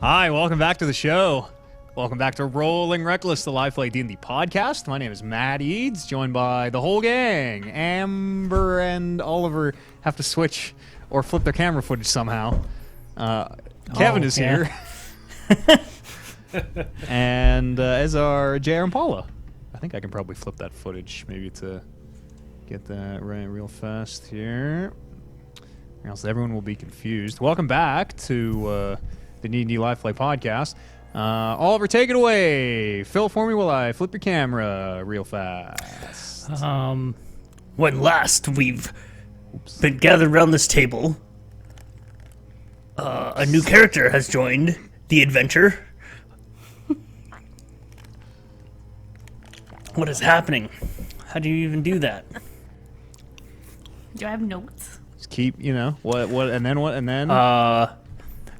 Hi, welcome back to the show. Welcome back to Rolling Reckless, the live play D&D podcast. My name is Matt Eads, joined by the whole gang. Amber and Oliver have to switch or flip their camera footage somehow. Kevin is here. And as are JR and Paula. I think I can probably flip that footage maybe to get that right real fast here. Or else everyone will be confused. Welcome back to the D&D Live Play podcast. Oliver, take it away. Fill for me while I flip your camera real fast. When last we've been gathered around this table, a new character has joined the adventure. What is happening? How do you even do that? Do I have notes? Just keep, what, and then what, and then?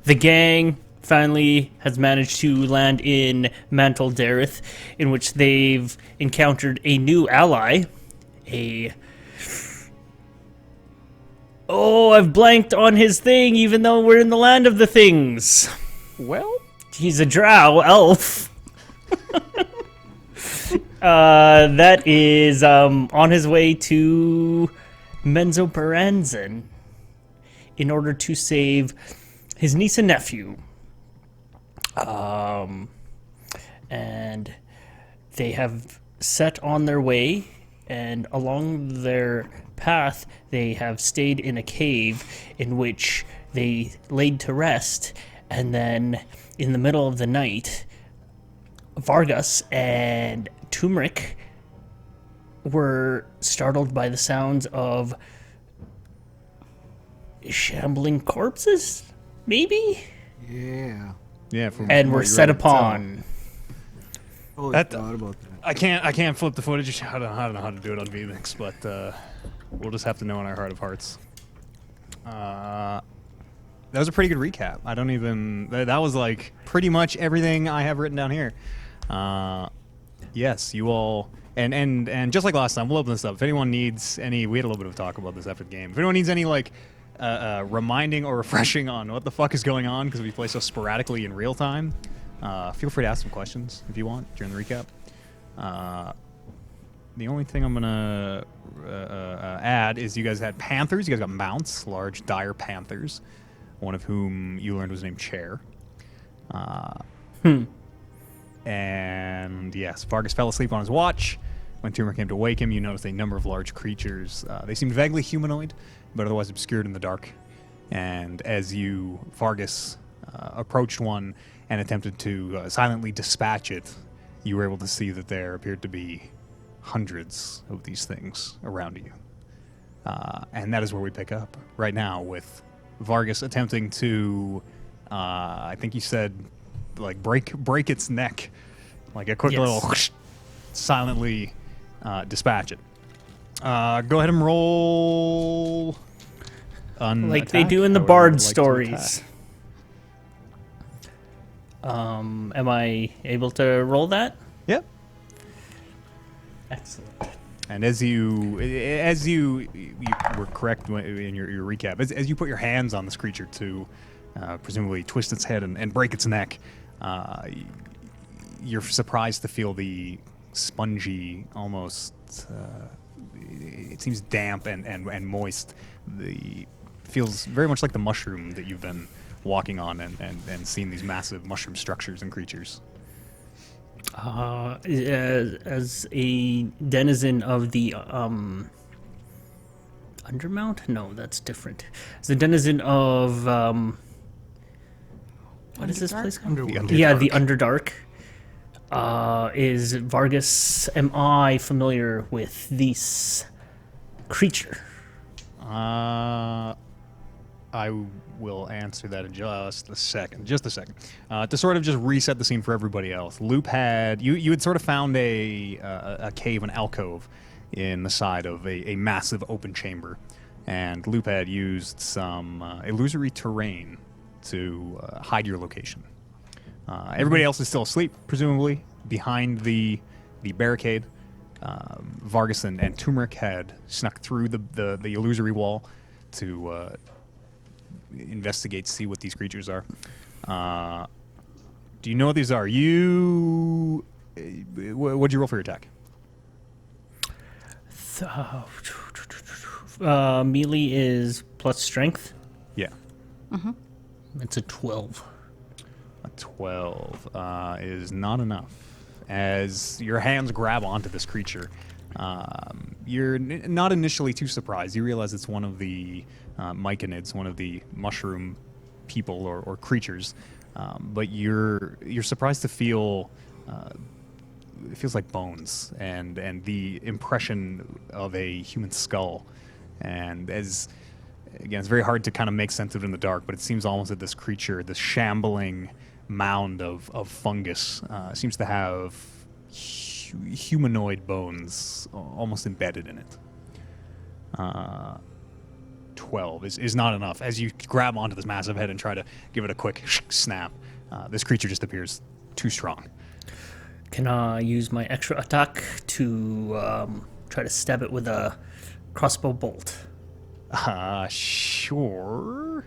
The gang finally has managed to land in Mantle Dareth, in which they've encountered a new ally. I've blanked on his thing, even though we're in the land of the things. Well, He's a drow elf. That is on his way to Menzoberranzan in order to save his niece and nephew. And they have set on their way, and along their path, they have stayed in a cave in which they laid to rest, and then in the middle of the night, Vargas and Turmeric were startled by the sounds of shambling corpses, maybe? Yeah. And were set upon. Oh, That- thought about that. I can't flip the footage. I don't know how to do it on VMix, but we'll just have to know in our heart of hearts. That was a pretty good recap. I don't even... That was like pretty much everything I have written down here. Yes, you all... And just like last time, we'll open this up. If anyone needs any... We had a little bit of talk about this after the game. If anyone needs any, reminding or refreshing on what the fuck is going on, because we play so sporadically in real time, feel free to ask some questions if you want during the recap. The only thing I'm gonna add is you guys had panthers. You guys got mounts, large dire panthers, one of whom you learned was named Chair. And yes, Vargas fell asleep on his watch. When Tumor came to wake him, you noticed a number of large creatures. They seemed vaguely humanoid, but otherwise obscured in the dark. And as Vargas, approached one and attempted to silently dispatch it, you were able to see that there appeared to be hundreds of these things around you. And that is where we pick up right now, with Vargas attempting to, I think you said, like break its neck, like a quick little whoosh, silently dispatch it. Go ahead and roll Like they attack, do in the however Bard you'd like to stories. attack. Am I able to roll that? Yep. Excellent. And as you were correct in your recap, as you put your hands on this creature to presumably twist its head and break its neck, you're surprised to feel the spongy, almost it seems damp and moist. Feels very much like the mushroom that you've been walking on and seeing these massive mushroom structures and creatures. As a denizen of the Undermount? No, that's different. As a denizen of what is this place called? Yeah, the Underdark. Is Vargas? Am I familiar with this creature? I will answer that in just a second. To sort of just reset the scene for everybody else, Loop had you had sort of found a cave, an alcove, in the side of a massive open chamber, and Loop had used some illusory terrain to hide your location. Everybody else is still asleep, presumably behind the barricade. Vargas and Turmeric had snuck through the illusory wall to investigate, see what these creatures are. Do you know what these are? You. What'd you roll for your attack? Melee is plus strength. Yeah. It's a 12. A 12 is not enough. As your hands grab onto this creature, you're not initially too surprised. You realize it's one of the myconids, one of the mushroom people or creatures. But you're surprised to feel it feels like bones and the impression of a human skull. And as again, it's very hard to kind of make sense of it in the dark, but it seems almost that this creature, this shambling mound of fungus, seems to have humanoid bones almost embedded in it. 12 is not enough. As you grab onto this massive head and try to give it a quick snap, this creature just appears too strong. Can I use my extra attack to try to stab it with a crossbow bolt? Sure.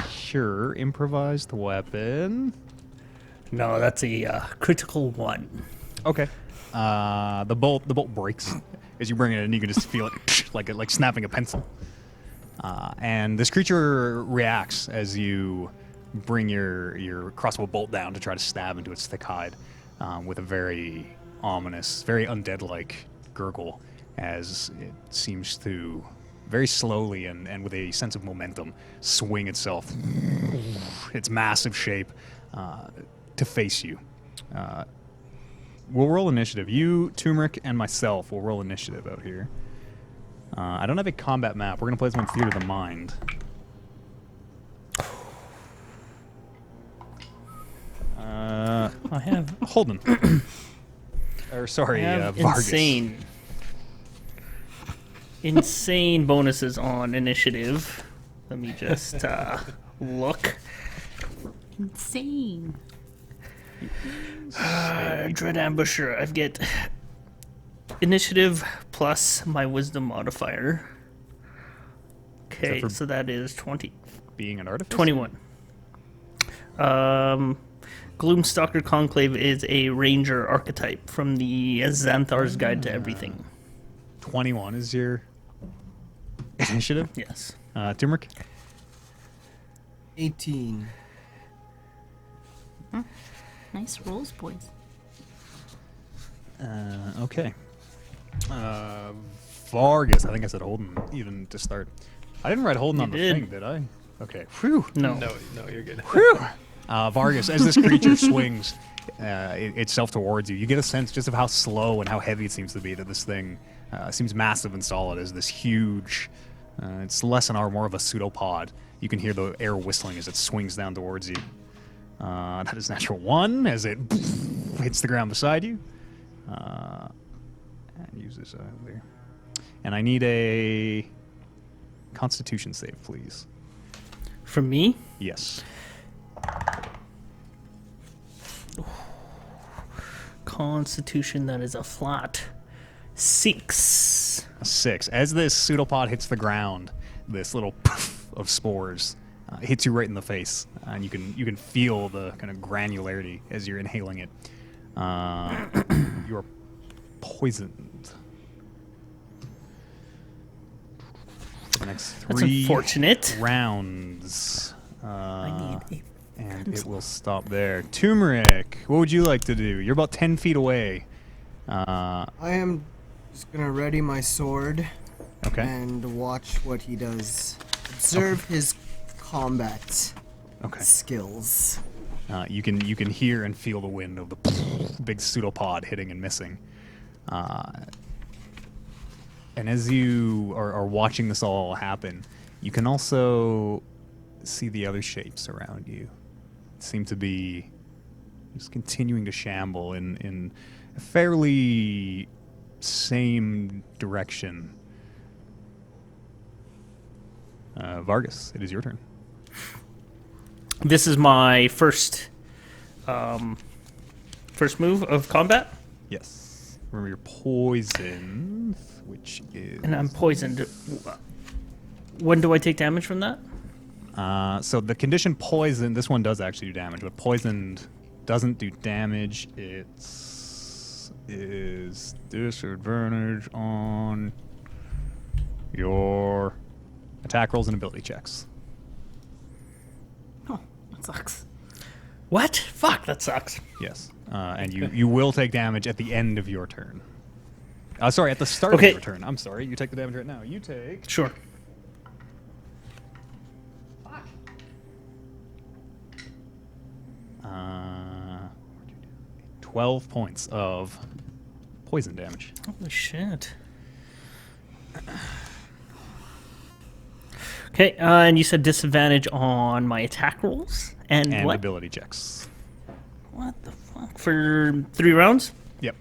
Sure. Improvised weapon. No, that's a critical 1. Okay. The bolt breaks as you bring it in. You can just feel it like snapping a pencil. And this creature reacts as you bring your crossbow bolt down to try to stab into its thick hide with a very ominous, very undead-like gurgle, as it seems to very slowly and with a sense of momentum swing itself, its massive shape, to face you. We'll roll initiative. You, Turmeric, and myself will roll initiative out here. I don't have a combat map. We're going to play this one Theater of the Mind. I have Holden. Or sorry, Vargas. insane bonuses on initiative. Let me just look. Insane. Dread Ambusher. I get initiative plus my wisdom modifier. Okay, for- so that is 20. Being an artificer? 21. Gloomstalker Conclave is a ranger archetype from the Xanthar's Guide to Everything. 21 is your initiative? Yes. Turmeric? 18. Nice rolls, boys. Okay. Vargas. I think I said Holden even to start. I didn't write Holden on the did. thing, did I? Okay. Whew. No. No, you're good. Whew. Vargas, as this creature swings itself towards you, you get a sense just of how slow and how heavy it seems to be, that this thing seems massive and solid as this huge, it's less an arm, more of a pseudopod. You can hear the air whistling as it swings down towards you. That is natural 1 as it hits the ground beside you. And use this there. And I need a Constitution save, please. From me? Yes. Constitution, that is a flat 6. A 6. As this pseudopod hits the ground, this little poof of spores hits you right in the face, and you can feel the kind of granularity as you're inhaling it. You're poisoned. For the next That's 3 unfortunate. rounds. I need And it will stop there. Turmeric, what would you like to do? You're about 10 feet away. I am just gonna ready my sword Okay. and watch what he does. Observe his combat Okay. skills. You can hear and feel the wind of the big pseudopod hitting and missing. And as you are watching this all happen, you can also see the other shapes around you. Seem to be just continuing to shamble in a fairly same direction. Vargas, it is your turn. This is my first move of combat, Yes. Remember your poison, which is... and I'm poisoned. When do I take damage from that? So the condition poison, this one does actually do damage, but poisoned doesn't do damage. Is disadvantage on your attack rolls and ability checks. Oh, that sucks. What? Fuck, that sucks. Yes. And you will take damage at the end of your turn. Sorry, at the start Okay. of your turn. I'm sorry. You take the damage right now. You take... Sure. Uh, 12 points of poison damage. Holy shit. Okay, and you said disadvantage on my attack rolls? And And what? ability checks. What the fuck? For 3 rounds? Yep.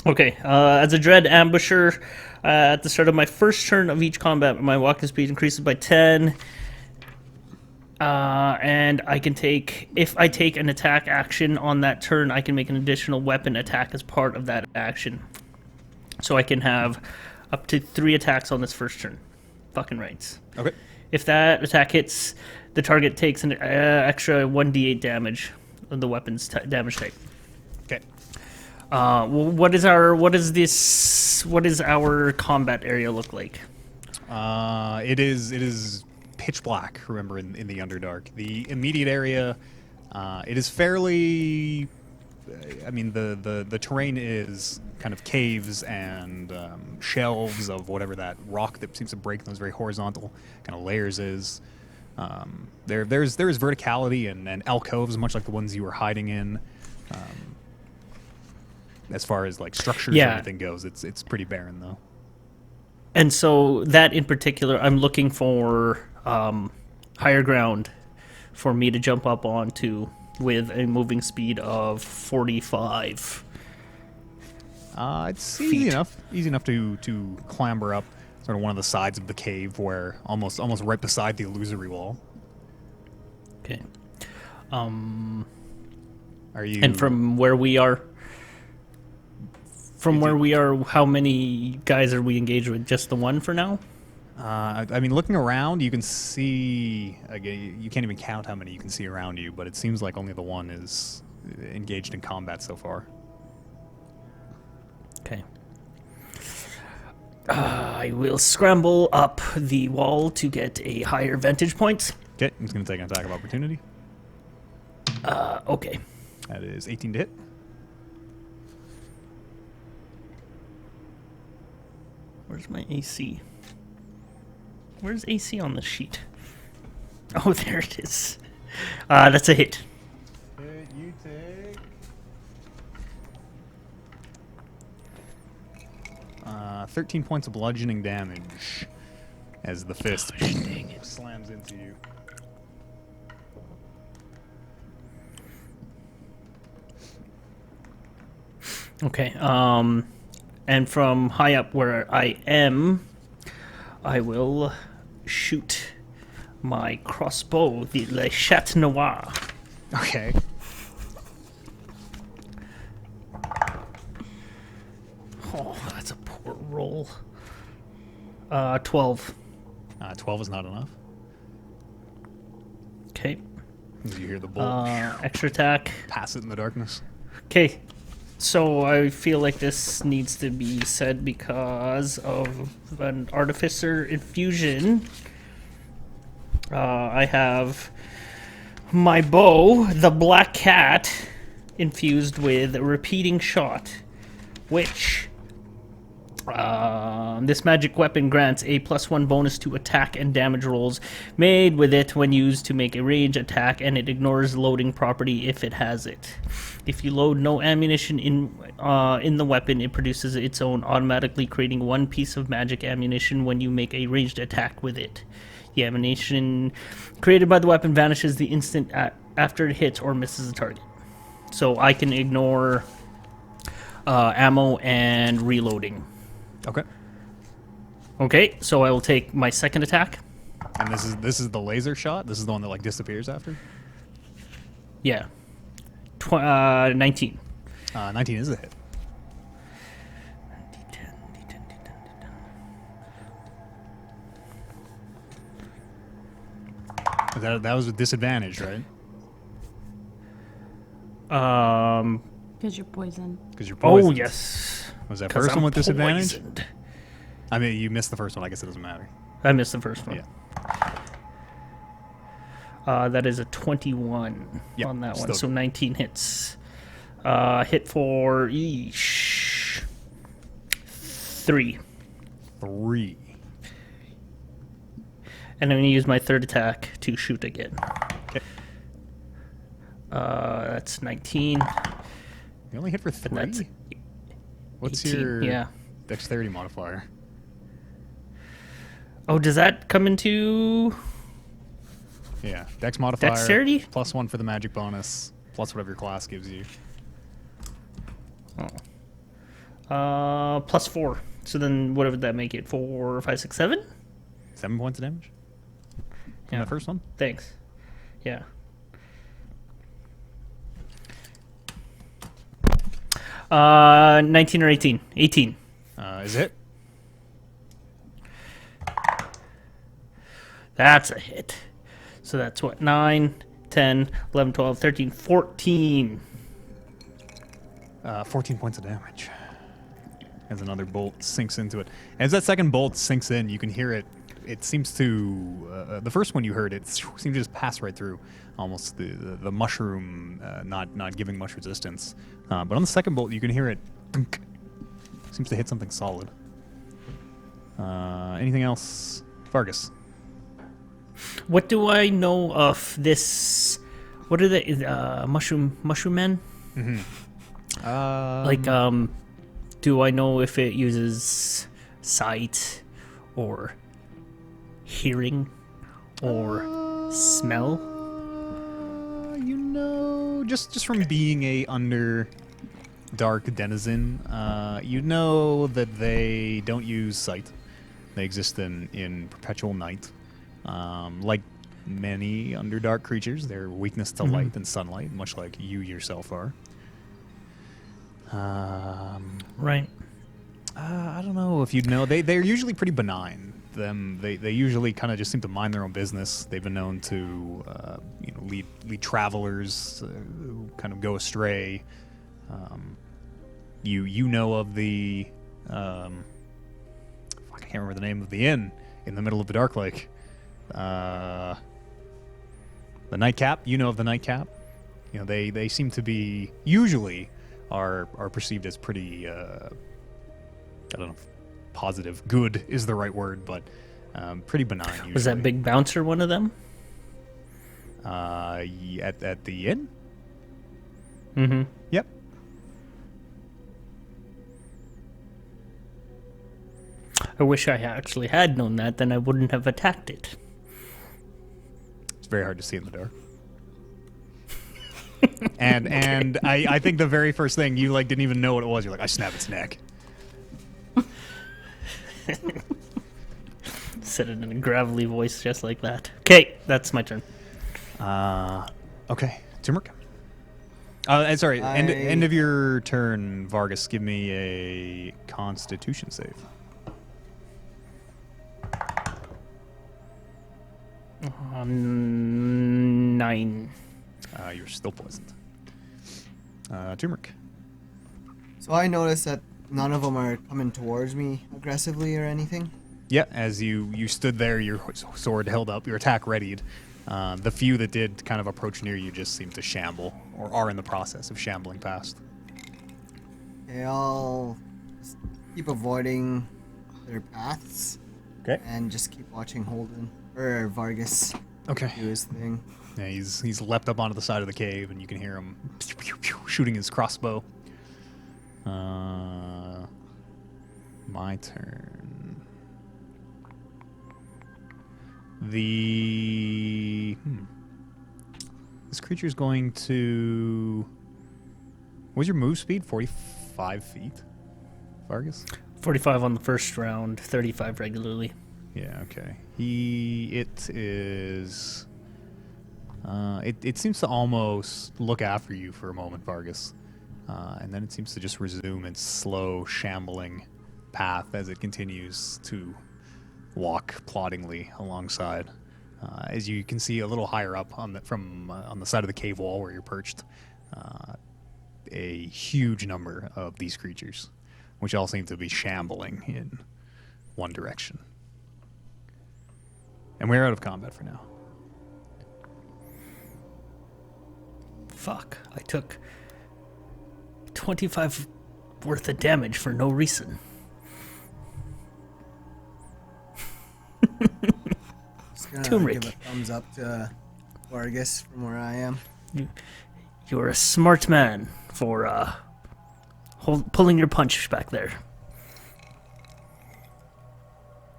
Okay, as a dread ambusher, at the start of my first turn of each combat, my walking speed increases by 10. And I can take, if I take an attack action on that turn, I can make an additional weapon attack as part of that action. So I can have up to 3 attacks on this first turn. Fucking rights. Okay. If that attack hits, the target takes an extra 1d8 damage of the weapon's damage type. Okay. What is our combat area look like? It is pitch black, remember, in the Underdark. The immediate area, it is fairly... I mean, the terrain is kind of caves and shelves of whatever that rock that seems to break those very horizontal kind of layers is. There's verticality and alcoves, much like the ones you were hiding in. As far as like structures or anything goes, it's pretty barren though. And so that in particular, I'm looking for higher ground for me to jump up onto with a moving speed of 45. It's easy enough to clamber up sort of one of the sides of the cave where almost right beside the illusory wall. Okay. Are you... And from where we are, how many guys are we engaged with? Just the one for now? I mean, looking around, you can see... Again, you can't even count how many you can see around you, but it seems like only the one is engaged in combat so far. Okay. I will scramble up the wall to get a higher vantage point. Okay, I'm just going to take an attack of opportunity. Okay. That is 18 to hit. Where's my AC? Where's AC on the sheet? Oh, there it is. That's a hit. You take... 13 points of bludgeoning damage as the fist slams into you. Okay. And from high up where I am, I will shoot my crossbow, the Le Chat Noir. Okay. Oh, that's a poor roll. 12. 12 is not enough. Okay. You hear the bolt Extra attack. pass it in the darkness. Okay. So I feel like this needs to be said because of an artificer infusion. I have my bow, the Black Cat, infused with a repeating shot, which this magic weapon grants a +1 bonus to attack and damage rolls made with it when used to make a range attack, and it ignores loading property if it has it. If you load no ammunition in the weapon, it produces its own, automatically creating 1 piece of magic ammunition when you make a ranged attack with it. The ammunition created by the weapon vanishes the instant after it hits or misses the target. So I can ignore ammo and reloading. Okay. Okay, so I will take my second attack. And this is the laser shot? This is the one that like disappears after? Yeah. 19. 19 is a hit. D10. That was a disadvantage, right? Because you're poisoned. Because you're Oh poisoned. yes. Was that 'Cause first one I'm with disadvantage? poisoned. I mean, you missed the first one. I guess it doesn't matter. I missed the first one. Yeah. That is a 21 Yep, on that one, still so good. 19 hits. Hit for 3. 3. And I'm going to use my third attack to shoot again. Okay. That's 19. You only hit for And that's 3? What's 18, your yeah. dexterity modifier? Oh, does that come into... Yeah, dex modifier. Dexterity? +1 for the magic bonus, plus whatever your class gives you. +4. So then what would that make it? 4, 5, 6, 7? 7 points of damage? From Yeah. the first one? Thanks. Yeah. Uh, 19 or 18? 18. Is it? That's a hit. So that's what? 9, 10, 11, 12, 13, 14. 14 points of damage. As another bolt sinks into it. As that second bolt sinks in, you can hear it. It seems to... the first one you heard, it seemed to just pass right through. Almost the mushroom not giving much resistance. But on the second bolt, you can hear it... Dunk, seems to hit something solid. Anything else? Vargas. What do I know of this? What are they? Mushroom men? Do I know if it uses sight or hearing or smell? You know, just from being a underdark denizen, you know that they don't use sight. They exist in perpetual night. Like many underdark creatures, their weakness to light and sunlight, much like you yourself are. Right. I don't know if you'd know. They're usually pretty benign. They usually kind of just seem to mind their own business. They've been known to lead travelers who kind of go astray. You know of the I can't remember the name of the inn in the middle of the Dark Lake. The Nightcap. You know of the Nightcap. You know they seem to be usually are perceived as pretty I don't know if positive. Good is the right word, but pretty benign. Usually. Was that big bouncer one of them? At the inn? Mm-hmm. Yep. I wish I actually had known that, then I wouldn't have attacked it. It's very hard to see in the dark. and I think the very first thing you didn't even know what it was. You're like, I snap its neck. Said it in a gravelly voice just like that. Okay, that's my turn. Okay, Turmeric. Sorry. End of your turn, Vargas. Give me a Constitution save. 9. You're still poisoned. Turmeric. So I noticed that none of them are coming towards me aggressively or anything. Yeah, as you stood there, your sword held up, your attack readied. The few that did kind of approach near you just seemed to shamble, or are in the process of shambling past. Okay, I'll just keep avoiding their paths. Okay. And just keep watching Holden or Vargas Okay. do his thing. Yeah, he's leapt up onto the side of the cave, and you can hear him shooting his crossbow. My turn. This creature's going to... What's your move speed? 45 feet? Vargas? 45 on the first round, 35 regularly. Yeah, okay. It is... It seems to almost look after you for a moment, Vargas. And then it seems to just resume its slow, shambling path as it continues to walk ploddingly alongside. As you can see a little higher up on the side of the cave wall where you're perched, a huge number of these creatures, which all seem to be shambling in one direction. And we're out of combat for now. Fuck, I took 25 worth of damage for no reason. Just gonna Turmeric. give a thumbs up to Vargas from where I am. You're a smart man for pulling your punch back there.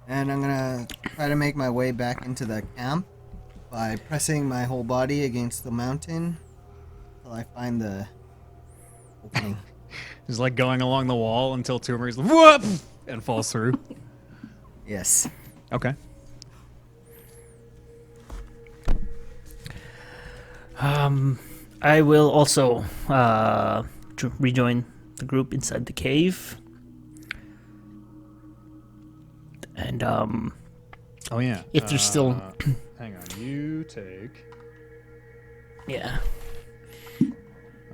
And I'm gonna try to make my way back into the camp by pressing my whole body against the mountain until I find the opening. It's like going along the wall until Turmeric whoop and falls through. Yes. Okay. I will also rejoin the group inside the cave. And Oh yeah. if there's still hang on. You take yeah,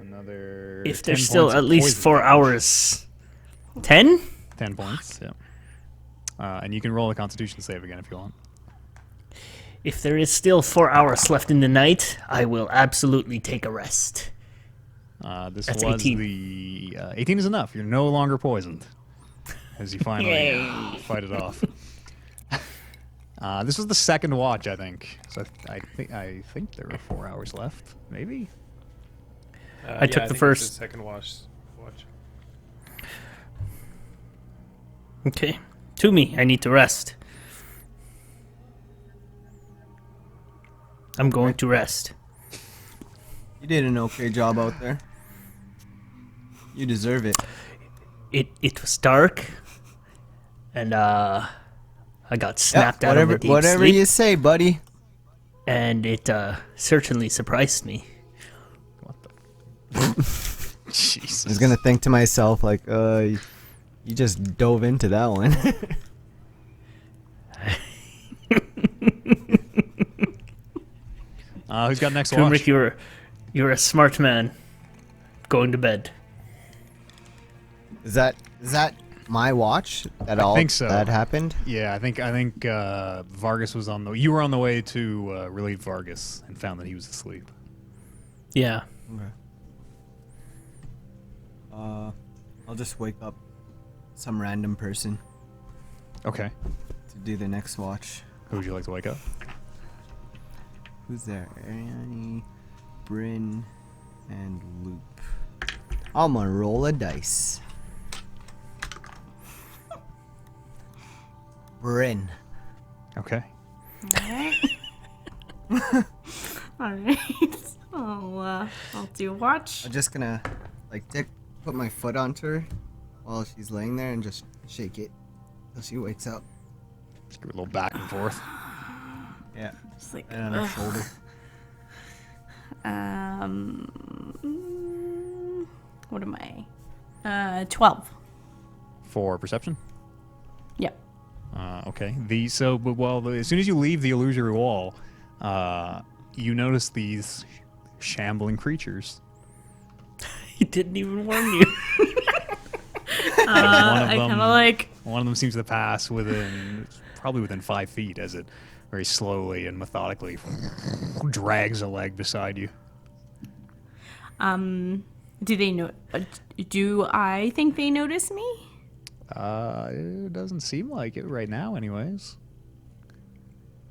another. if 10 there's still points at of least poison 4 damage. hours. 10? 10 points. Yeah. And you can roll a Constitution save again if you want. If there is still 4 hours left in the night, I will absolutely take a rest. This That's was 18. the 18 is enough. You're no longer poisoned as you finally Yay. fight it off. This was the second watch, I think. So I think there were 4 hours left, maybe. I took the think first- it's the second watch. Okay. To me, I need to rest. I'm going to rest. You did an okay job out there. You deserve it. It was dark, and I got snapped out of a deep whatever sleep, you say, buddy. and it certainly surprised me. What the? Jesus. I was gonna think to myself, like, you just dove into that one. Who's got next Turmeric, watch? you're a smart man. Going to bed. Is that my watch? That all think so. that happened? Yeah, I think Vargas was on the. You were on the way to relieve Vargas and found that he was asleep. Yeah. Okay. I'll just wake up some random person Okay. to do the next watch. Who would you like to wake up? Who's there? Ariane, Bryn, and Loop. I'm gonna roll a dice. Bryn. Okay. Alright. I'll do watch. I'm just gonna put my foot onto her while she's laying there and just shake it till she wakes up. Just give it a little back and forth. Yeah. Just like, And on her shoulder. what am I? 12. For perception? Yep. Okay. As soon as you leave the illusory wall, you notice these shambling creatures. He didn't even warn you. I kind of like. One of them seems to pass probably within 5 feet as it very slowly and methodically drags a leg beside you. Do they know? Do I think they notice me? It doesn't seem like it right now, anyways.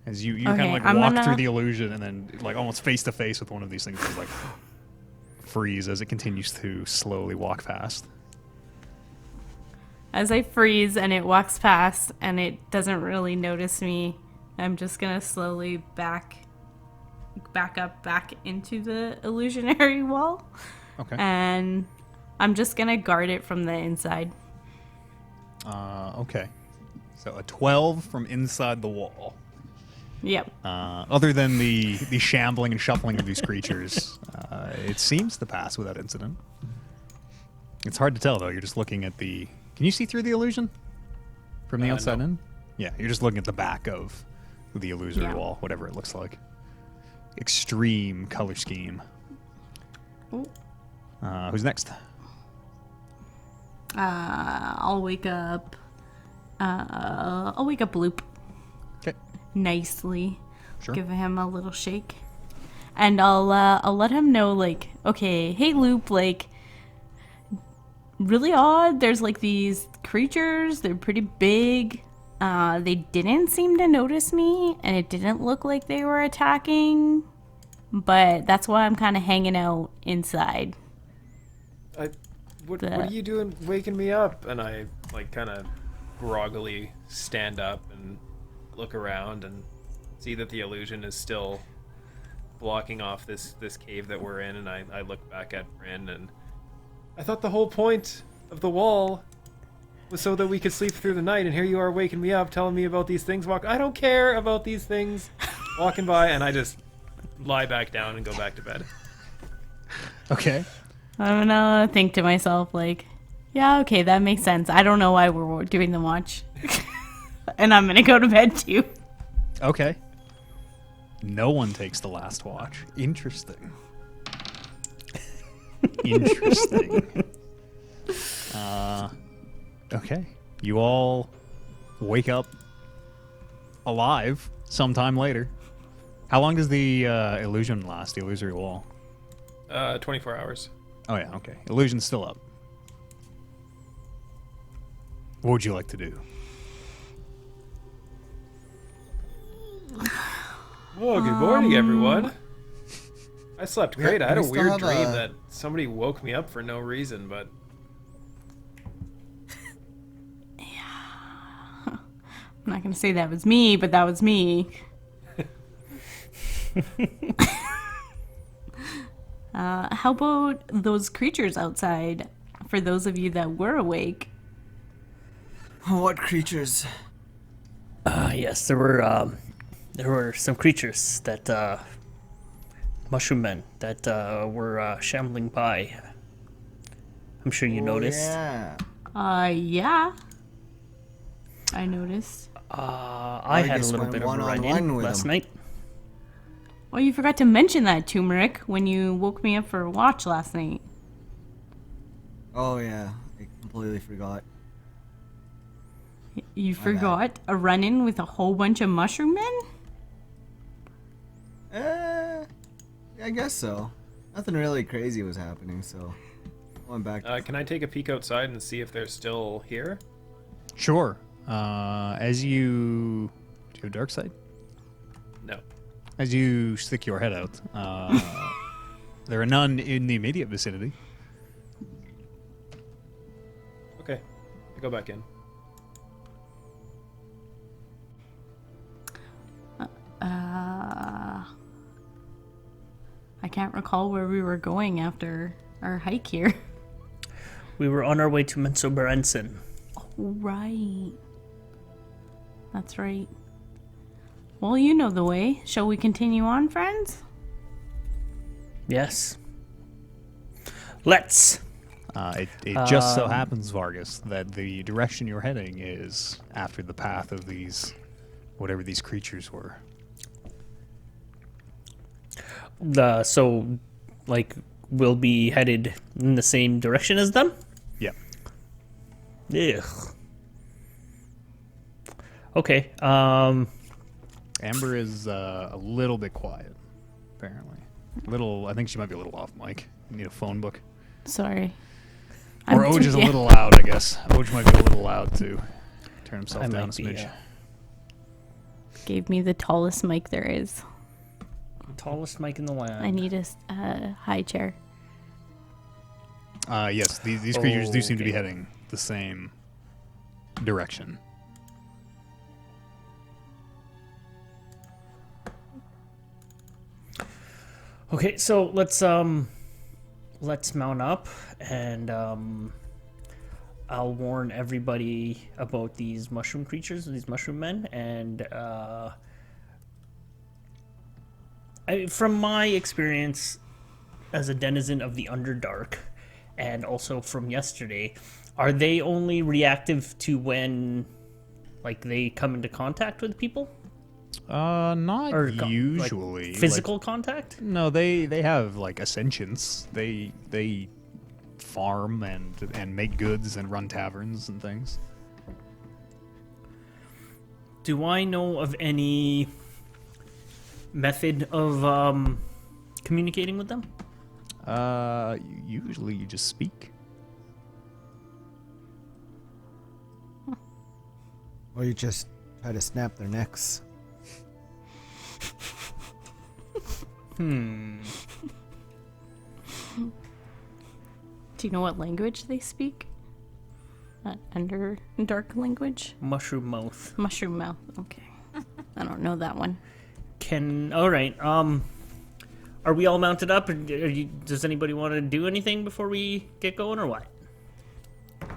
As you Okay, kind of like I'm walk gonna- through the illusion and then like almost face to face with one of these things, just like freeze as it continues to slowly walk past. As I freeze and it walks past and it doesn't really notice me, I'm just gonna slowly back up back into the illusionary wall, Okay. and I'm just gonna guard it from the inside. Okay. So a 12 from inside the wall. Yep. Other than the shambling and shuffling of these creatures, it seems to pass without incident. It's hard to tell, though. You're just looking at the... Can you see through the illusion? From the outside no. in? Yeah, you're just looking at the back of the illusory Yeah. wall, whatever it looks like. Extreme color scheme. Oh. Who's next? I'll wake up. I'll wake up Loop Okay, nicely. sure. Give him a little shake, and I'll let him know, like, okay, hey Loop, like, really odd. There's like these creatures. They're pretty big. They didn't seem to notice me, and it didn't look like they were attacking. But that's why I'm kind of hanging out inside. What are you doing waking me up? And I, like, kind of groggily stand up and look around and see that the illusion is still blocking off this cave that we're in, and I look back at Bryn, and I thought the whole point of the wall was so that we could sleep through the night, and here you are waking me up, telling me about these things. I don't care about these things walking by, and I just lie back down and go back to bed. Okay. I'm gonna think to myself, like, yeah, okay, that makes sense. I don't know why we're doing the watch. And I'm gonna go to bed too. Okay. No one takes the last watch. Interesting. Interesting. Okay. You all wake up alive sometime later. How long does the illusion last, the illusory wall? 24 hours. Oh, yeah, okay. Illusion's still up. What would you like to do? Oh, good morning, everyone. I slept great. I had a we still weird have dream a- that somebody woke me up for no reason, but I'm not gonna say that was me, but that was me. How about those creatures outside? For those of you that were awake. What creatures? Yes, there were some creatures that mushroom men that were shambling by. I'm sure you noticed. Yeah. Yeah. I noticed. I had a just little went bit of a one-on-one run-in with last them. night. Well, you forgot to mention that, Turmeric, when you woke me up for a watch last night. Oh yeah, I completely forgot. You bad. forgot a run-in with a whole bunch of mushroom men? I guess so. Nothing really crazy was happening, so went back. can I take a peek outside and see if they're still here? Sure. As you... Do you have dark side? No. As you stick your head out, there are none in the immediate vicinity. Okay. I go back in. I can't recall where we were going after our hike here. We were on our way to Menzoberranzan. Right. That's right. Well, you know the way. Shall we continue on, friends? Yes. Let's. It just so happens, Vargas, that the direction you're heading is after the path of these, whatever these creatures were. So, like, we'll be headed in the same direction as them? Yeah. Ugh. Okay. Amber is a little bit quiet, apparently. I think she might be a little off mic. You need a phone book. Sorry. Or Oj is a little loud, I guess. Oj might be a little loud to turn himself I down a might be, smidge. Gave me the tallest mic there is. Tallest mic in the land. I need a high chair. Yes, these creatures do seem to be Okay. heading the same direction. Okay, so let's mount up, and I'll warn everybody about these mushroom creatures, these mushroom men, and from my experience as a denizen of the Underdark, and also from yesterday, are they only reactive to when, like, they come into contact with people? Not Or usually. like, physical contact? No, they have like ascensions. They farm and make goods and run taverns and things. Do I know of any method of communicating with them? Usually you just speak. Or you just try to snap their necks. Do you know what language they speak? Under dark language? Mushroom mouth. Mushroom mouth. Okay. I don't know that one. All right. Are we all mounted up? Does anybody want to do anything before we get going, or what?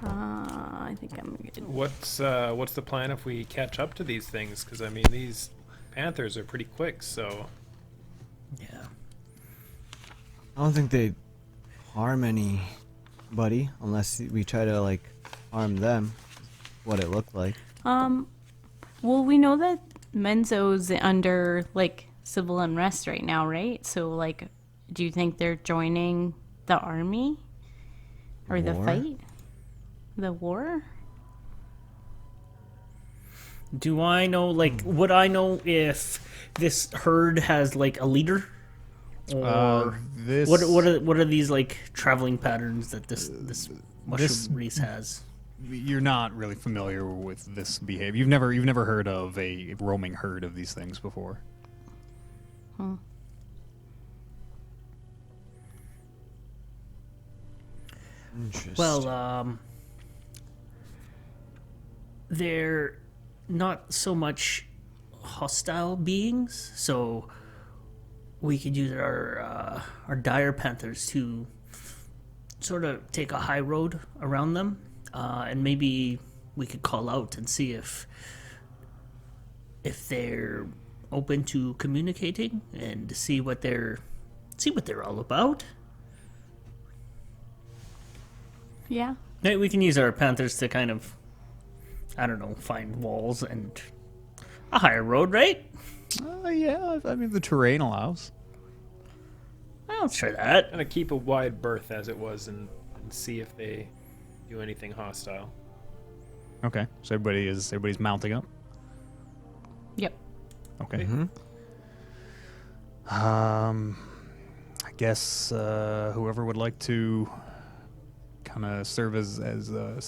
I think I'm good. What's the plan if we catch up to these things? Because I mean, these panthers are pretty quick. So Yeah. I don't think they harm anybody unless we try to like harm them. What it looked like. Well, we know that Menzo's under like civil unrest right now, right? So like, do you think they're joining the army or the War? fight? The war? Do I know, like, would I know if this herd has like a leader? Or This what are these like traveling patterns that this mushroom this- race has? You're not really familiar with this behavior. You've never heard of a roaming herd of these things before. Interesting. Well, they're not so much hostile beings, so we could use our dire panthers to sort of take a high road around them, and maybe we could call out and see if they're open to communicating and see what they're all about. Yeah. Hey, we can use our panthers to kind of, I don't know, find walls and a higher road, right? Yeah, I mean the terrain allows. I'll try that. kind of keep a wide berth as it was, and see if they do anything hostile. Okay, so everybody's mounting up. Yep. Okay. Mm-hmm. I guess whoever would like to kind of serve as a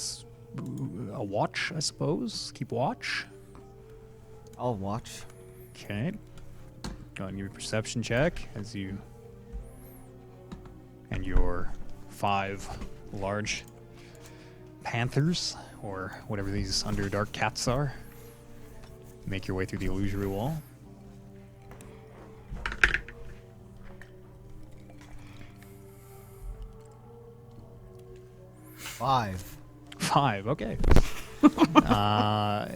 watch, I suppose. Keep watch. I'll watch. Okay. Go ahead and give me a perception check as you and your 5 large panthers, or whatever these underdark cats are, make your way through the illusory wall. Five. 5, okay.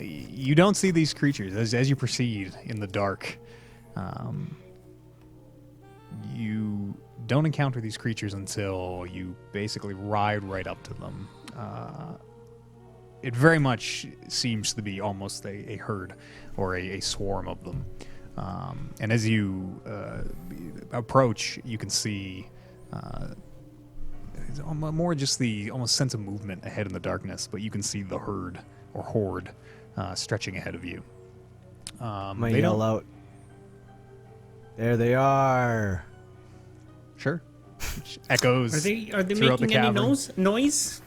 You don't see these creatures as you proceed in the dark. You don't encounter these creatures until you basically ride right up to them. It very much seems to be almost a herd or a swarm of them. And as you approach, you can see it's more just the almost sense of movement ahead in the darkness, but you can see the herd or horde stretching ahead of you. Might They yell don't- out. There they are. Sure. Which echoes. Are they throughout the making any cavern. noise?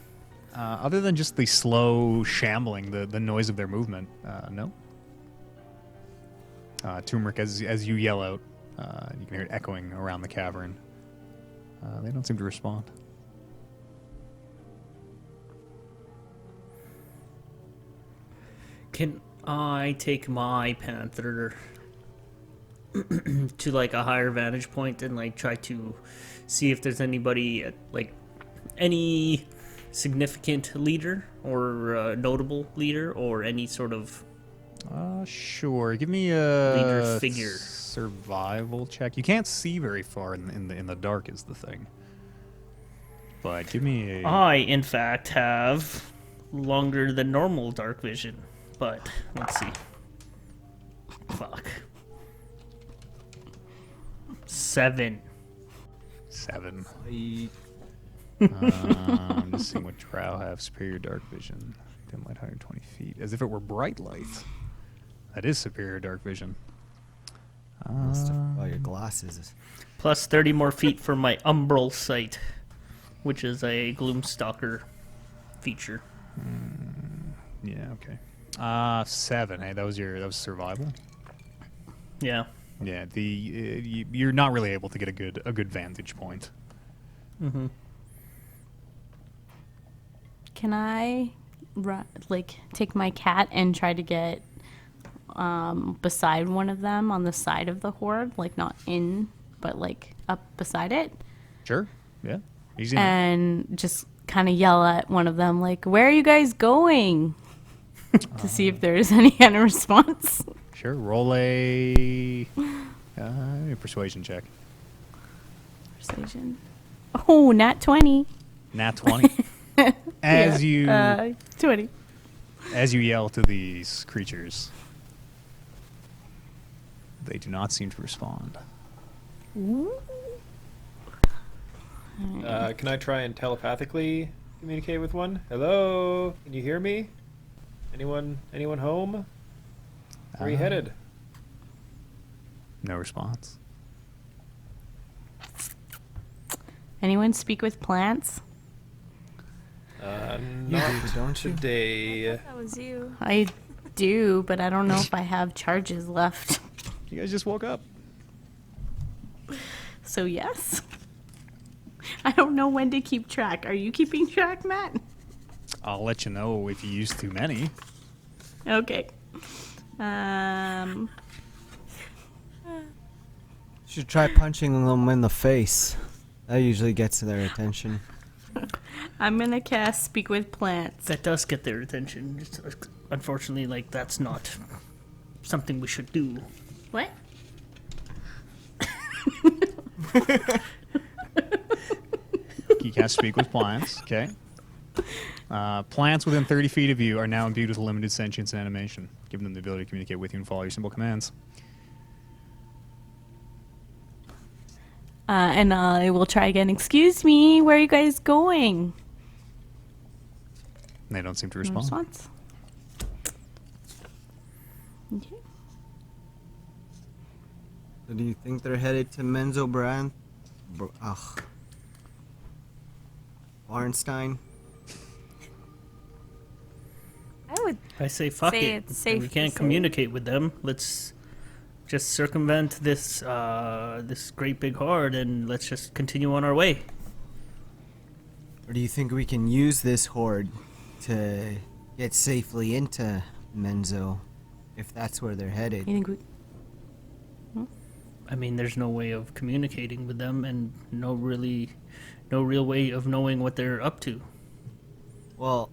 Other than just the slow shambling, the noise of their movement, no. Turmeric, as you yell out, you can hear it echoing around the cavern. They don't seem to respond. Can I take my panther to like a higher vantage point and like try to see if there's anybody like any significant leader or notable leader or any sort of Sure. Give me a Leader figure. survival check. You can't see very far in the dark is the thing. But give me a. I in fact have longer than normal dark vision, but let's see. Fuck. 7. 7. I- I'm just seeing what drow have. Superior dark vision. Dim light 120 feet. As if it were bright light. That is superior dark vision. Must have got your glasses. Plus 30 more feet for my umbral sight, which is a gloomstalker feature. Yeah, okay. 7. Hey, that was survival. Yeah. Yeah, you're not really able to get a good vantage point. Mm-hmm. Can I, take my cat and try to get beside one of them on the side of the horde? Like, not in, but, like, up beside it? Sure. Yeah. Easy enough. And just kind of yell at one of them, like, where are you guys going? To see if there's any kind of response. Sure. Roll a persuasion check. Persuasion. Oh, nat 20. Nat 20. As Yeah, 20. As you yell to these creatures, they do not seem to respond. Can I try and telepathically communicate with one? Hello? Can you hear me? Anyone home? Where are you headed? No response. Anyone speak with plants? Not don't you? today. That was you. I do, but I don't know if I have charges left. You guys just woke up. So yes. I don't know when to keep track. Are you keeping track, Matt? I'll let you know if you use too many. Okay. Should try punching them in the face. That usually gets their attention. I'm gonna cast Speak with Plants. That does get their attention. Just, unfortunately, like, that's not something we should do. What? You cast Speak with Plants. Okay. Plants within 30 feet of you are now imbued with limited sentience and animation, giving them the ability to communicate with you and follow your simple commands. And I will try again. Excuse me, where are you guys going? They don't seem to No respond. response. Okay. So do you think they're headed to Menzoberranzan? Barnstein? I would. I say fuck Say it. it's If we safe can't to say. communicate with them. Let's just circumvent this this great big horde and let's just continue on our way. Or do you think we can use this horde to get safely into Menzo, if that's where they're headed? You think we... I mean, there's no way of communicating with them and no real way of knowing what they're up to. Well,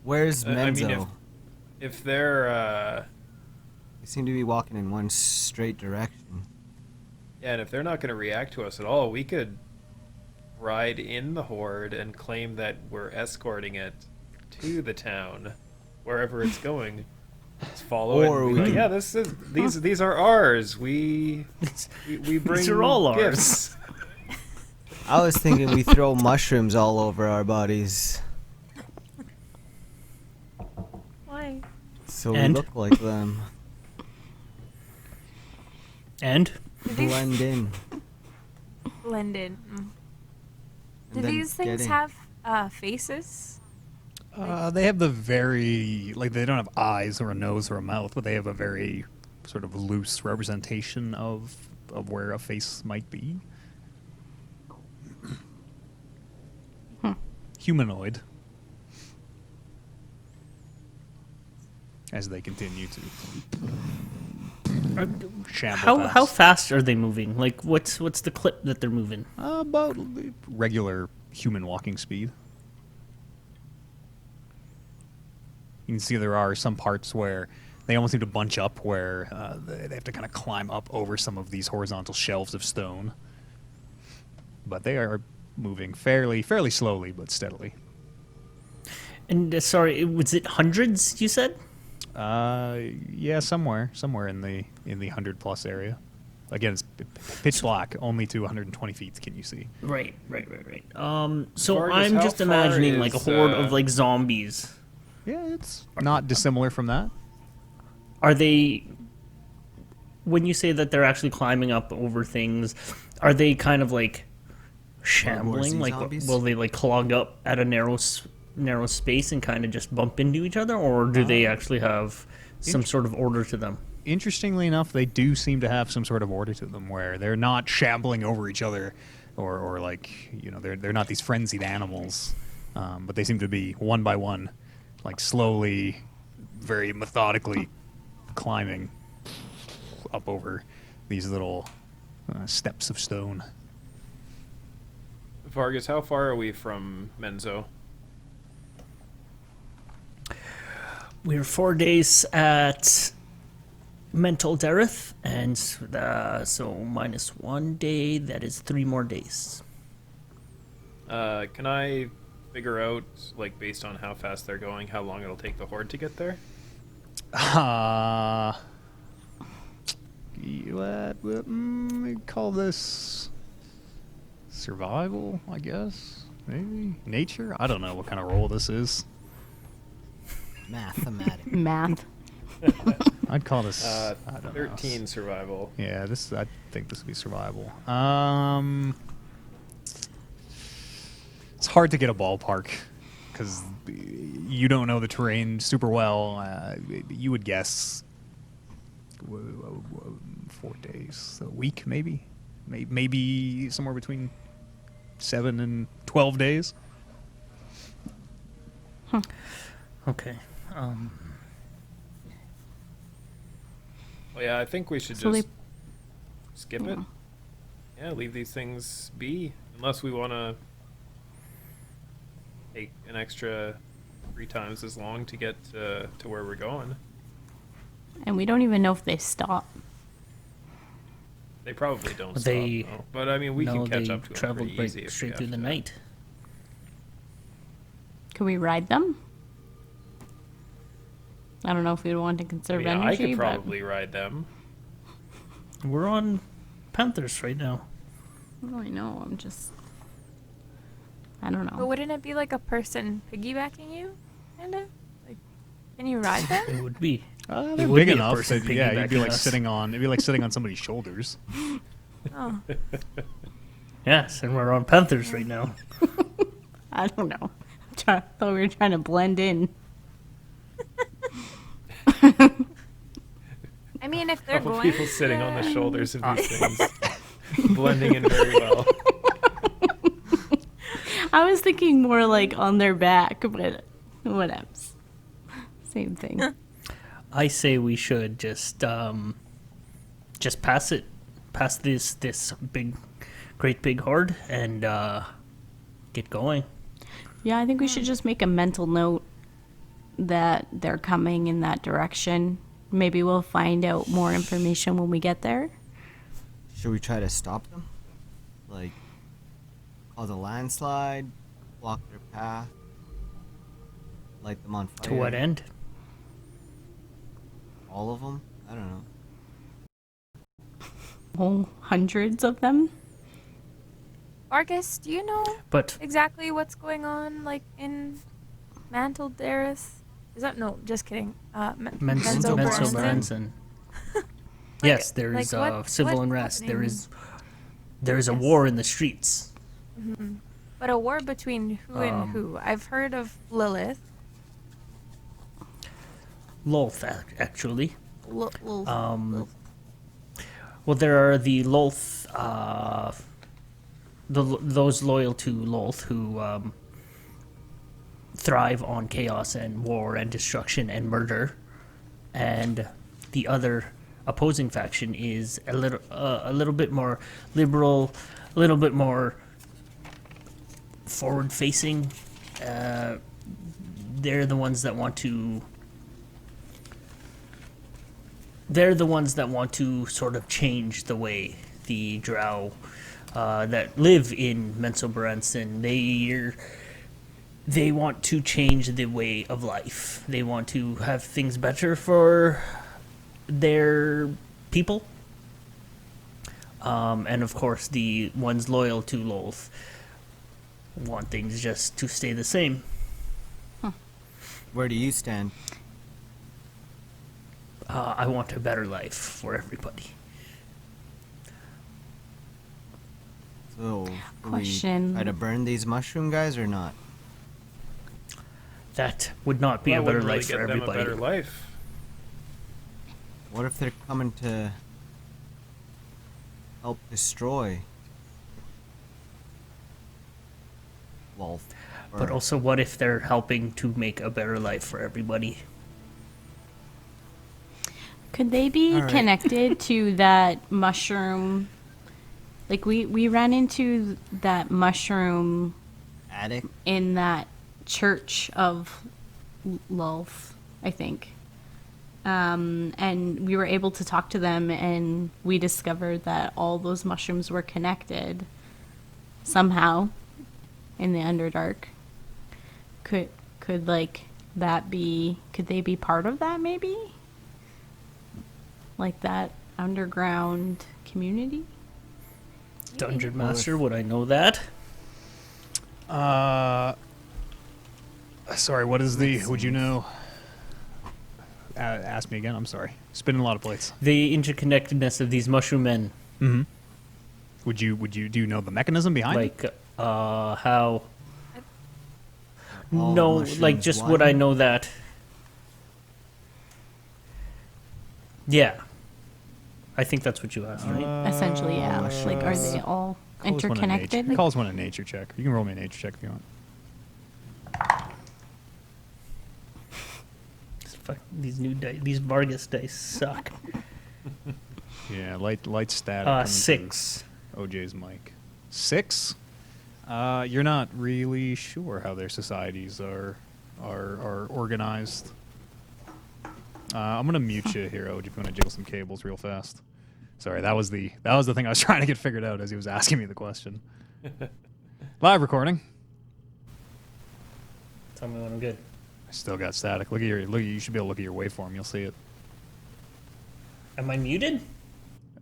where's Menzo? I mean, if they're They seem to be walking in one straight direction. yeah, and if they're not going to react to us at all, we could ride in the horde and claim that we're escorting it to the town, wherever it's going. Just follow Or it. And we be like, can- yeah, these are ours. We bring are all ours. gifts. I was thinking we throw mushrooms all over our bodies Why? so And? we look like them. And Blend in. Blended. and Do then these things get in. have faces? They have the very, like, they don't have eyes or a nose or a mouth, but they have a very sort of loose representation of where a face might be. Humanoid. As they continue to shamble how past. fast are they moving? Like, what's the clip that they're moving? About regular human walking speed. You can see there are some parts where they almost need to bunch up, where they have to kind of climb up over some of these horizontal shelves of stone. But they are moving fairly slowly, but steadily. And sorry, was it hundreds? You said? Yeah, somewhere in the 100+ area. Again, it's pitch black. Only to 120 feet can you see. Right. So Vargas, I'm how just far imagining like a is, horde of like zombies. Yeah, it's not dissimilar from that. Are they? When you say that they're actually climbing up over things, are they kind of like shambling? Warsy Like, zombies? will they like clog up at a narrow space and kind of just bump into each other, or do they actually have some sort of order to them? Interestingly enough, they do seem to have some sort of order to them, where they're not shambling over each other, or like they're not these frenzied animals, but they seem to be one by one, like slowly, very methodically climbing up over these little steps of stone. Vargas, how far are we from Menzo? We're 4 days at Menzoberranzan, and so minus 1 day, that is 3 more days. Can I figure out, like, based on how fast they're going, how long it'll take the horde to get there? We call this survival, I guess. Maybe nature. I don't know what kind of role this is. Mathematics. Math. I'd call this I don't know. 13 survival. Yeah, I think this would be survival. It's hard to get a ballpark because you don't know the terrain super well. You would guess 4 days, a week maybe, maybe somewhere between 7 and 12 days. Okay. Well, yeah, I think we should So just skip it. Yeah, leave these things be, unless we want to take an extra 3 times as long to get to where we're going. And we don't even know if they stop. They probably don't stop, They though. But I mean, we no, can catch they up to them traveled pretty right easy if we straight have through the to. night. Could we ride them? I don't know if we'd want to conserve I energy, could but probably ride them. We're on Panthers right now. oh, I know. I don't But know. wouldn't it be like a person piggybacking you, kinda? Like, can you ride them? It would be. They're would big be a enough person that you'd be piggybacking like us. sitting on somebody's shoulders. Oh, Yes, and we're on Panthers right now. I don't know. Thought we were trying to blend in. I mean, if they're Couple going, people sitting on the to- shoulders of these things, blending in very well. I was thinking more like on their back, but whatever. Same thing. I say we should just pass this great big horde and get going. Yeah, I think we should just make a mental note that they're coming in that direction. Maybe we'll find out more information when we get there. Should we try to stop them? Like, cause a landslide, block their path, light them on fire? To what end? All of them? I don't know. Whole hundreds of them. Vargas, do you know But exactly what's going on, like in Menzoberranzan? Is that no? Just kidding. Menzoberranzan. Menzoberranzan. Yes, there like is civil what's unrest. There happening? is a Yes. war in the streets. But a war between who and who? I've heard of Lilith. Lolth, actually. Lilith. Well, there are the Lolth, those loyal to Lolth who thrive on chaos and war and destruction and murder, and the other opposing faction is a little bit more liberal, a little bit more forward-facing. They're the ones that want to. They're the ones that want to sort of change the way the Drow that live in Menzoberranzan, they want to change the way of life. They want to have things better for their people. And of course, the ones loyal to Lolth want things just to stay the same. Where do you stand? I want a better life for everybody. So, do we Question. try to burn these mushroom guys or not? That would not be That a better wouldn't really life for get them everybody. a better life. What if they're coming to help destroy Wolf? But also, what if they're helping to make a better life for everybody? Could they be All right. connected to that mushroom? Like we ran into that mushroom Attic? in that church of Lulth, I think. And we were able to talk to them, and we discovered that all those mushrooms were connected somehow in the Underdark. Could like that be? Could they be part of that? Maybe, like that underground community. Dungeon Master, would I know that? Sorry, what is the? Would you know? Ask me again. I'm sorry. Spinning a lot of plates. The interconnectedness of these mushroom men. Mm-hmm. Do you know the mechanism behind it? Like, how... All No, like, mushrooms just one? would I know that? Yeah. I think that's what you asked, right? Essentially, yeah. Like, are they all interconnected? Call us one a nature check. You can roll me a nature check if you want. These new dice, these Vargas dice suck. Yeah, light static. coming from 6. OJ's mic. 6? You're not really sure how their societies are organized. I'm gonna mute you here, OJ, if you want to jiggle some cables real fast. Sorry, that was the thing I was trying to get figured out as he was asking me the question. Live recording. Tell me when I'm good. I still got static. You should be able to look at your waveform. You'll see it. Am I muted?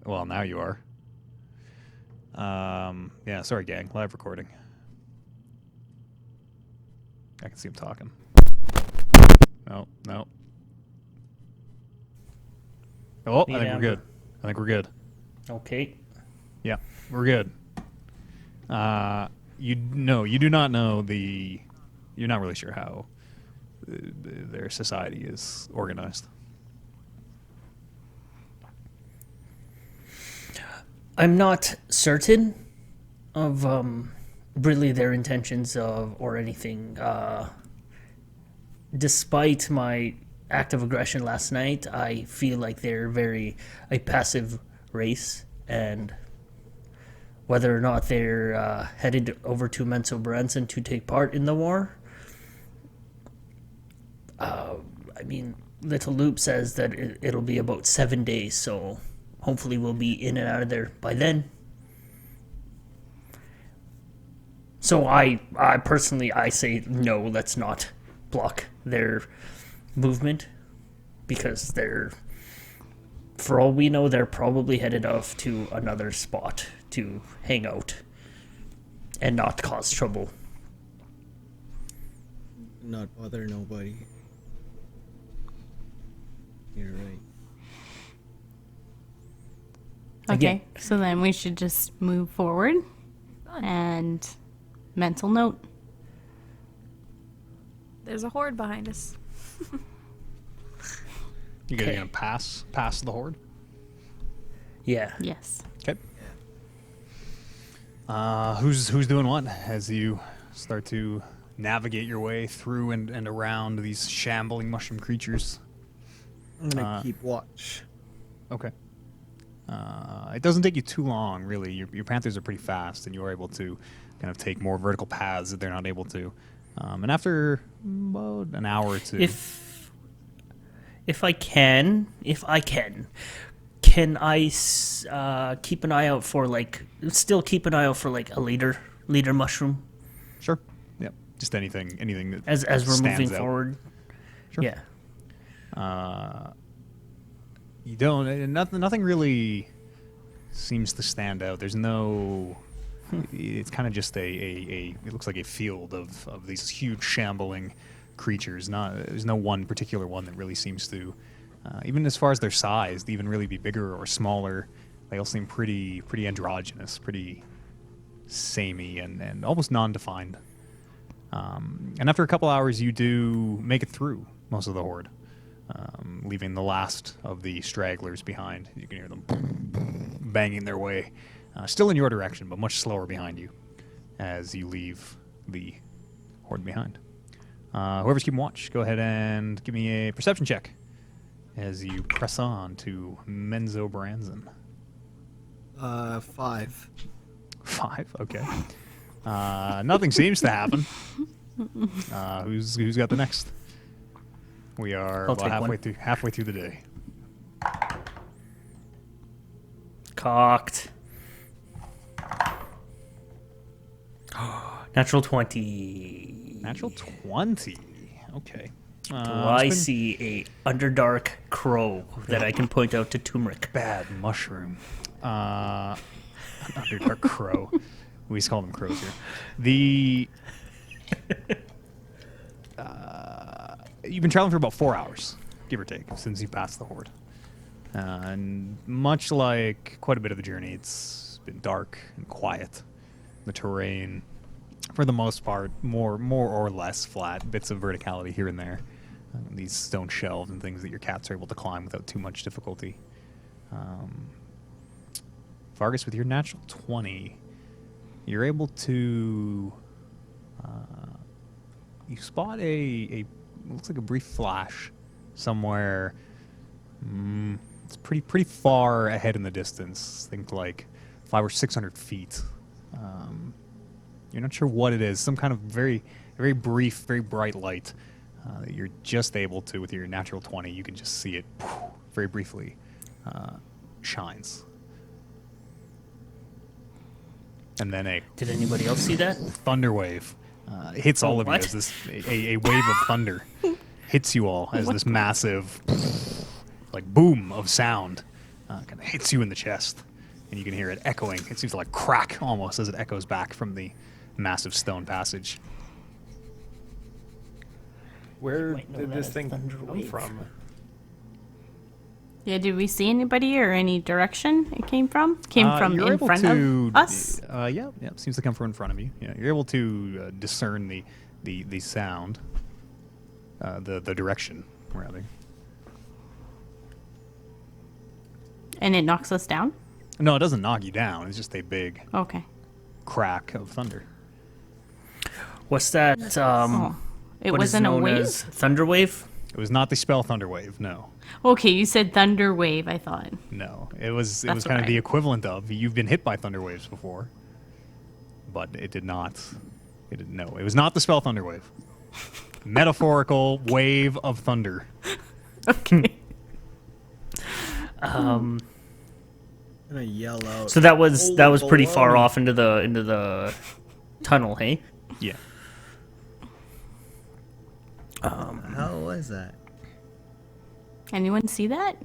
Well, now you are. Yeah, sorry, gang. Live recording. I can see him talking. No. Oh, I think we're good. I think we're good. Okay. Yeah, we're good. You do not know the. You're not really sure how their society is organized. I'm not certain of really their intentions or anything. Despite my act of aggression last night, I feel like they're a passive race, and whether or not they're headed over to Menzoberranzan to take part in the war. I mean, Little Loop says that it'll be about 7 days, so hopefully we'll be in and out of there by then. So I personally say no, let's not block their movement, because for all we know, they're probably headed off to another spot to hang out and not cause trouble. Not bother nobody. You're right. Okay, Again. so then we should just move forward. Fun. And mental note. There's a horde behind us. You guys Okay. gonna pass the horde? Yeah. Yes. Okay. Who's doing what as you start to navigate your way through and around these shambling mushroom creatures? I'm gonna keep watch. Okay. It doesn't take you too long, really. Your panthers are pretty fast, and you're able to kind of take more vertical paths that they're not able to. And after about an hour or two, If I can, keep an eye out for a leader mushroom sure, yep, just anything that as we're stands moving out. forward. Sure. Yeah. You don't nothing really seems to stand out. There's no. It's kind of just it looks like a field of these huge shambling creatures. There's no one particular one that really seems to, even as far as their size, to even really be bigger or smaller. They all seem pretty androgynous, pretty samey and almost non-defined. And after a couple hours, you do make it through most of the horde, leaving the last of the stragglers behind. You can hear them banging their way, still in your direction, but much slower behind you as you leave the horde behind. Whoever's keeping watch, go ahead and give me a perception check as you press on to Menzoberranzan. 5. 5, okay. Nothing seems to happen. Who's got the next? We are I'll about take halfway through the day. Cocked. Natural 20. Natural 20. Okay. Do I see a underdark crow that I can point out to Turmeric? Bad mushroom. An underdark crow. We used to call them crows here. You've been traveling for about 4 hours, give or take, since you passed the horde. And much like quite a bit of the journey, it's been dark and quiet. The terrain, for the most part, more or less flat, bits of verticality here and there. These stone shelves and things that your cats are able to climb without too much difficulty. Vargas, with your natural 20, you're able to... you spot a looks like a brief flash somewhere. It's pretty far ahead in the distance. Think like 500 or 600 feet. You're not sure what it is. Some kind of very brief, very bright light that you're just able to, with your natural 20, you can just see it very briefly shines. And then Did anybody else see that? thunder wave hits all of you what? as this a wave of thunder hits you all as this massive like boom of sound kind of hits you in the chest, and you can hear it echoing. It seems to like crack almost as it echoes back from the massive stone passage. Where Might know did that this as thing thunder come wave. from? Yeah, did we see anybody or any direction it came from? Came from You're in able front to, of us? Yeah, seems to come from in front of you. Yeah, you're able to discern the sound, the direction rather. And it knocks us down? No, it doesn't knock you down. It's just a big Okay. crack of thunder. What's that? It What is wasn't a known wave? as thunder wave? It was not the spell thunder wave. No. Okay, you said thunder wave, I thought. No, it was That's kind of the okay. equivalent of, you've been hit by thunder waves before, but it did not. It didn't. No, it was not the spell thunder wave. Metaphorical wave of thunder. Okay. I'm gonna yell out. So that was pretty far baloney. off into the tunnel, hey? Yeah. How was that? Anyone see that?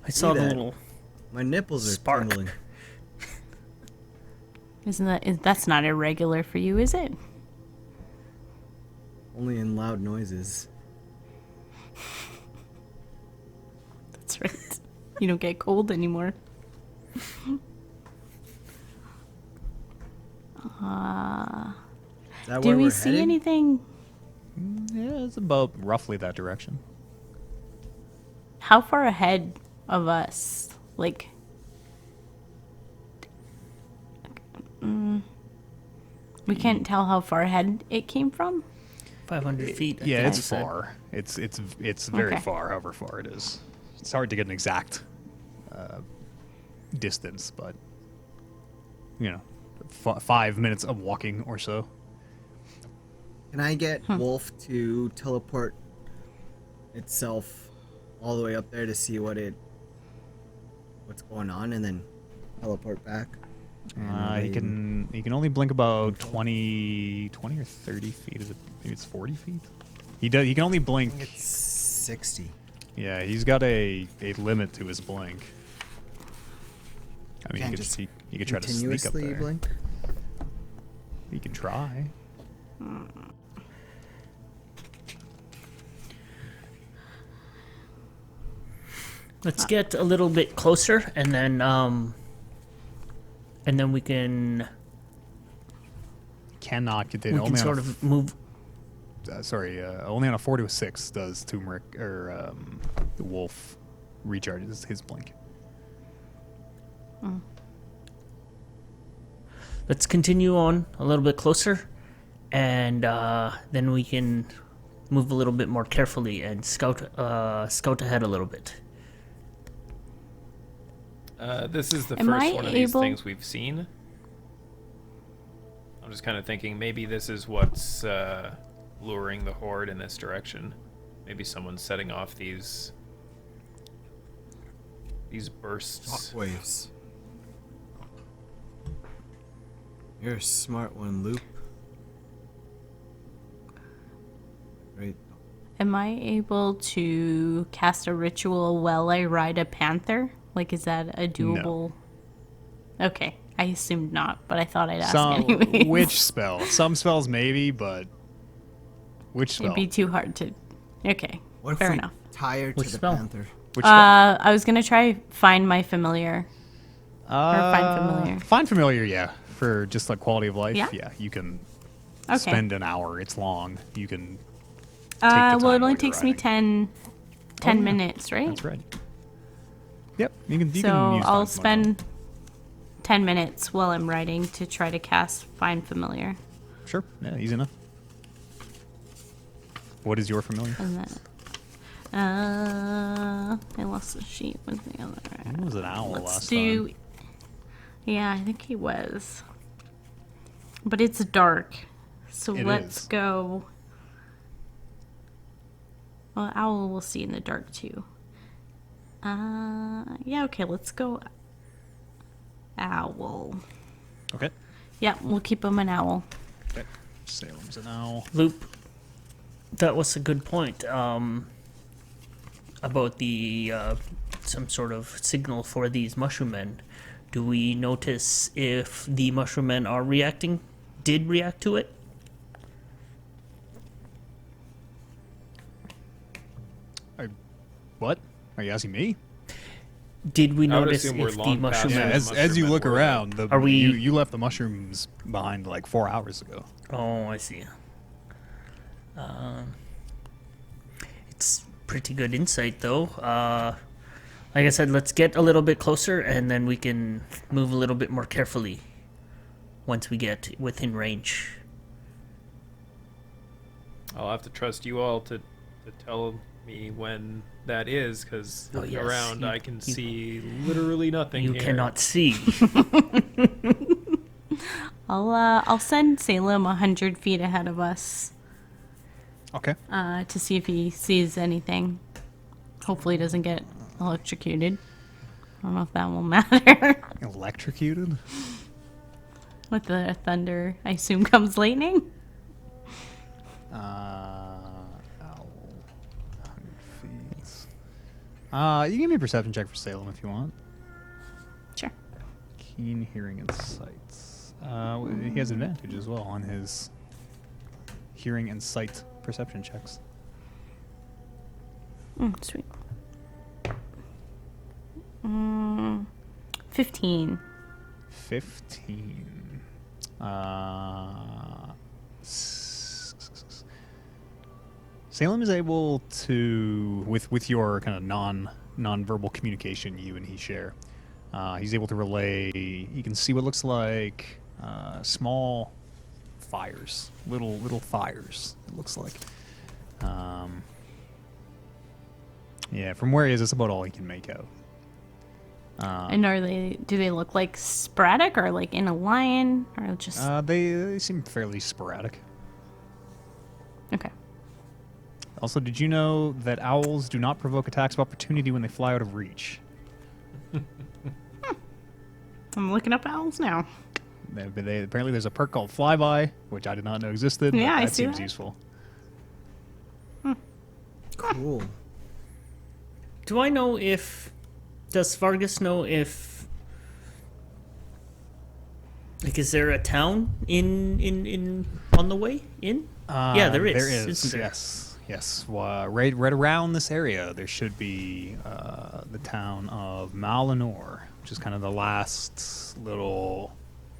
I saw the that. little My nipples are Spark. tingling. That's not irregular for you, is it? Only in loud noises. That's right. You don't get cold anymore. Is that Do where we we're see headed? anything? Yeah, it's about roughly that direction. How far ahead of us? Like, we can't tell how far ahead it came from. 500 feet. I Yeah, think it's you said. far. It's very Okay. far, however far it is. It's hard to get an exact distance, but 5 minutes of walking or so. Can I get Wolf to teleport itself all the way up there to see what's going on, and then teleport back? He can only blink about 20 or 30 feet. Is it? Maybe it's 40 feet. He can only blink. I think it's 60. Yeah, he's got a limit to his blink. I mean, Can't you just could try to sneak up continuously there. blink. You can try. Let's get a little bit closer, and then we can Cannot continue. we can sort of move. Only on a 4 to a 6 does Turmeric or the wolf recharges his blink. Let's continue on a little bit closer, and then we can move a little bit more carefully and scout ahead a little bit. This is the Am first I one of these able- things we've seen. I'm just kind of thinking maybe this is what's luring the horde in this direction. Maybe someone's setting off these bursts. Shockwaves. You're a smart one, Loop. Right. Am I able to cast a ritual while I ride a panther? Like, is that a doable? Okay, I assumed not, but I thought I'd ask anyway. Which spell? Some spells maybe, but which spell? It'd be too hard to. Okay, What if fair we enough. tie her to Which the spell? panther? Which spell? I was gonna try find my familiar. Find familiar. Find familiar, yeah. For just like quality of life, Yeah? you can Okay. spend an hour. It's long. You can. Well, time it while only you're takes me riding. 10 yeah. minutes, right? That's right. Yep, you can. You So can use I'll Find Familiar. spend 10 minutes while I'm riding to try to cast Find Familiar. Sure. Yeah, easy enough. What is your familiar? And then, I lost the sheet with the other. It was an owl Let's last do. time. Yeah, I think he was. But it's dark, so It let's is. go. Well, owl we'll see in the dark too. Yeah, okay, let's go. Owl. Okay. Yeah, we'll keep him an owl. Okay. Salem's an owl. Loop, that was a good point about the some sort of signal for these mushroom men. Do we notice if the mushroom men did react to it? What? Are you asking me? Did we I would notice assume we're if the long past mushroom Yeah, men... as mushroom you men look were around, Are we- you left the mushrooms behind like 4 hours ago. Oh, I see. It's pretty good insight, though. Like I said, let's get a little bit closer, and then we can move a little bit more carefully once we get within range. I'll have to trust you all to tell me when that is, because Oh, looking yes, around, you- I can see literally nothing You here. cannot see. I'll send Salem 100 feet ahead of us Okay. to see if he sees anything. Hopefully, he doesn't get electrocuted. I don't know if that will matter. Electrocuted? With the thunder, I assume comes lightning. Owl. 100 feet. You can give me a perception check for Salem if you want. Sure. Keen hearing and sights. He has advantage as well on his hearing and sight perception checks. Sweet. 15. 15. Salem is able to, with your kind of non-verbal communication you and he share, he's able to relay. You can see what looks like small fires, little fires. It looks like. Yeah, from where he is, that's about all he can make out. And do they look like sporadic or like in a line or just They seem fairly sporadic. okay? Also, did you know that owls do not provoke attacks of opportunity when they fly out of reach? I'm looking up owls now. Apparently there's a perk called Flyby, which I did not know existed. But Yeah, I that see seems that. useful. Cool. Do I know if... Does Vargas know if Like, is there a town in on the way in? Yeah, there is. There is. Isn't there? Yes. Right around this area, there should be the town of Malinor, which is kind of the last little,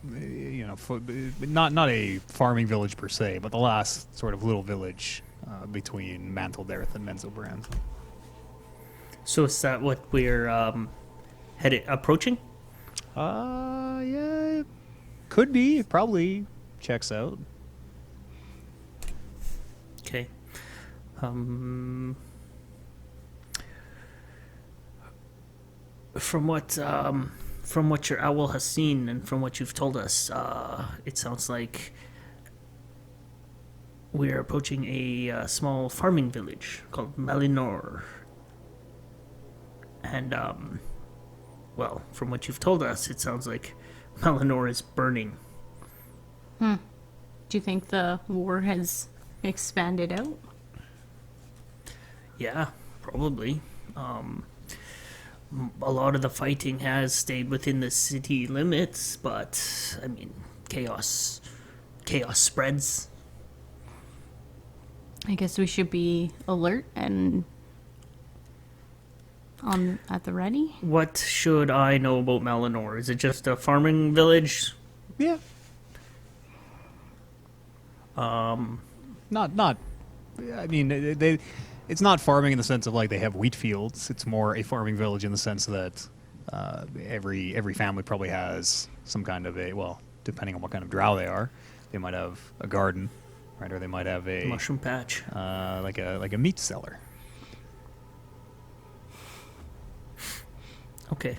not a farming village per se, but the last sort of little village between Manteldareth and Menzoberranzan. So is that what we're approaching? Yeah, could be. It probably checks out. Okay. From what your owl has seen and from what you've told us, it sounds like we're approaching a small farming village called Malinor. And well, from what you've told us, it sounds like Malinor is burning. Do you think the war has expanded out? Yeah, probably. A lot of the fighting has stayed within the city limits, but I mean, chaos spreads. I guess we should be alert and at the ready. What should I know about Malinor? Is it just a farming village? Yeah. Not. I mean, it's not farming in the sense of like they have wheat fields. It's more a farming village in the sense that every family probably has some kind of depending on what kind of drow they are, they might have a garden, right? Or they might have a Mushroom patch. like a meat cellar. Okay.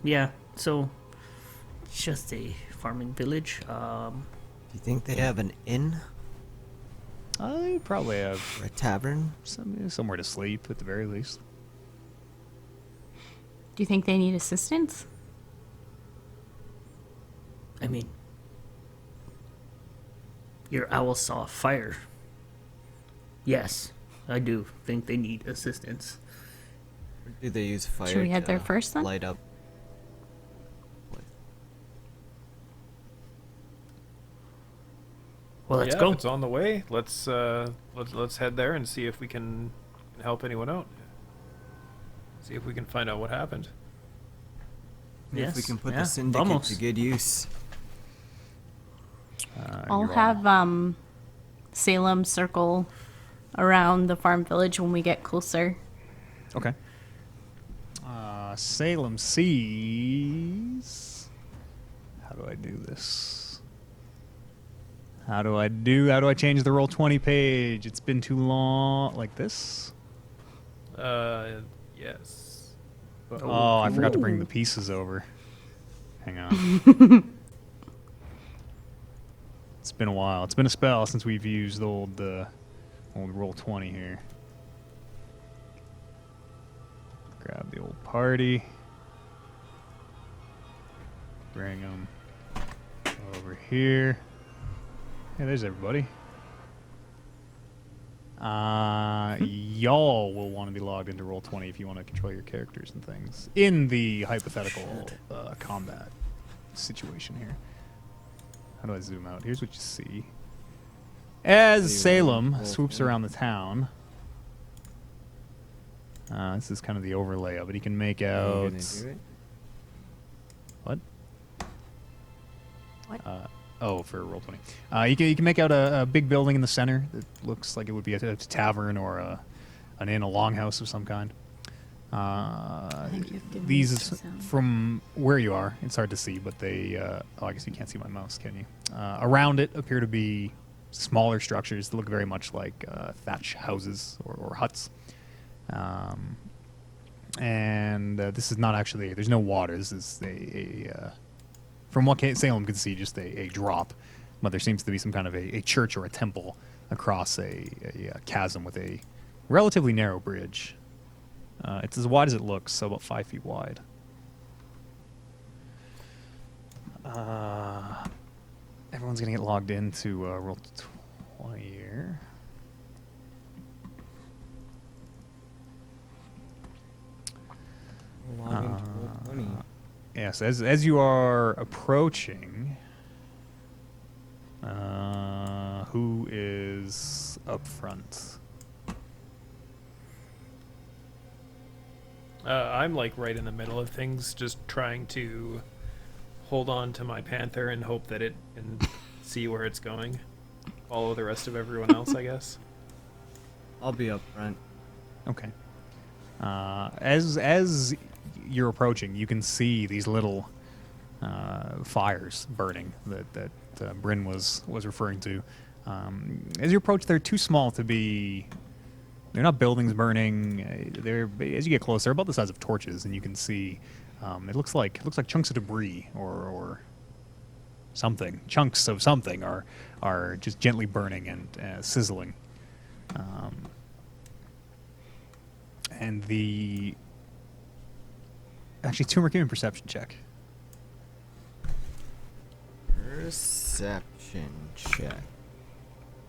Yeah. So, it's just a farming village. Do you think they have an inn They probably have or a tavern? somewhere to sleep at the very least. Do you think they need assistance? I mean, your owl saw fire. Yes, I do think they need assistance. Or do they use fire Should we head to there first, then? light up? What? Well, let's yeah, go. if it's on the way. Let's head there and see if we can help anyone out. See if we can find out what happened. If we can put yeah, the Syndicate vamos. to good use. I'll have Salem circle around the farm village when we get closer. Okay. Salem sees. How do I do this? How do I change the Roll20 page? It's been too long. Like this? Yes. But, Oh, I forgot to bring the pieces over. Hang on. It's been a while. It's been a spell since we've used old Roll20 here. Grab the old party. Bring them over here. Hey, there's everybody. Y'all will want to be logged into Roll20 if you want to control your characters and things in the hypothetical combat situation here. How do I zoom out? Here's what you see. As Salem swoops around the town, this is kind of the overlay of it. He can make Are you out. gonna do it? What? What? For Roll20. You can make out a big building in the center that looks like it would be a tavern or an inn, a longhouse of some kind. think you have to These, mute the sound. from where you are, it's hard to see, but they, I guess you can't see my mouse, can you? Around it appear to be smaller structures that look very much like thatch houses or huts. And this is not actually, there's no water. This is from what Salem could see, just a drop. But there seems to be some kind of a church or a temple across a chasm with a relatively narrow bridge. It's as wide as it looks, so about 5 feet wide. Everyone's going to get logged into Roll20 here. Log into Roll20. Yes, as you are approaching, Who is up front? I'm like right in the middle of things, just trying to hold on to my panther and hope that it can see where it's going. Follow the rest of everyone else, I guess. I'll be up front. Okay. As you're approaching, you can see these little fires burning that Bryn was referring to. As you approach, they're too small to be. They're not buildings burning. They're as you get close, they're about the size of torches, and you can see. It looks like chunks of debris or something. Chunks of something are just gently burning and sizzling. And actually, Turmeric, give me a perception check. Perception check.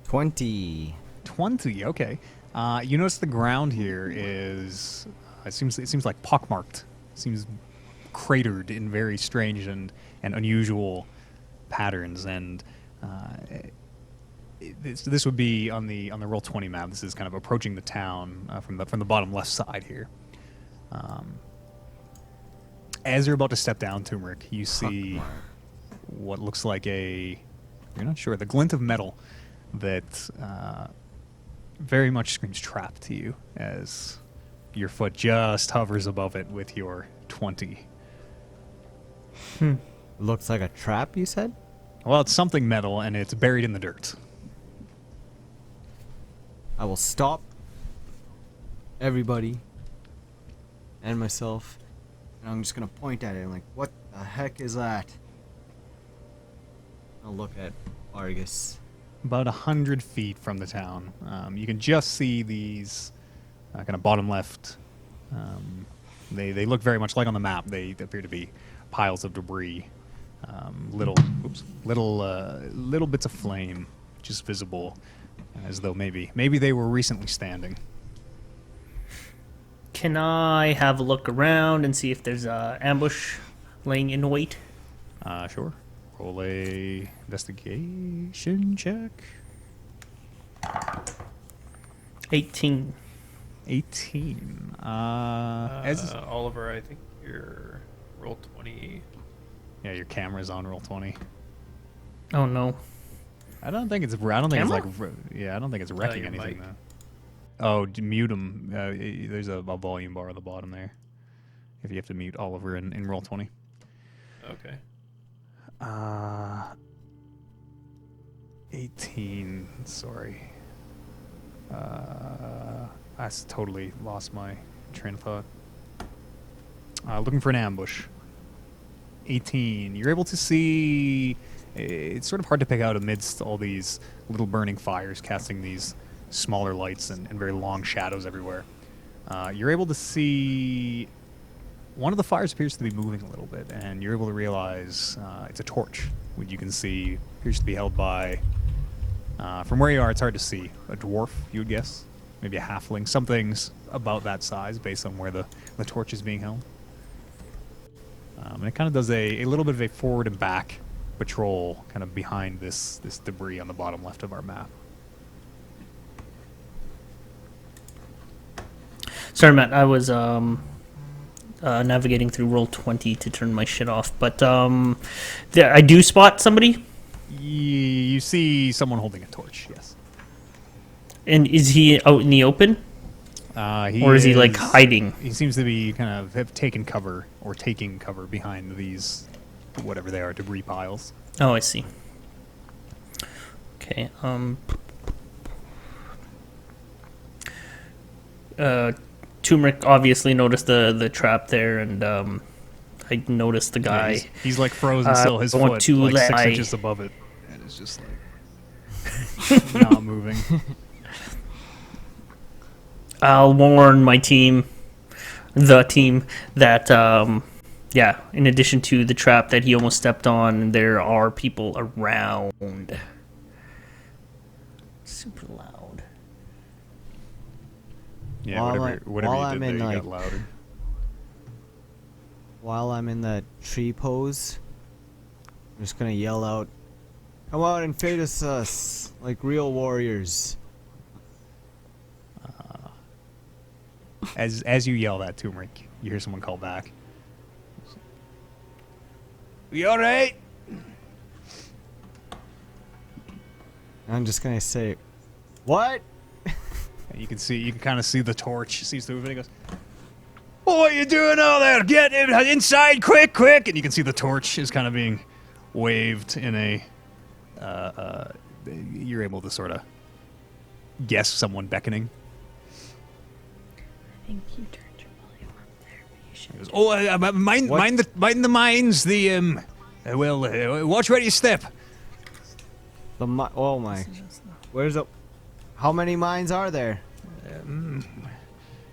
20. 20. Okay. You notice the ground here is it seems like pockmarked. It seems cratered in very strange and unusual patterns. And this would be on the Roll20 map. This is kind of approaching the town from the bottom left side here. As you're about to step down, Turmeric, you see what looks like you're not sure, the glint of metal that very much screams trap to you as your foot just hovers above it with your 20. Looks like a trap, you said? Well, it's something metal, and it's buried in the dirt. I will stop everybody and myself, and I'm just gonna point at it. I'm like, what the heck is that? I'll look at Argus. About 100 feet from the town, you can just see these kind of bottom left. They look very much like on the map. They appear to be piles of debris, little bits of flame just visible, as though maybe they were recently standing. Can I have a look around and see if there's a ambush laying in wait? Sure. Roll a investigation check. 18. 18. Oliver, I think your roll 20. Yeah, your camera's on roll 20. Oh no. I don't think it's Camera? I don't think it's wrecking your anything mic. though. Oh, mute him. There's a volume bar on the bottom there. If you have to mute Oliver in roll 20. Okay. 18. Sorry. I totally lost my train of thought. Looking for an ambush. 18. You're able to see. It's sort of hard to pick out amidst all these little burning fires, casting these smaller lights and very long shadows everywhere. You're able to see. One of the fires appears to be moving a little bit, and you're able to realize it's a torch, which you can see appears to be held by. From where you are, it's hard to see. A dwarf, you would guess. Maybe a halfling. Something's about that size based on where the torch is being held. And it kind of does a little bit of a forward and back patrol kind of behind this debris on the bottom left of our map. Sorry, Matt. I was navigating through Roll20 to turn my shit off, but I do spot somebody. You see someone holding a torch, yes. And is he out in the open? Or is he like hiding? He seems to be kind of have taken cover or taking cover behind these, whatever they are, debris piles. Oh, I see. Okay. Turmeric obviously noticed the trap there, and I noticed the guy. Yeah, he's like frozen still. His I want foot to like let 6 I- inches above it, and it's just like not moving. I'll warn my team, that in addition to the trap that he almost stepped on, there are people around. Super loud. Yeah, While whatever you I'm did in, there, you like- got louder. While I'm in the tree pose, I'm just gonna yell out, Come out and face us like real warriors. As you yell that, Turmeric, you hear someone call back. You all right? I'm just gonna say, what? And you can kind of see the torch sees through it. He goes, "Oh, what are you doing out there? Get inside, quick, quick!" And you can see the torch is kind of being waved in a. You're able to sort of guess someone beckoning. I think you turned your volume up there. You should He goes, "Oh, mind the mines. Watch where you step." Oh my. Where's the? How many mines are there?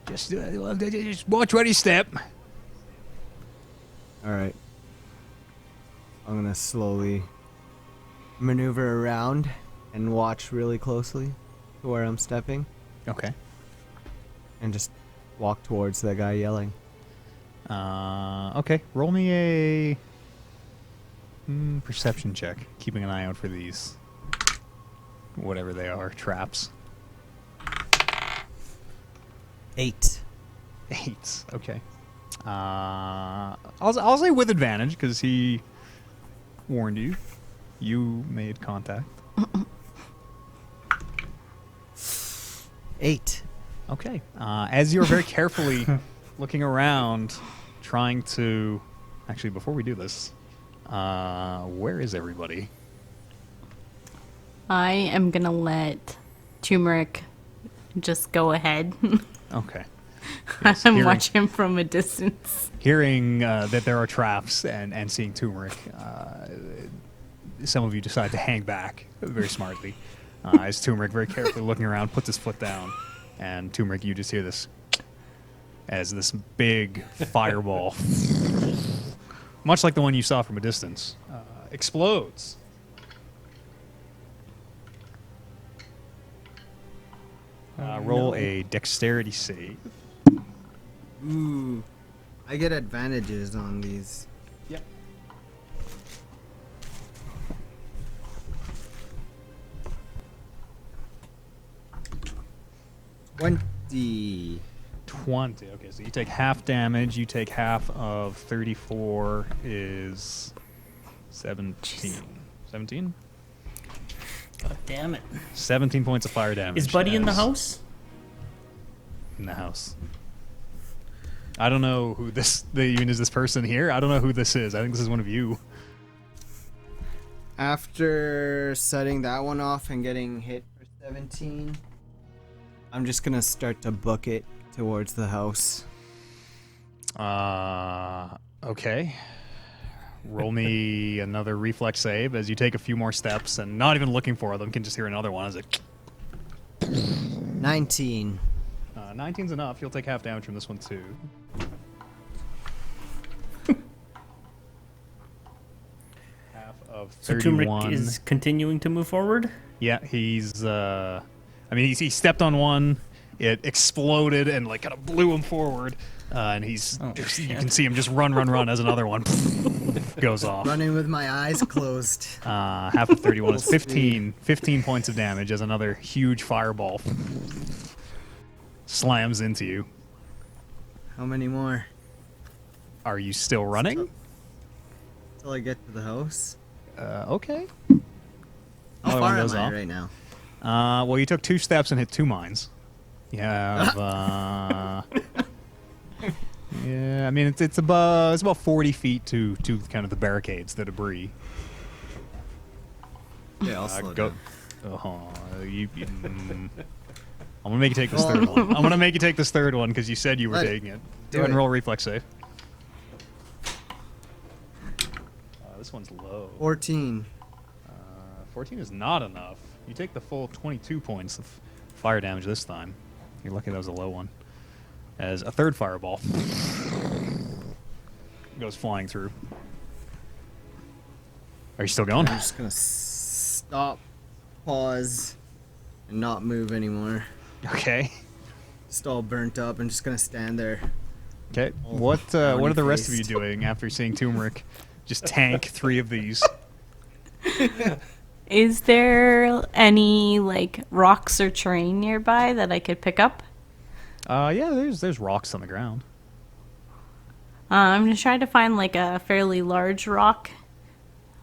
Just watch where you step. All right. I'm gonna slowly maneuver around and watch really closely to where I'm stepping, Okay. and just walk towards that guy yelling. Okay. Roll me a perception check, keeping an eye out for these, whatever they are, traps. 8. 8. Okay. I'll say with advantage because he warned you. You made contact. 8. Okay. As you're very carefully looking around, trying to... Actually, before we do this, where is everybody? I am gonna let turmeric just go ahead. Okay. and watch him from a distance. Hearing that there are traps and seeing turmeric, some of you decide to hang back very smartly. As turmeric, very carefully looking around, puts his foot down, and turmeric, you just hear this as this big fireball, much like the one you saw from a distance, explodes. Roll a dexterity save. Ooh. I get advantages on these. Yep. $20. 20. Okay, so you take half damage. You take half of 34 is 17. 17? God damn it. 17 points of fire damage. Is Buddy in the as- house? In the house. I don't know who this even is. This person here. I don't know who this is. I think this is one of you. After setting that one off and getting hit for 17, I'm just gonna start to book it towards the house. Okay. Roll me another reflex save as you take a few more steps and not even looking for them, can just hear another one as it. 19. 19's enough. You'll take half damage from this one too. Half of So 31. turmeric is continuing to move forward? Yeah, he's. I mean, he stepped on one. It exploded and like kind of blew him forward, and he's. Oh, you shit. can see him just run as another one goes off. Running with my eyes closed. Half of 31 is 15 points of damage as another huge fireball slams into you. How many more? Are you still running? Till I get to the house? Okay. How Another one far am goes I off. right now? Well, you took 2 steps and hit 2 mines. You have, yeah, I mean, it's about 40 feet to kind of the barricades, the debris. Yeah, I'll slow Go. down. I'm gonna make you take this third one. I'm gonna make you take this third one because you said you were Let it- taking it. do Go ahead and it. roll a reflex save. This one's low. 14. 14 is not enough. You take the full 22 points of fire damage this time. You're lucky that was a low one. As a third fireball goes flying through. Are you still going? I'm just gonna stop, pause, and not move anymore. Okay. Just all burnt up. I'm just gonna stand there. Okay. What are the rest of you Brownie-faced. doing after seeing Turmeric just tank 3 of these? Is there any like rocks or terrain nearby that I could pick up? Yeah, there's rocks on the ground. I'm gonna try to find like a fairly large rock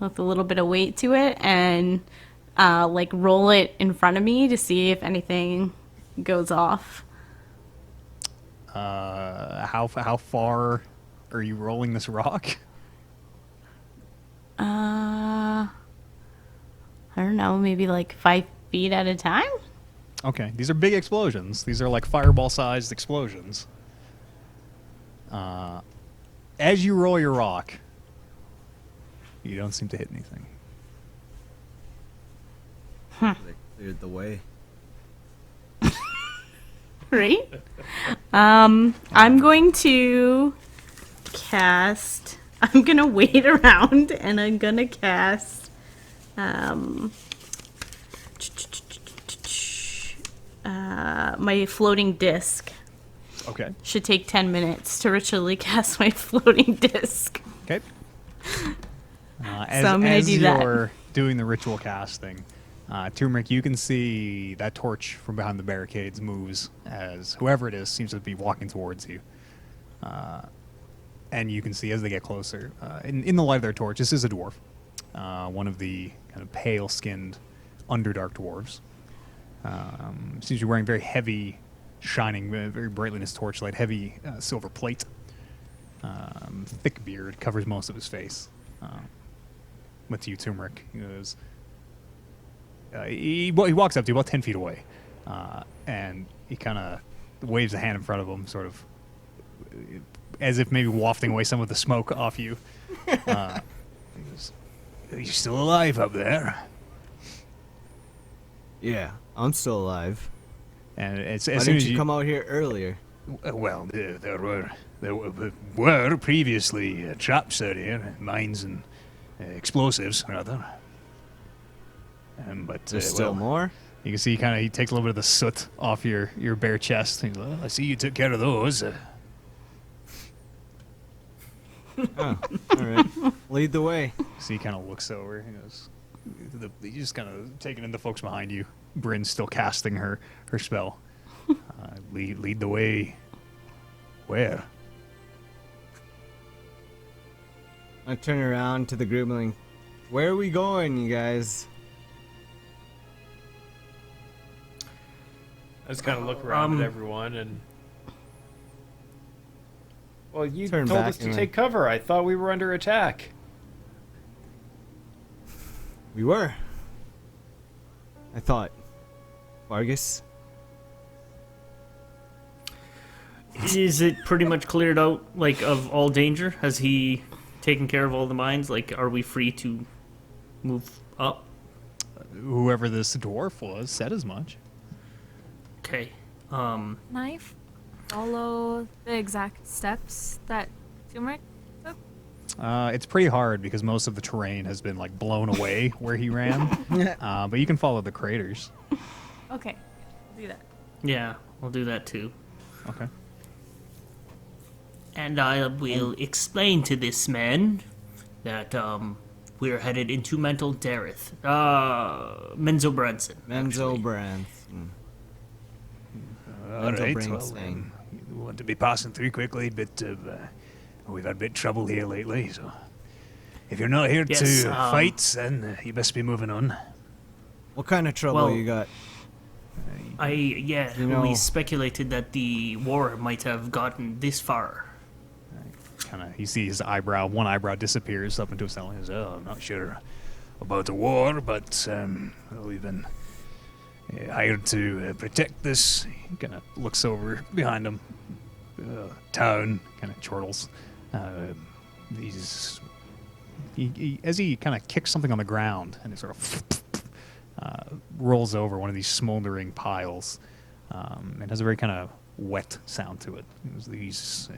with a little bit of weight to it, and like roll it in front of me to see if anything goes off. How far are you rolling this rock? I don't know, maybe like 5 feet at a time. Okay, these are big explosions. These are like fireball-sized explosions. As you roll your rock, you don't seem to hit anything. They cleared the way. Right? I'm going to cast. I'm gonna wait around and I'm gonna cast. My floating disc. Okay. Should take 10 minutes to ritually cast my floating disc. Okay. So I'm gonna do that. You're doing the ritual casting, Turmeric, you can see that torch from behind the barricades moves as whoever it is seems to be walking towards you. And you can see as they get closer, in the light of their torch, this is a dwarf, one of the kind of pale-skinned Underdark dwarves. Seems to be wearing very heavy, shining, very brightly in his torchlight, heavy silver plate. Thick beard covers most of his face. Went to you, Turmeric. He goes. He walks up to you about 10 feet away, and he kind of waves a hand in front of him, sort of as if maybe wafting away some of the smoke off you. He goes, "Are you still alive up there?" Yeah, I'm still alive. And as Why soon didn't as you come out here earlier? Well, there were previously traps out here, mines and explosives, rather. But There's still more? You can see he takes a little bit of the soot off your bare chest. He's like, "Well, I see you took care of those." Oh, all right. Lead the way. So he kind of looks over. He goes, "You just kind of taking in the folks behind you. Bryn's still casting her spell. Lead the way. Where?" I turn around to the group and like, where are we going, you guys? I just kind of look around at everyone and. Well, you Turn told back us to and take cover. I thought we were under attack. We were. I thought. Vargas? Is it pretty much cleared out, like, of all danger? Has he taken care of all the mines? Like, are we free to move up? Whoever this dwarf was said as much. Okay. Knife. Follow the exact steps that Turmeric took. It's pretty hard because most of the terrain has been like blown away where he ran. But you can follow the craters. Okay, we'll do that. Yeah, I'll do that too. Okay. And I will explain to this man that we're headed into Menzoberranzan. Menzoberranzan. Menzoberranzan. All right. Menzoberranzan. We want to be passing through quickly. We've had a bit of trouble here lately. So if you're not here Yes, to fight, then you best be moving on. What kind of trouble Well, you got? You know- we speculated that the war might have gotten this far. You see his eyebrow, one eyebrow disappears up into his cell. He goes, "Oh, I'm not sure about the war, but we've been hired to protect this." He kind of looks over behind him. Town kind of chortles. As he kind of kicks something on the ground and it sort of rolls over one of these smoldering piles. It has a very kind of wet sound to it. It was these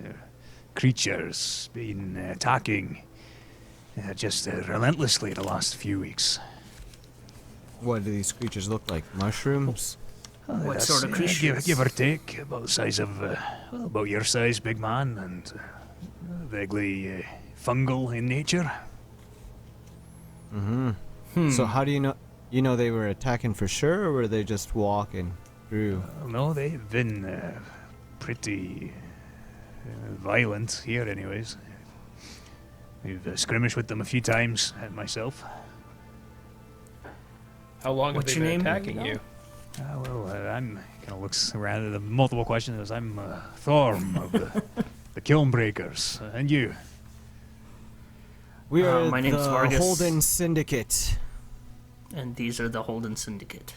creatures been attacking just relentlessly the last few weeks. What do these creatures look like? Mushrooms? What sort of creatures? Give or take, about the size of, about your size, big man, and vaguely fungal in nature. Mm-hmm. So how do you know? You know they were attacking for sure, or were they just walking through? No, they've been pretty violent here, anyways. We've skirmished with them a few times, myself. How long What's have they your been name? attacking you? I'm kind of looks around at the multiple questions. I'm Thorm of the Kilnbreakers, and you. We are my name's the Vargas. Holden Syndicate. And these are the Holden Syndicate.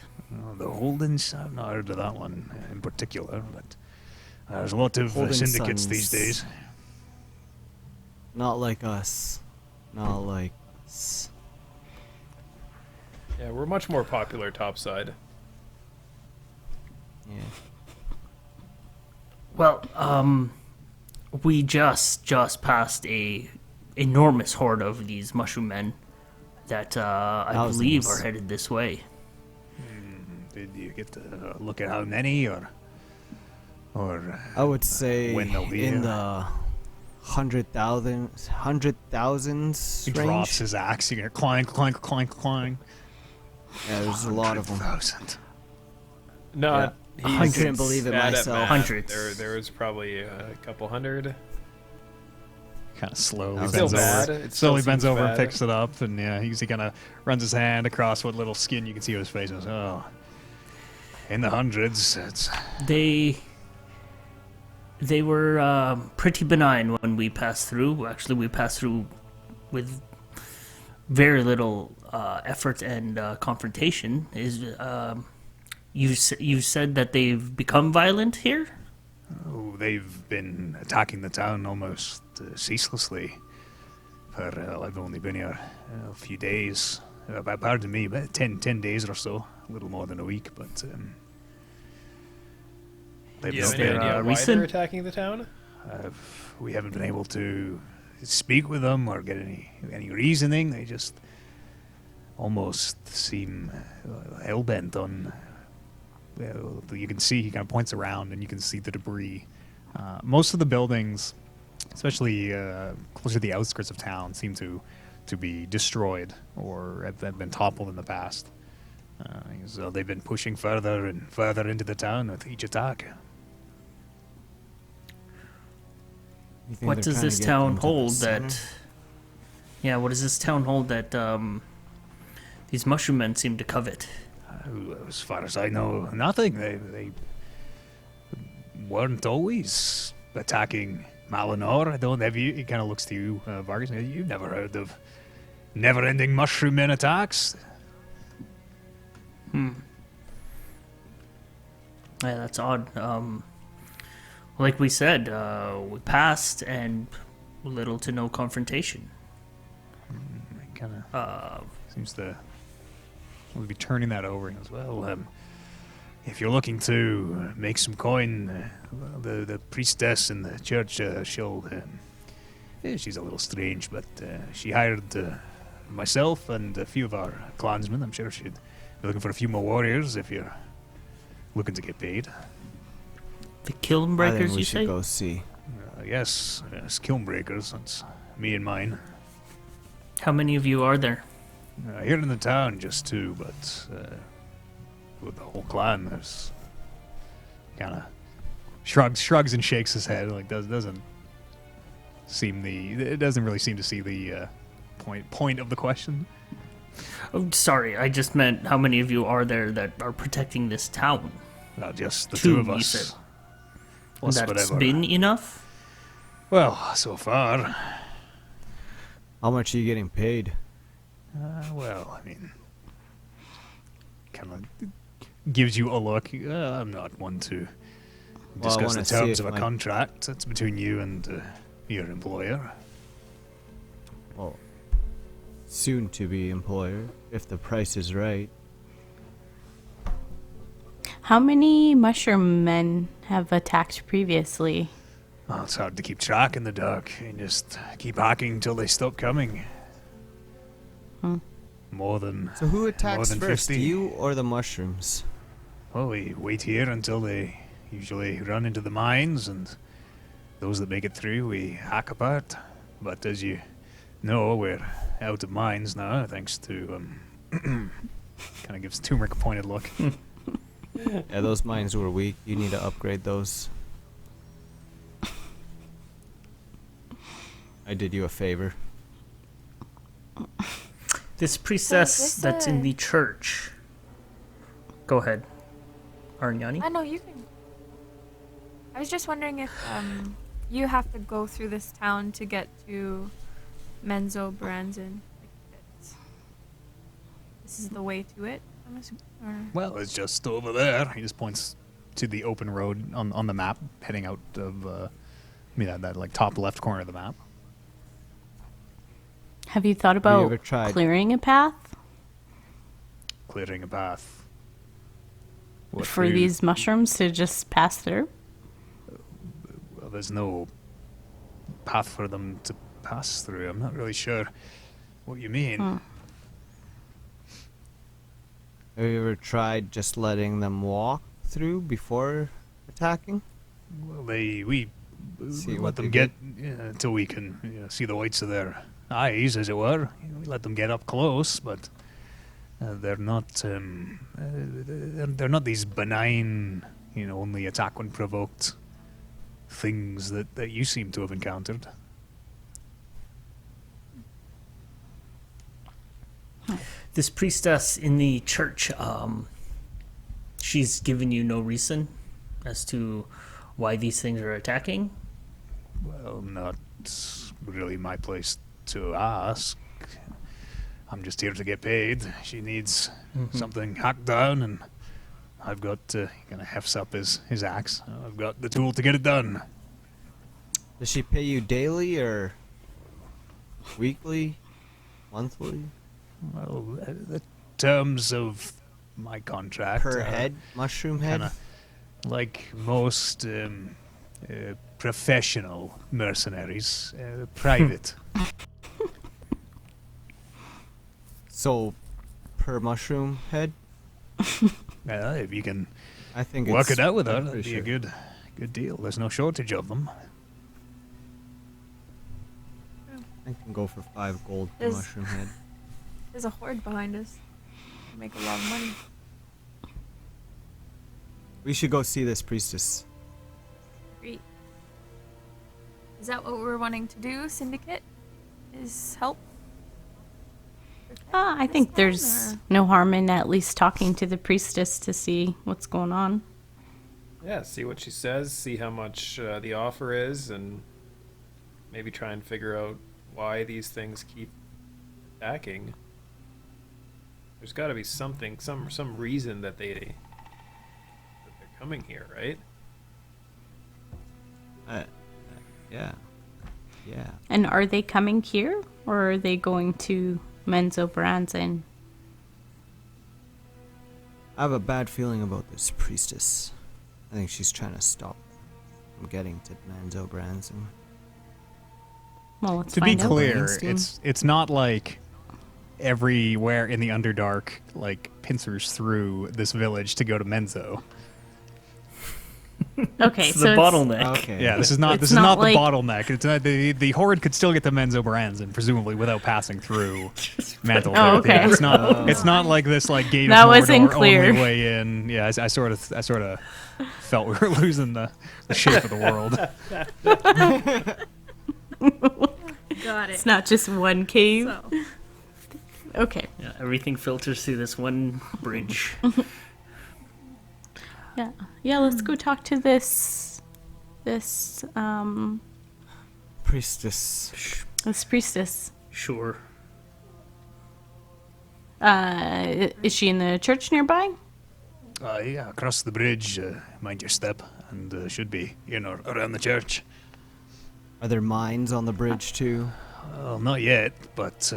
The Holdens. I've not heard of that one in particular, but there's a lot of Holden syndicates Sons. these days. Not like us. Not like us. Yeah, we're much more popular topside. Yeah. Well, we just passed a enormous horde of these mushroom men that I Thousands. believe are headed this way. Did you get to look at how many, or I would say when they'll be in here? the hundred thousands He range. drops his axe. You hear clank, clank, clank, clank. Yeah, there's a lot of them. 100,000. Not. I He's couldn't believe it bad at myself. math. Hundreds. There was probably a couple hundred. Kind of slowly It's bends still bad. over. It still Slowly bends seems over and bad. picks it up, and yeah, he kind of runs his hand across what little skin you can see on his face. And goes, "Oh, in the hundreds. It's They were pretty benign when we passed through. Actually, we passed through with very little effort and confrontation. You said that they've become violent here? oh, they've been attacking the town almost ceaselessly. For I've only been here a few days. Pardon me, but 10 days or so, a little more than a week. But they've Do you have been, any idea why recent? they're attacking the town? we haven't been able to speak with them or get any reasoning. They just almost seem hell-bent on. Well, you can see he kind of points around and you can see the debris. Most of the buildings, especially closer to the outskirts of town, seem to be destroyed or have been toppled in the past. So they've been pushing further and further into the town with each attack. You think What they're does trying this to get town into the hold center? that... Yeah, what does this town hold that these mushroom men seem to covet? As far as I know, nothing. They weren't always attacking Malinor. I don't have you. He kind of looks to you, Vargas. You've never heard of never-ending mushroom men attacks? Yeah, that's odd. Like we said, we passed and little to no confrontation. Kind of seems to will be turning that over. He goes, well, if you're looking to make some coin, the priestess in the church, she'll. She's a little strange, but she hired myself and a few of our clansmen. I'm sure she'd be looking for a few more warriors if you're looking to get paid. The I Kilnbreakers, think we you should say? go see. Yes, Kilnbreakers. That's me and mine. How many of you are there? Here in the town, just two, but with the whole clan, there's kind of shrugs and shakes his head. Like doesn't really seem to see the point of the question. Oh, sorry, I just meant how many of you are there that are protecting this town? Just the Two, two of you us. said. Plus That's whatever. been enough? Well, so far. How much are you getting paid? Well, I mean, kind of gives you a look. I'm not one to Well, I discuss the wanna see terms if of a my- contract. That's between you and your employer. Well, soon to be employer, if the price is right. How many mushroom men have attacked previously? Oh, it's hard to keep track in the dark. You just keep hacking until they stop coming. More than So who attacks than first, 50. you or the mushrooms? well, we wait here until they usually run into the mines, and those that make it through, we hack apart. But as you know, we're out of mines now, thanks to Kind of gives Turmeric a pointed look. Yeah, those mines were weak. You need to upgrade those. I did you a favor. This priestess this that's in the church. Go ahead, Arnyani. I know you can. I was just wondering if you have to go through this town to get to Menzoberranzan. This is the way to it. I'm assuming, or... Well, it's just over there. He just points to the open road on the map, heading out of that like top left corner of the map. Have you thought you about ever tried- clearing a path Clearing a path. What for through? these mushrooms to just pass through? Well, there's no path for them to pass through. I'm not really sure what you mean. Have you ever tried just letting them walk through before attacking? Well, we See let what them they get until we can see the whites of their eyes, as it were. We let them get up close, but they're not they're not these benign, only attack when provoked things that you seem to have encountered. This priestess in the church, she's given you no reason as to why these things are attacking? Well, not really my place to ask. I'm just here to get paid. She needs something hacked down, and I've got to kind of hefts up his axe. I've got the tool to get it done. Does she pay you daily or weekly, monthly? Well, the terms of my contract Per are head, mushroom head? kinda like most professional mercenaries, private. So, per mushroom head? If you can I think work it's it out with her, I'm that'd pretty be a sure. good deal. There's no shortage of them. I can go for 5 gold per Is- mushroom head. There's a horde behind us. We make a lot of money. We should go see this priestess. Great. Is that what we're wanting to do, Syndicate? Is help? I This think town, there's or- no harm in at least talking to the priestess to see what's going on. Yeah, see what she says, see how much the offer is, and maybe try and figure out why these things keep attacking. There's got to be something, some reason that they're coming here, right? Yeah. Yeah. And are they coming here, or are they going to Menzoberranzan? I have a bad feeling about this priestess. I think she's trying to stop from getting to Menzoberranzan. Well, let's To be find out. clear, Brainstein? it's not like everywhere in the Underdark like pincers through this village to go to Menzo. Okay, It's so the bottleneck. Okay. Yeah, this is not It's the not like- bottleneck. It's not, the horde could still get to Menzoberranzan presumably without passing through Mantle. Oh, okay. Yeah, it's not like this like gate That of wasn't Mordor clear. only way in. Yeah, I sort of felt we were losing the shape of the world. Got it. it's not just one cave. So, Okay. Yeah, everything filters through this one bridge. Yeah, let's go talk to this Priestess. priestess. Sure. Is she in the church nearby? Yeah, across the bridge, mind your step, and should be around the church. Are there mines on the bridge too? Well, not yet, but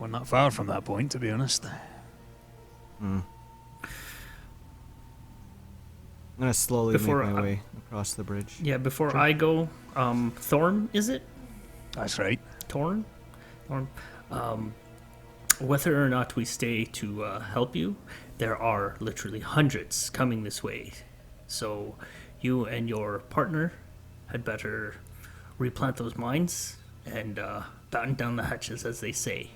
we're not far from that point, to be honest. I'm gonna slowly Before make my I- way across the bridge. Yeah, before I go, Thorn, is it? That's right. Thorn? Whether or not we stay to help you, there are literally hundreds coming this way. So you and your partner had better replant those mines and batten down the hatches, as they say.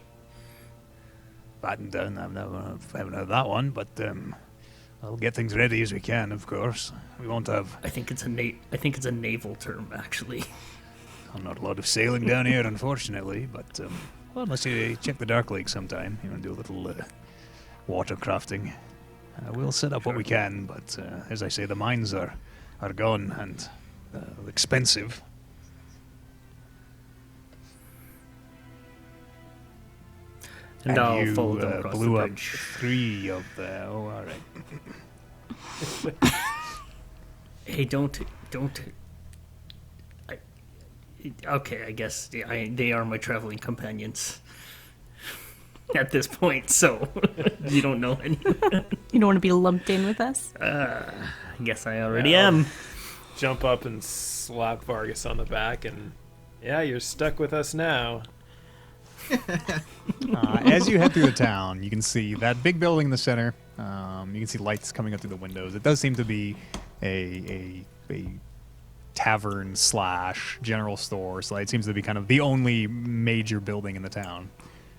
battened down. I haven't heard that one, but I'll get things ready as we can. Of course, we won't have. I think it's a naval term, actually. Not a lot of sailing down here, unfortunately. But well, unless you check the Dark Lake sometime, you want to do a little water crafting. We'll set up what we can, but as I say, the mines are gone and expensive. And I'll you follow them across blew the up bridge. 3 of the. Oh, all right. Hey, don't. Okay, I guess they are my traveling companions at this point, so you don't know any. You don't want to be lumped in with us? I guess I already am. Jump up and slap Vargas on the back, and yeah, you're stuck with us now. As you head through the town, you can see that big building in the center. You can see lights coming up through the windows. It does seem to be a tavern / general store. So it seems to be kind of the only major building in the town.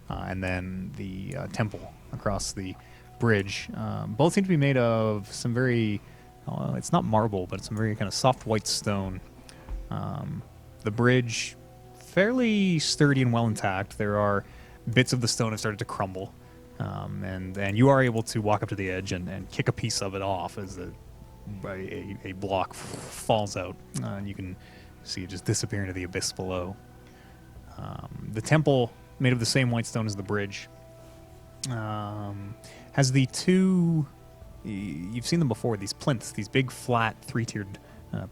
And then the temple across the bridge. Both seem to be made of some very, it's not marble, but it's some very kind of soft white stone. The bridge, fairly sturdy and well intact. There are bits of the stone have started to crumble. And you are able to walk up to the edge and kick a piece of it off as a block falls out. And you can see it just disappear into the abyss below. The temple, made of the same white stone as the bridge, has the two, you've seen them before, these plinths, these big flat 3-tiered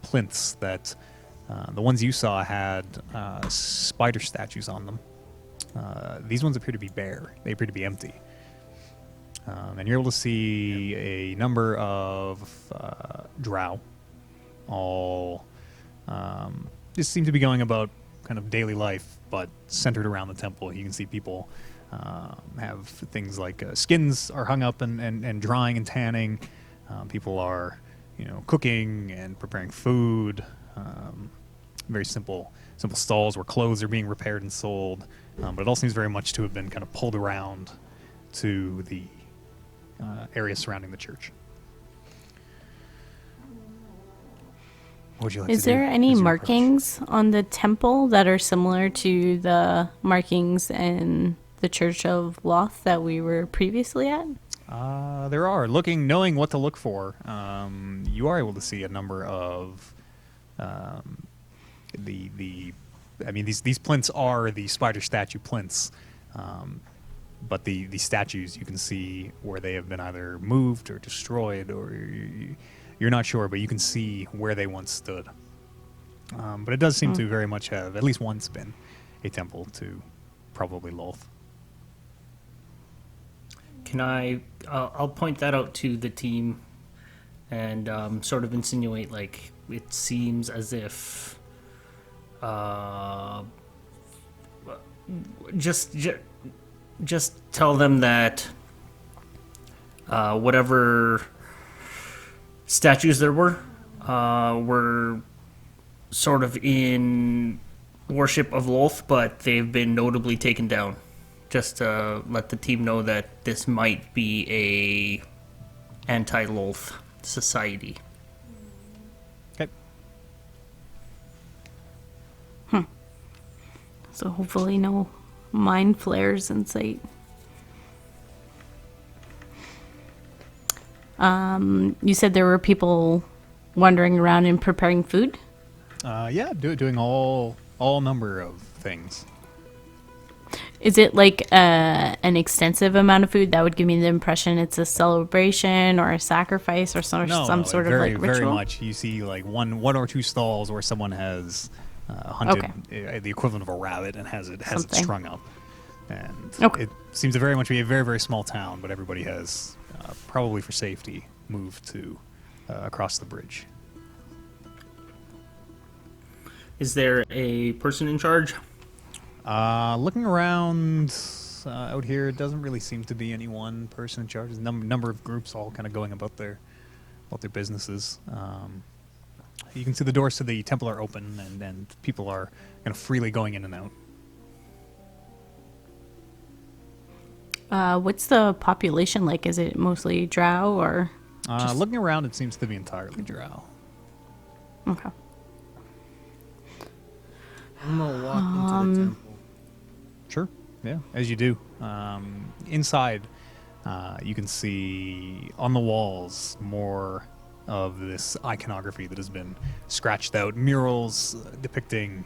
plinths that the ones you saw had spider statues on them. These ones appear to be bare. They appear to be empty. And you're able to see a number of drow, all just seem to be going about kind of daily life, but centered around the temple. You can see people have things like skins are hung up and drying and tanning. People are, cooking and preparing food. Very simple stalls where clothes are being repaired and sold. But it all seems very much to have been kind of pulled around to the area surrounding the church. What would you like Is to do there any as you markings on the temple that are similar to the markings in the Church of Loth that we were previously at? There are. Knowing what to look for, you are able to see a number of these plinths are the spider statue plinths, but the statues you can see where they have been either moved or destroyed, or you're not sure, but you can see where they once stood. But it does seem to very much have at least once been a temple to probably Loth. Can I'll point that out to the team and sort of insinuate, like, it seems as if just tell them that whatever statues there were sort of in worship of Loth, but they've been notably taken down. Just to let the team know that this might be a anti-Loth society. Okay. So hopefully no mind flares in sight. You said there were people wandering around and preparing food? Yeah, doing all number of things. Is it like an extensive amount of food that would give me the impression it's a celebration or a sacrifice or some sort of very, like ritual? very much. You see like one or two stalls where someone has hunted the equivalent of a rabbit and has it strung up, and it seems to very much be a very, very small town, but everybody has probably for safety moved to across the bridge. Is there a person in charge? Looking around out here, it doesn't really seem to be any one person in charge. There's a number of groups all kind of going about their businesses. You can see the doors to the temple are open, and people are kind of freely going in and out. What's the population like? Is it mostly drow or? Looking around, it seems to be entirely drow. Okay. I'm gonna walk into the temple. Sure. Yeah, as you do. Inside, you can see on the walls more of this iconography that has been scratched out. Murals depicting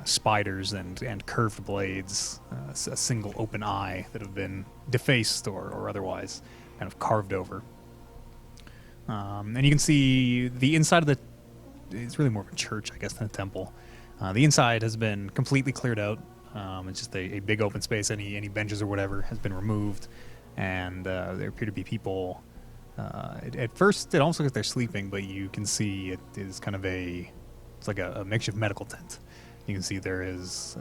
spiders and curved blades, a single open eye that have been defaced or otherwise kind of carved over. And you can see the inside of the... It's really more of a church, I guess, than a temple. The inside has been completely cleared out. It's just a big open space. Any benches or whatever has been removed. And there appear to be people... at first, it almost looks like they're sleeping, but you can see it is kind of it's like a makeshift medical tent. You can see there is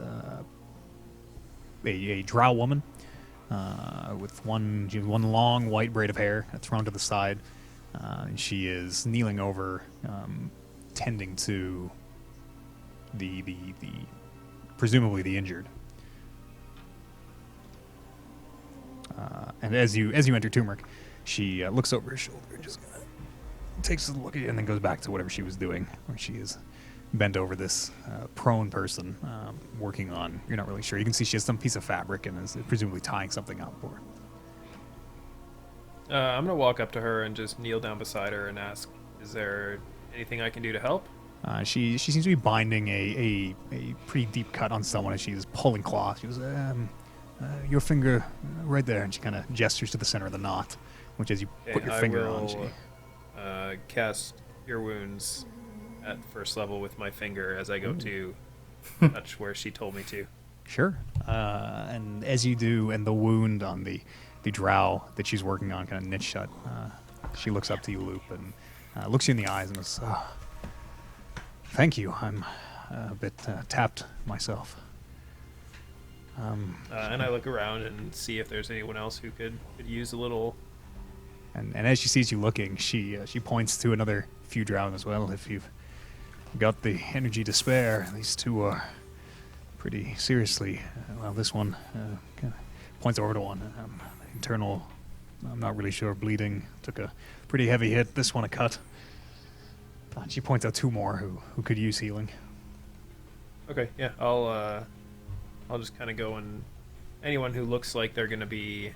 a drow woman with one long white braid of hair thrown to the side. And she is kneeling over, tending to the presumably the injured. And as you enter Turmeric, she looks over her shoulder and just kind of takes a look at you and then goes back to whatever she was doing, where she is bent over this prone person working on, you're not really sure. You can see she has some piece of fabric and is presumably tying something up for her. I'm going to walk up to her and just kneel down beside her and ask, is there anything I can do to help? She seems to be binding a pretty deep cut on someone as she is pulling cloth. She goes, your finger right there, and she kind of gestures to the center of the knot, which as you put your finger on, she... cast Cure Wounds at first level with my finger as I go to touch where she told me to. Sure. And as you do, and the wound on the drow that she's working on kind of knits shut, she looks up to you, Loop, and looks you in the eyes and goes, thank you. I'm a bit tapped myself. And I look around and see if there's anyone else who could use a little... And as she sees you looking, she points to another few drow as well. If you've got the energy to spare, these two are pretty seriously... well, this one kind of points over to one. Internal, I'm not really sure, bleeding. Took a pretty heavy hit. This one a cut. She points out two more who could use healing. Okay, yeah, I'll just kind of go and anyone who looks like they're going to be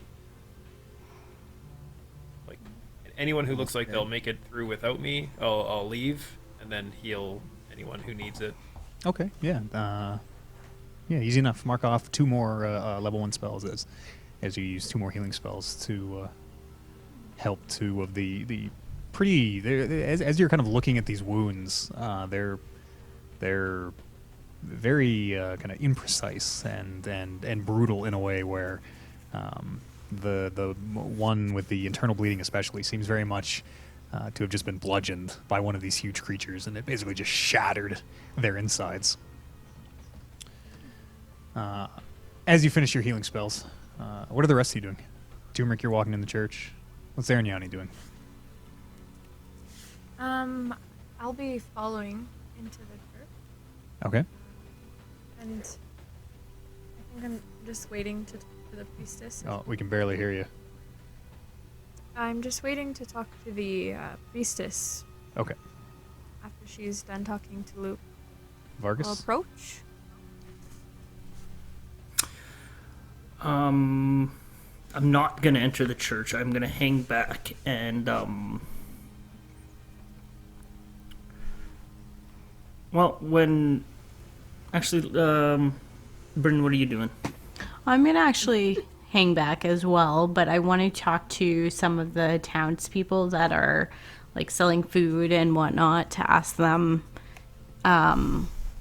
like anyone who looks like they'll make it through without me, I'll leave and then heal anyone who needs it. Okay, yeah. Yeah, easy enough. Mark off two more level 1 spells as you use two more healing spells to help two of the pretty... As you're kind of looking at these wounds, they're very kind of imprecise and brutal in a way where the one with the internal bleeding especially seems very much to have just been bludgeoned by one of these huge creatures, and it basically just shattered their insides. As you finish your healing spells, what are the rest of you doing? Turmeric, you're walking in the church. What's Arignani doing? I'll be following into the church. Okay. And I think I'm just waiting to talk to the priestess. Oh, we can barely hear you. I'm just waiting to talk to the priestess. Okay. After she's done talking to Luke. Vargas? I'll approach. I'm not gonna enter the church. I'm gonna hang back and well, when actually, Brendan, what are you doing? I'm gonna actually hang back as well, but I want to talk to some of the townspeople that are like selling food and whatnot to ask them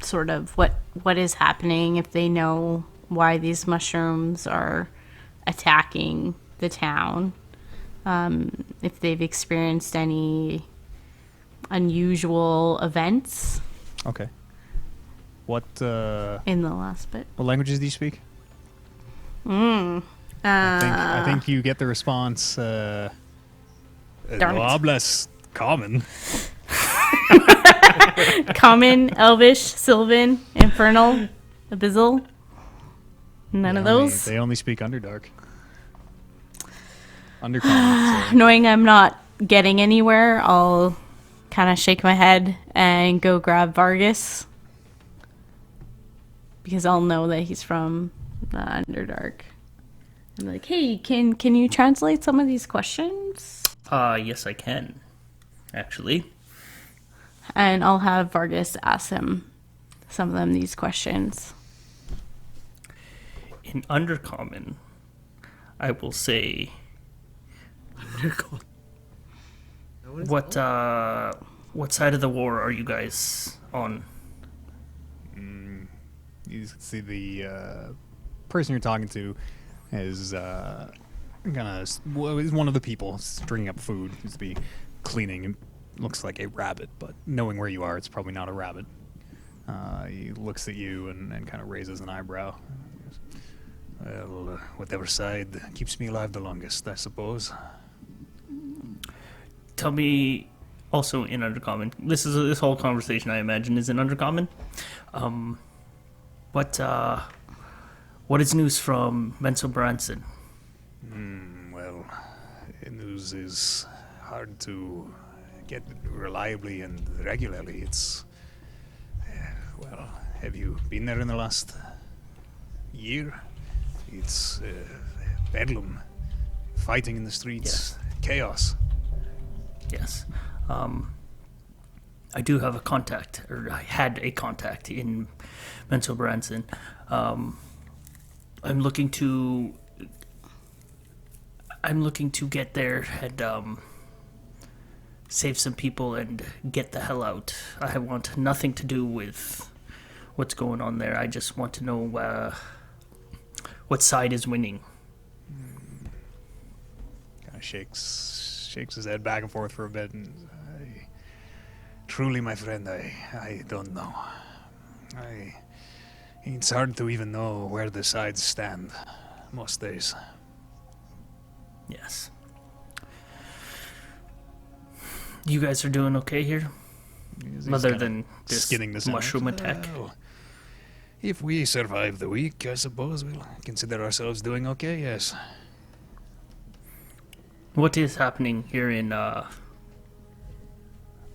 sort of what is happening, if they know why these mushrooms are attacking the town, if they've experienced any unusual events. Okay. What In the last bit. what languages do you speak? I think you get the response. Darn it. Hablas common. Common, Elvish, Sylvan, Infernal, Abyssal. None of those. They only speak Underdark. Undercommon. So Knowing I'm not getting anywhere, I'll kind of shake my head and go grab Vargas. Because I'll know that he's from the Underdark. I'm like, hey, can you translate some of these questions? Yes, I can, actually. And I'll have Vargas ask him some of them these questions. In Undercommon, I will say, what side of the war are you guys on? you see the person you're talking to is is one of the people stringing up food. He's to be cleaning. It looks like a rabbit, but knowing where you are, it's probably not a rabbit. He looks at you and kind of raises an eyebrow. Well, whatever side keeps me alive the longest, I suppose. Tell me, also in Undercommon, this whole conversation, I imagine, is in Undercommon. What is news from Menzoberranzan? Well, news is hard to get reliably and regularly. It's well, have you been there in the last year? It's bedlam, fighting in the streets, chaos. Yes. I do have a contact, or I had a contact in Menzoberranzan. I'm looking to get there and save some people and get the hell out. I want nothing to do with what's going on there. I just want to know what side is winning. Kind of shakes his head back and forth for a bit, and truly, my friend, I don't know. It's hard to even know where the sides stand most days. Yes. You guys are doing okay here? He's Other kinda than this skinning the mushroom attack? Well, if we survive the week, I suppose we'll consider ourselves doing okay, yes. What is happening here in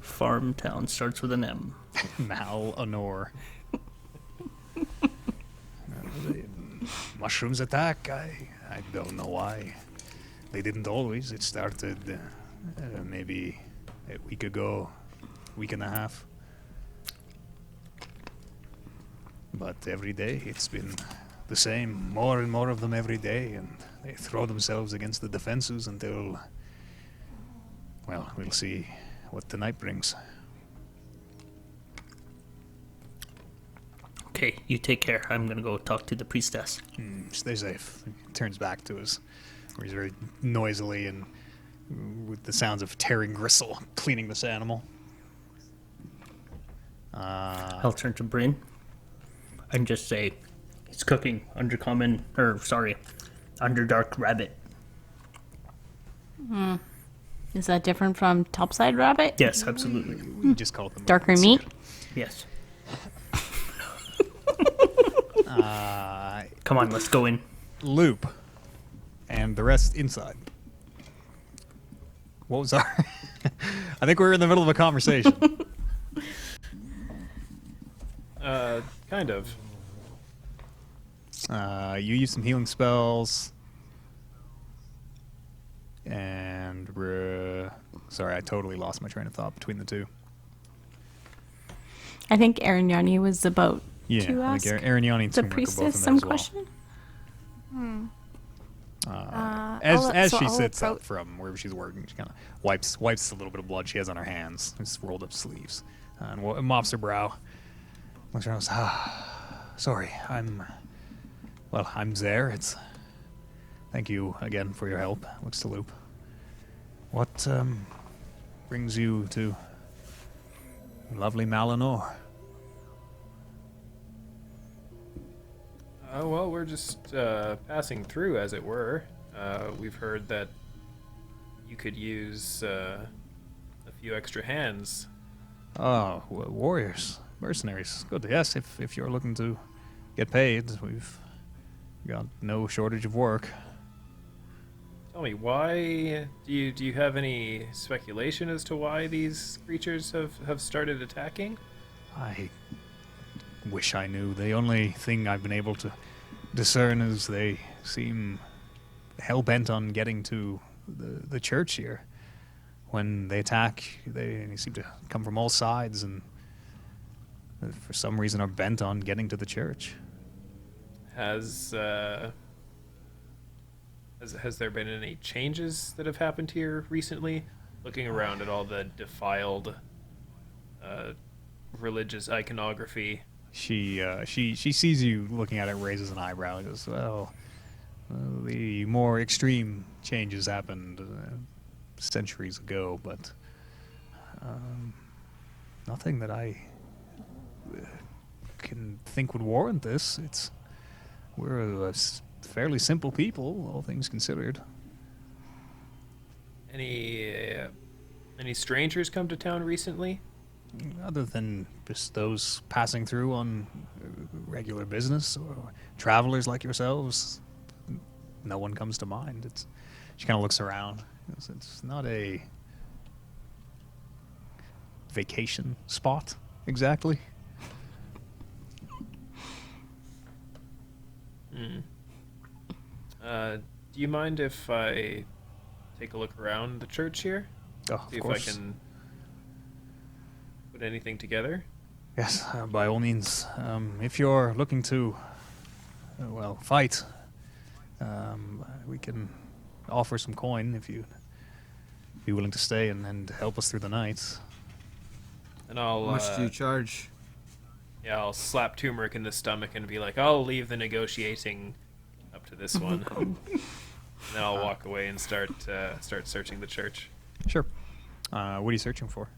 Farm Town? Starts with an M. Mal-Honor. Mushrooms attack? I don't know why. They didn't always. It started maybe a week ago, week and a half. But every day it's been the same. More and more of them every day, and they throw themselves against the defenses until, well, we'll see what tonight brings. Okay, you take care. I'm gonna go talk to the priestess. Stay safe. He turns back to his, where he's very noisily and with the sounds of tearing gristle cleaning this animal. I'll turn to Bryn and just say, he's cooking Underdark rabbit. Is that different from Topside Rabbit? Yes, absolutely. We just call them Darker meat? Yes. Come on, let's go in. Loop, and the rest inside. What was our? I think we were in the middle of a conversation. Kind of. You use some healing spells, and sorry, I totally lost my train of thought between the two. I think Arignani was about Yeah, to I ask think Arignani and the Turmeric are both priestess in some there as well. question. As So she I'll sits up approach- from wherever she's working, she kind of wipes a little bit of blood she has on her hands, just rolled up sleeves, and mops her brow. Looks around and goes, sorry, I'm there. Thank you again for your help. Looks to Loop. What brings you to lovely Mal-Honor? Well, we're just passing through, as it were. We've heard that you could use a few extra hands. Oh, warriors, mercenaries. Good. Yes, if you're looking to get paid, we've got no shortage of work. tell me, why do you have any speculation as to why these creatures have started attacking? I wish I knew. The only thing I've been able to discern is they seem hell-bent on getting to the church here. When they attack, they seem to come from all sides and for some reason are bent on getting to the church. Has there been any changes that have happened here recently? Looking around at all the defiled religious iconography. She sees you looking at it, raises an eyebrow, and goes, "Well, the more extreme changes happened centuries ago, but nothing that I can think would warrant this. We're fairly simple people, all things considered." Any strangers come to town recently? Other than just those passing through on regular business or travelers like yourselves, no one comes to mind. She kind of looks around. It's not a vacation spot exactly. Do you mind if I take a look around the church here? Oh, See of if course. I can put anything together? Yes, by all means. If you're looking to, fight, we can offer some coin if you'd be willing to stay and help us through the night. And I'll How much do you charge? yeah, I'll slap Turmeric in the stomach and be like, I'll leave the negotiating up to this one. And then I'll walk away and start searching the church. Sure. What are you searching for?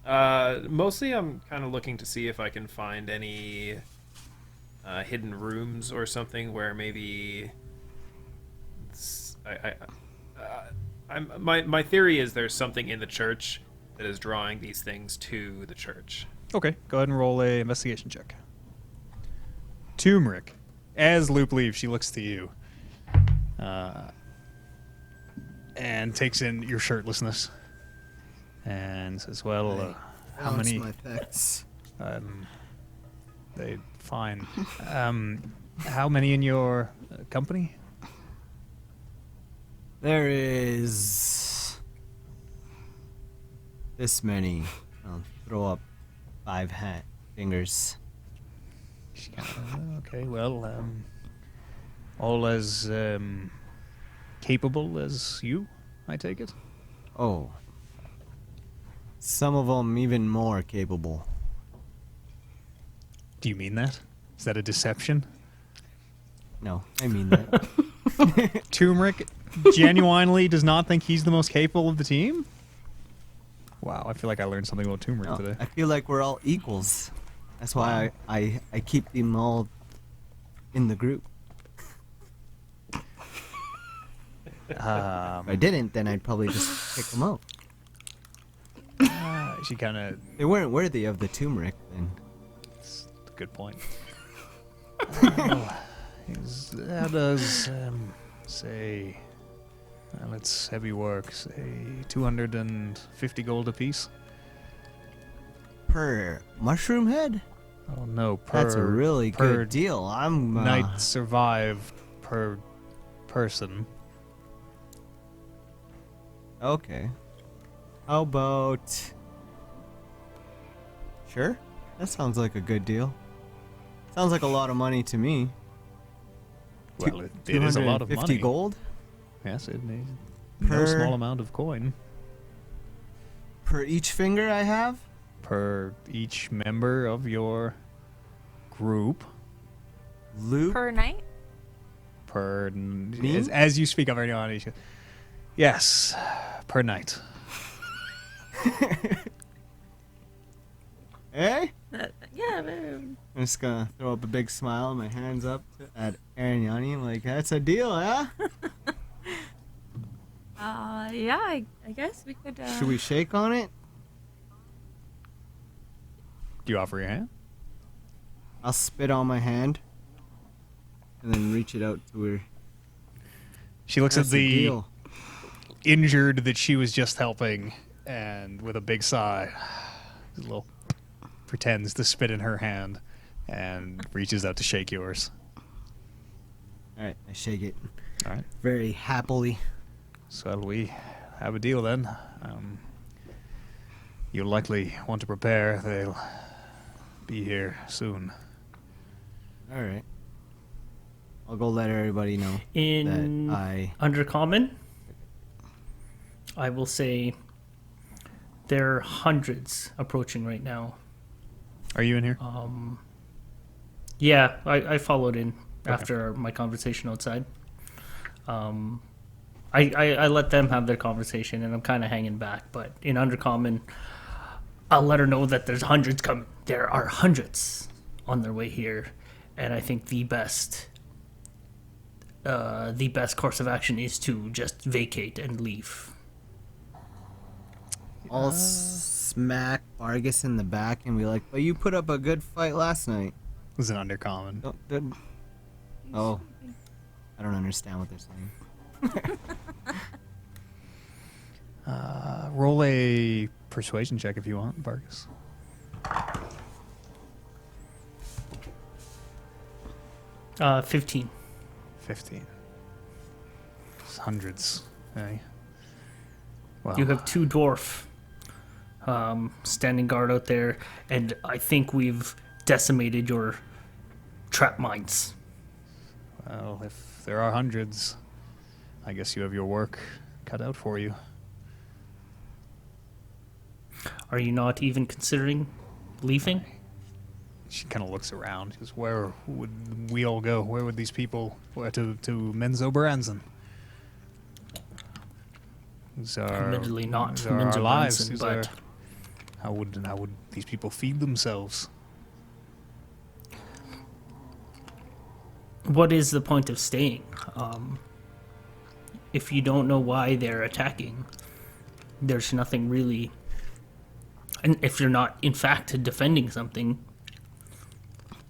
Mostly I'm kind of looking to see if I can find any hidden rooms or something where maybe my theory is there's something in the church that is drawing these things to the church. Okay, go ahead and roll a investigation check. Turmeric. As Loop leaves, she looks to you and takes in your shirtlessness and says, "Well, how Balance many?" my effects. They fine. How many in your company? There is this many. I'll throw up 5 fingers. She okay, well, all as capable as you, I take it. Oh. Some of them even more capable. Do you mean that? Is that a deception? No, I mean that. Turmeric genuinely does not think he's the most capable of the team? Wow, I feel like I learned something about Turmeric No, today. I feel like we're all equals. That's why I keep them all in the group. If I didn't, then I'd probably just pick them out. She kind of... They weren't worthy of the turmeric, then. That's a good point. How does, say... let's heavy work, say 250 gold apiece? Per mushroom head? Oh no, per... That's a really per good deal. I'm night survived per person. Okay. How about... Sure? That sounds like a good deal. Sounds like a lot of money to me. Well, it is a lot of 250 money. gold? Yes, it is no Per- small amount of coin. Per each finger I have? Per each member of your group. Loop? Per night? Per... Me? As you speak of it, yes, per night. Eh? Yeah, man. I'm just gonna throw up a big smile and my hands up at Arignani. I'm like, that's a deal, yeah? Yeah, I guess we could. Should we shake on it? Do you offer your hand? I'll spit on my hand and then reach it out to her. She looks That's at the the deal. injured that she was just helping, and with a big sigh, a little pretends to spit in her hand, and reaches out to shake yours. All right, I shake it All right. very happily. So we have a deal then. You'll likely want to prepare. They'll be here soon. All right. I'll go let everybody know In that I. Undercommon, I will say there are hundreds approaching right now. Are you in here? Yeah, I followed in after my conversation outside. I let them have their conversation, and I'm kind of hanging back. But in Undercommon, I'll let her know that there's hundreds coming. There are hundreds on their way here, and I think the best course of action is to just vacate and leave. I'll smack Vargas in the back and be like, "But you put up a good fight last night." It was an undercommon. Oh, I don't understand what they're saying. Roll a persuasion check if you want, Vargas. Uh, 15. 15. It's hundreds, eh? Well, You have two dwarf standing guard out there, and I think we've decimated your trap mines. well, if there are hundreds, I guess you have your work cut out for you. Are you not even considering leaving? She kind of looks around. She goes, where would we all go? Where would these people? Where to Menzoberranzan? These are, Admittedly not these are our lives. Menzoberranzan, These but are, how would these people feed themselves? what is the point of staying? If you don't know why they're attacking, there's nothing really. And if you're not, in fact, defending something,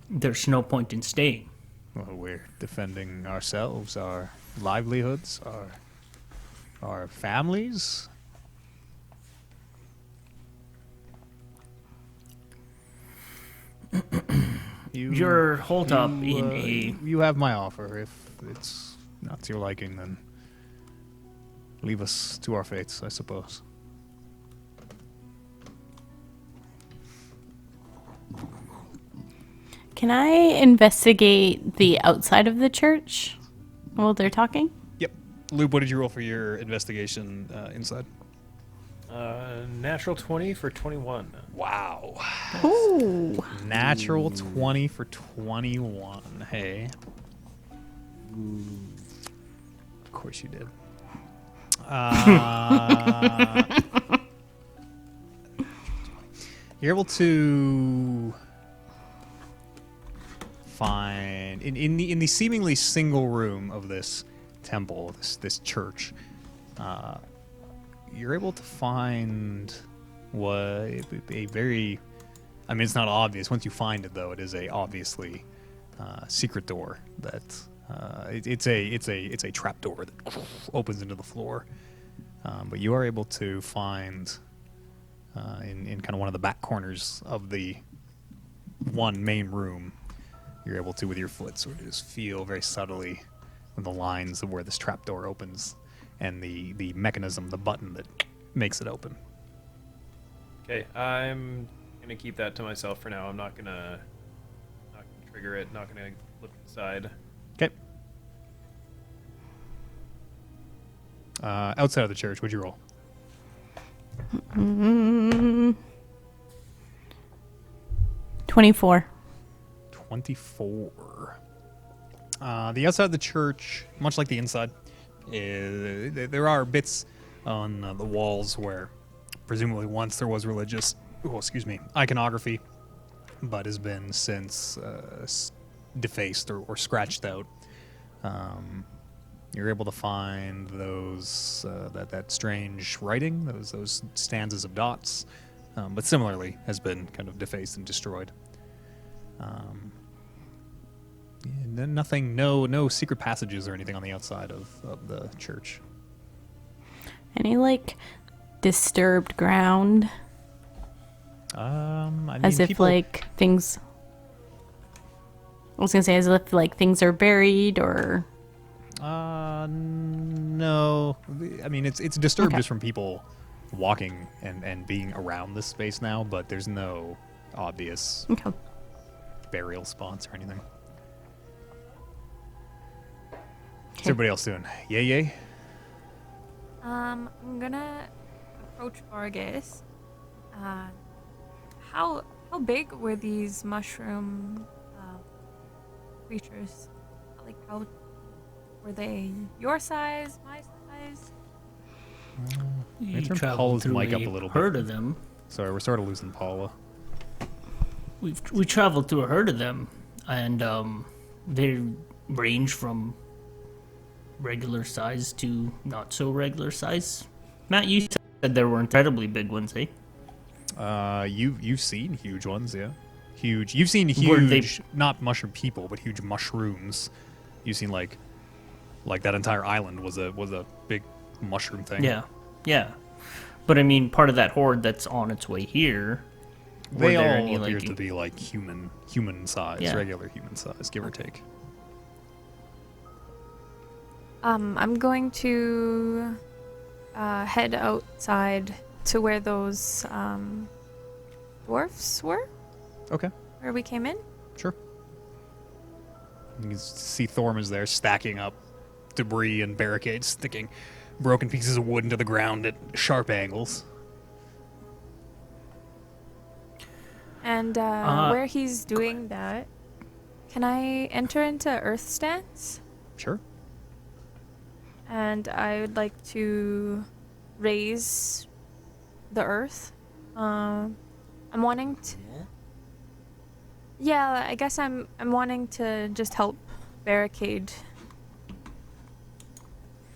there's no point in staying. Well, we're defending ourselves, our livelihoods, our families. You're holed up in a. You have my offer. If it's not to your liking, then leave us to our fates, I suppose. Can I investigate the outside of the church while they're talking? Yep. Luke, what did you roll for your investigation inside? Natural 20 for 21. Wow. Ooh. Natural 20 for 21. Hey. Of course you did. You're able to find in the seemingly single room of this temple, this church. You're able to find what a very, I mean, it's not obvious. Once you find it, though, it is a obviously secret door that it's a trap door that opens into the floor. But you are able to find in kind of one of the back corners of the one main room. You're able to, with your foot, sort of just feel very subtly the lines of where this trap door opens and the mechanism, the button that makes it open. Okay, I'm gonna keep that to myself for now. I'm not gonna trigger it. Not gonna look inside. Okay. Outside of the church, what'd you roll? 24. 24. The outside of the church, much like the inside, there are bits on the walls where presumably once there was religious, iconography, but has been since defaced or scratched out. You're able to find those that strange writing, those stanzas of dots, but similarly has been kind of defaced and destroyed. Nothing, no secret passages or anything on the outside of the church. Any like disturbed ground? I mean, As if like things. I was gonna say as if like things are buried or. No. I mean, it's disturbed Okay. just from people walking and being around this space now, but there's no obvious Okay. burial spots or anything. What's everybody else doing? Yay. I'm gonna approach Vargas. How big were these mushroom creatures? Like, how were they? Your size? My size? You turn traveled Paula's through mic up a little bit. herd of them. Sorry, we're sort of losing Paula. We traveled through a herd of them, and they range from regular size to not so regular size. Matt, you said there were incredibly big ones, eh? You've seen huge ones, yeah. Huge. You've seen Were they- huge, not mushroom people, but huge mushrooms. You've seen like that entire island was a big mushroom thing. Yeah. But I mean, part of that horde that's on its way here. Were They there all any, appear like, to be like human size, Yeah. regular human size, give or take. I'm going to head outside to where those dwarfs were, Okay, where we came in. sure. You can see Thorm is there stacking up debris and barricades, sticking broken pieces of wood into the ground at sharp angles. And where he's doing that, can I enter into Earth stance? Sure. And I would like to raise the Earth. I'm wanting to. Yeah, I guess I'm wanting to just help barricade.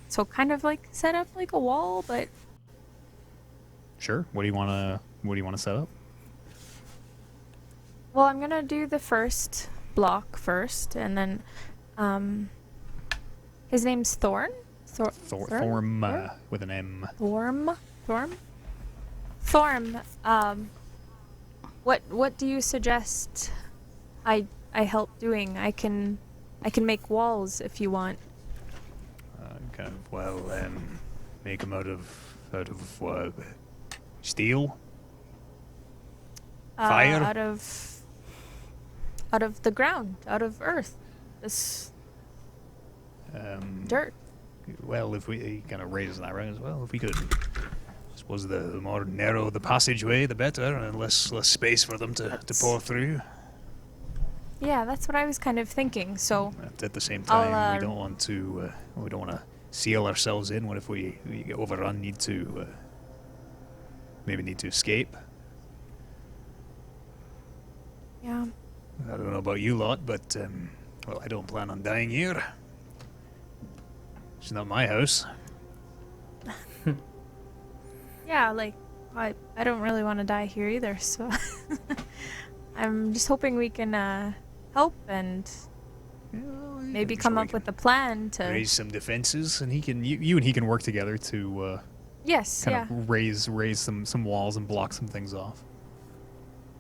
So kind of like set up like a wall, but Sure. What do you want to set up? well, I'm gonna do the first block first, and then his name's Thorn. Thorm with an M. Thorm. What do you suggest I help doing? I can make walls if you want. Make them out of steel. Fire? Out of the ground, out of earth. This dirt. Well, if we kind of raise that right as well, if we could. I suppose the more narrow the passageway, the better, and less space for them to pour through. Yeah, that's what I was kind of thinking. So At the same time, I'll, we don't want to seal ourselves in. What if we get overrun? Maybe need to escape. yeah. I don't know about you lot, but I don't plan on dying here. It's not my house. Yeah, like I don't really want to die here either, so I'm just hoping we can help and maybe come up with a plan to raise some defenses, and you and he can work together to yes, kind yeah. of raise some walls and block some things off.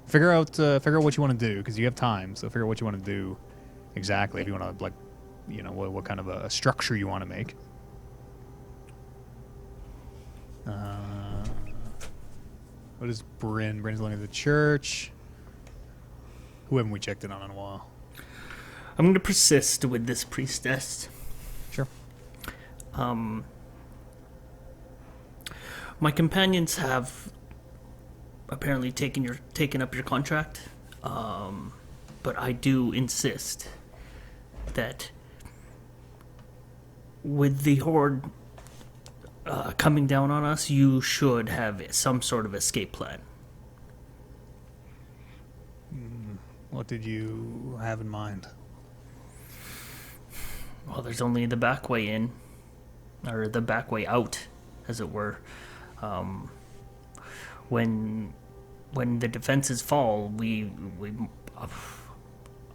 Figure out what you want to do, because you have time. So figure out what you want to do exactly. If you want to what kind of a structure you want to make. What is Bryn? Bryn's looking at the church. Who haven't we checked in on in a while? I'm going to persist with this priestess. Sure. My companions have apparently taken up your contract, but I do insist that with the horde coming down on us, you should have some sort of escape plan. What did you have in mind? Well, there's only the back way in, or the back way out, as it were. When the defenses fall,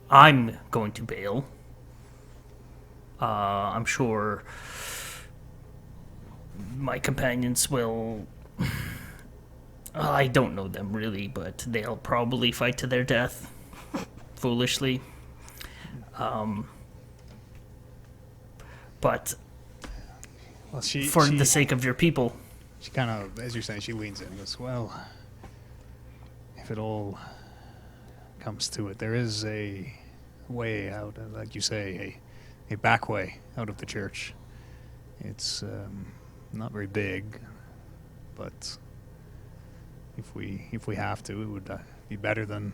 I'm going to bail, I'm sure my companions will. I don't know them really, but they'll probably fight to their death, foolishly. But Well, for the sake of your people. She kind of, as you're saying, she leans in and goes, well, if it all comes to it, there is a way out, like you say, a back way out of the church. It's not very big, but if we have to, it would be better than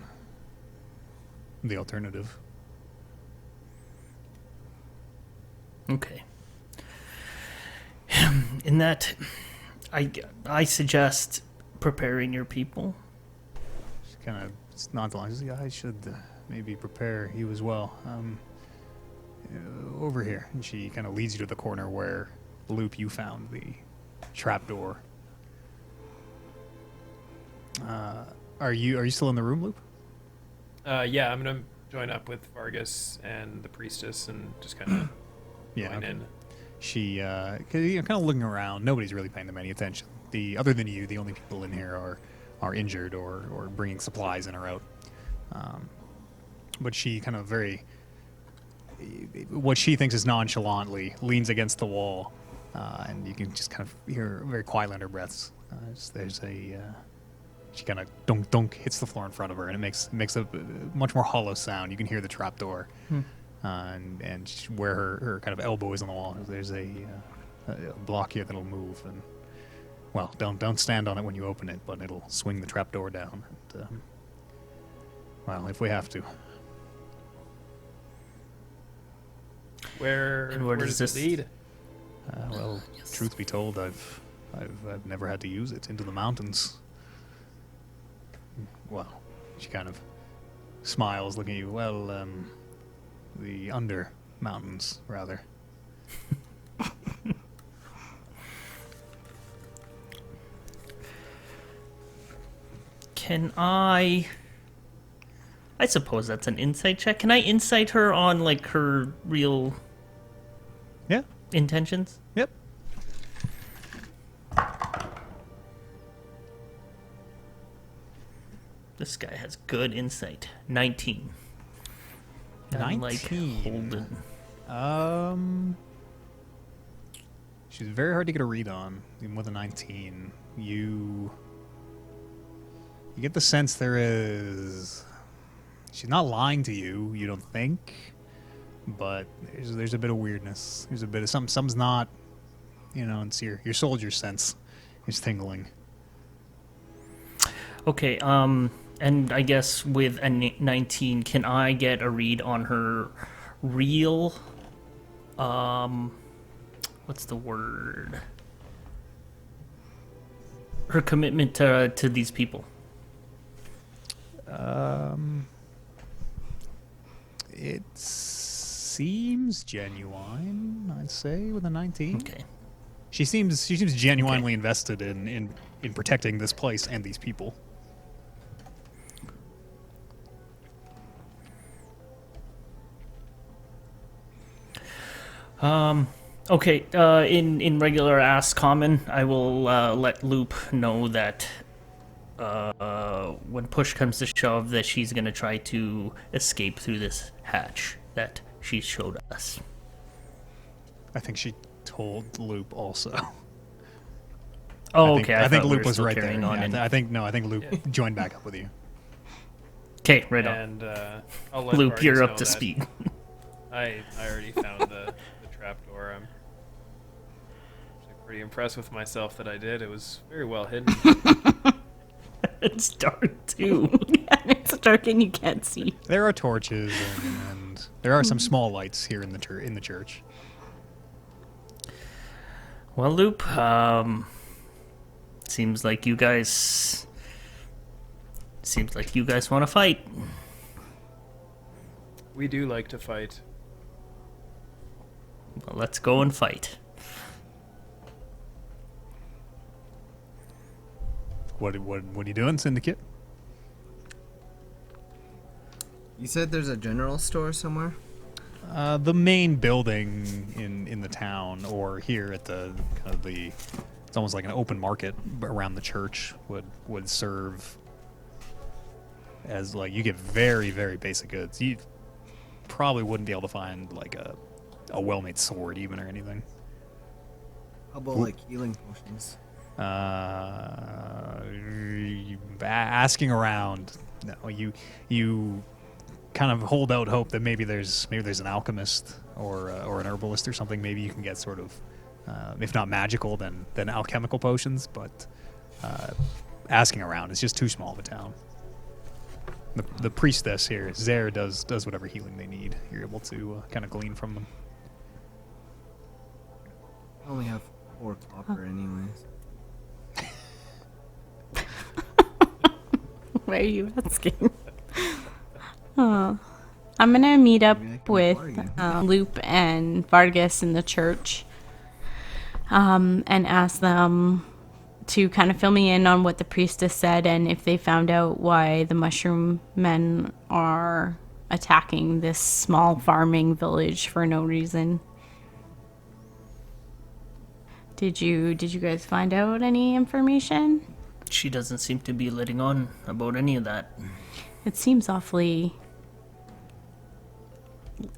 the alternative. Okay. In that, I suggest preparing your people. She kind of nods along. I should maybe prepare you as well. Over here. And she kind of leads you to the corner where, Loop, you found the trapdoor. Are you still in the room, Loop? Yeah, I'm gonna join up with Vargas and the priestess and just kind of join in. She, cause you're kind of looking around. Nobody's really paying them any attention. Other than you, the only people in here are injured or bringing supplies in or out. But she kind of what she thinks is nonchalantly leans against the wall, and you can just kind of hear very quietly under her breaths. She kind of dunk dunk hits the floor in front of her, and it makes a much more hollow sound. You can hear the trapdoor. And where her kind of elbow is on the wall, there's a block here that'll move, and well, don't stand on it when you open it, but it'll swing the trapdoor down. And, well, if we have to. Where does this lead? Well, truth be told, I've never had to use it. Into the mountains. Well, she kind of smiles, looking at you. Well, the under mountains, rather. Can I suppose that's an insight check. Can I insight her on, like, her real intentions? Yep. This guy has good insight. 19. 19. Like Holden. She's very hard to get a read on, even with a 19. You get the sense she's not lying to you, you don't think, but there's a bit of weirdness. There's a bit of something's not, it's your soldier sense is tingling. Okay, and I guess with a 19, can I get a read on her real, what's the word? Her commitment to these people. It seems genuine, I'd say, with a 19. Okay. She seems genuinely invested in protecting this place and these people. Okay, in regular Ask Common, I will let Loop know that when push comes to shove, that she's going to try to escape through this hatch that she showed us. I think she told Loop also. Oh, okay. I think we Loop were was still right there. carrying on Yeah, I think Loop joined back up with you. Okay, right on. And I'll let Loop, Vargas you're know up to that speed. I already found the trapdoor. I'm actually pretty impressed with myself that I did. It was very well hidden. It's dark too. It's dark and you can't see. There are torches and there are some small lights here in the church. Well, Loop, seems like you guys want to fight. We do like to fight. Well, let's go and fight. What are you doing, Syndicate? You said there's a general store somewhere? The main building in the town, or here at the kind of the, it's almost like an open market around the church, would serve as like, you get very, very basic goods. You probably wouldn't be able to find like a well-made sword even or anything. How about like healing potions? Asking around, no, you kind of hold out hope that maybe there's an alchemist or an herbalist or something. Maybe you can get sort of, if not magical, then alchemical potions. But asking around, it's just too small of a town. The priestess here, Zare, does whatever healing they need. You're able to kind of glean from them. I only have 4 copper, anyways. Why are you asking? Oh. I'm gonna meet up Maybe I can with bargain. Loop and Vargas in the church, and ask them to kind of fill me in on what the priestess said and if they found out why the mushroom men are attacking this small farming village for no reason. Did you guys find out any information? She doesn't seem to be letting on about any of that. It seems awfully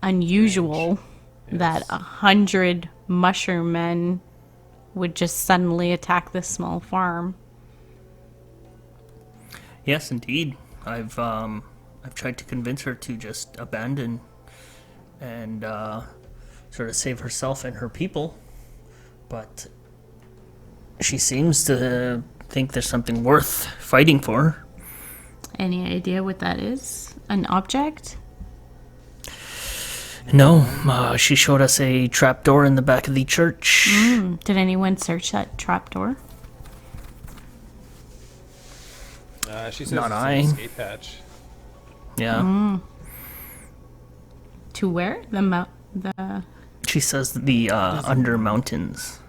unusual that 100 mushroom men would just suddenly attack this small farm. Yes, indeed. I've tried to convince her to just abandon and sort of save herself and her people, but she seems to think there's something worth fighting for. Any idea what that is? An object? No, she showed us a trapdoor in the back of the church. Did anyone search that trapdoor? She says Not it's I. an escape hatch. Yeah. To where? The She says the under mountains.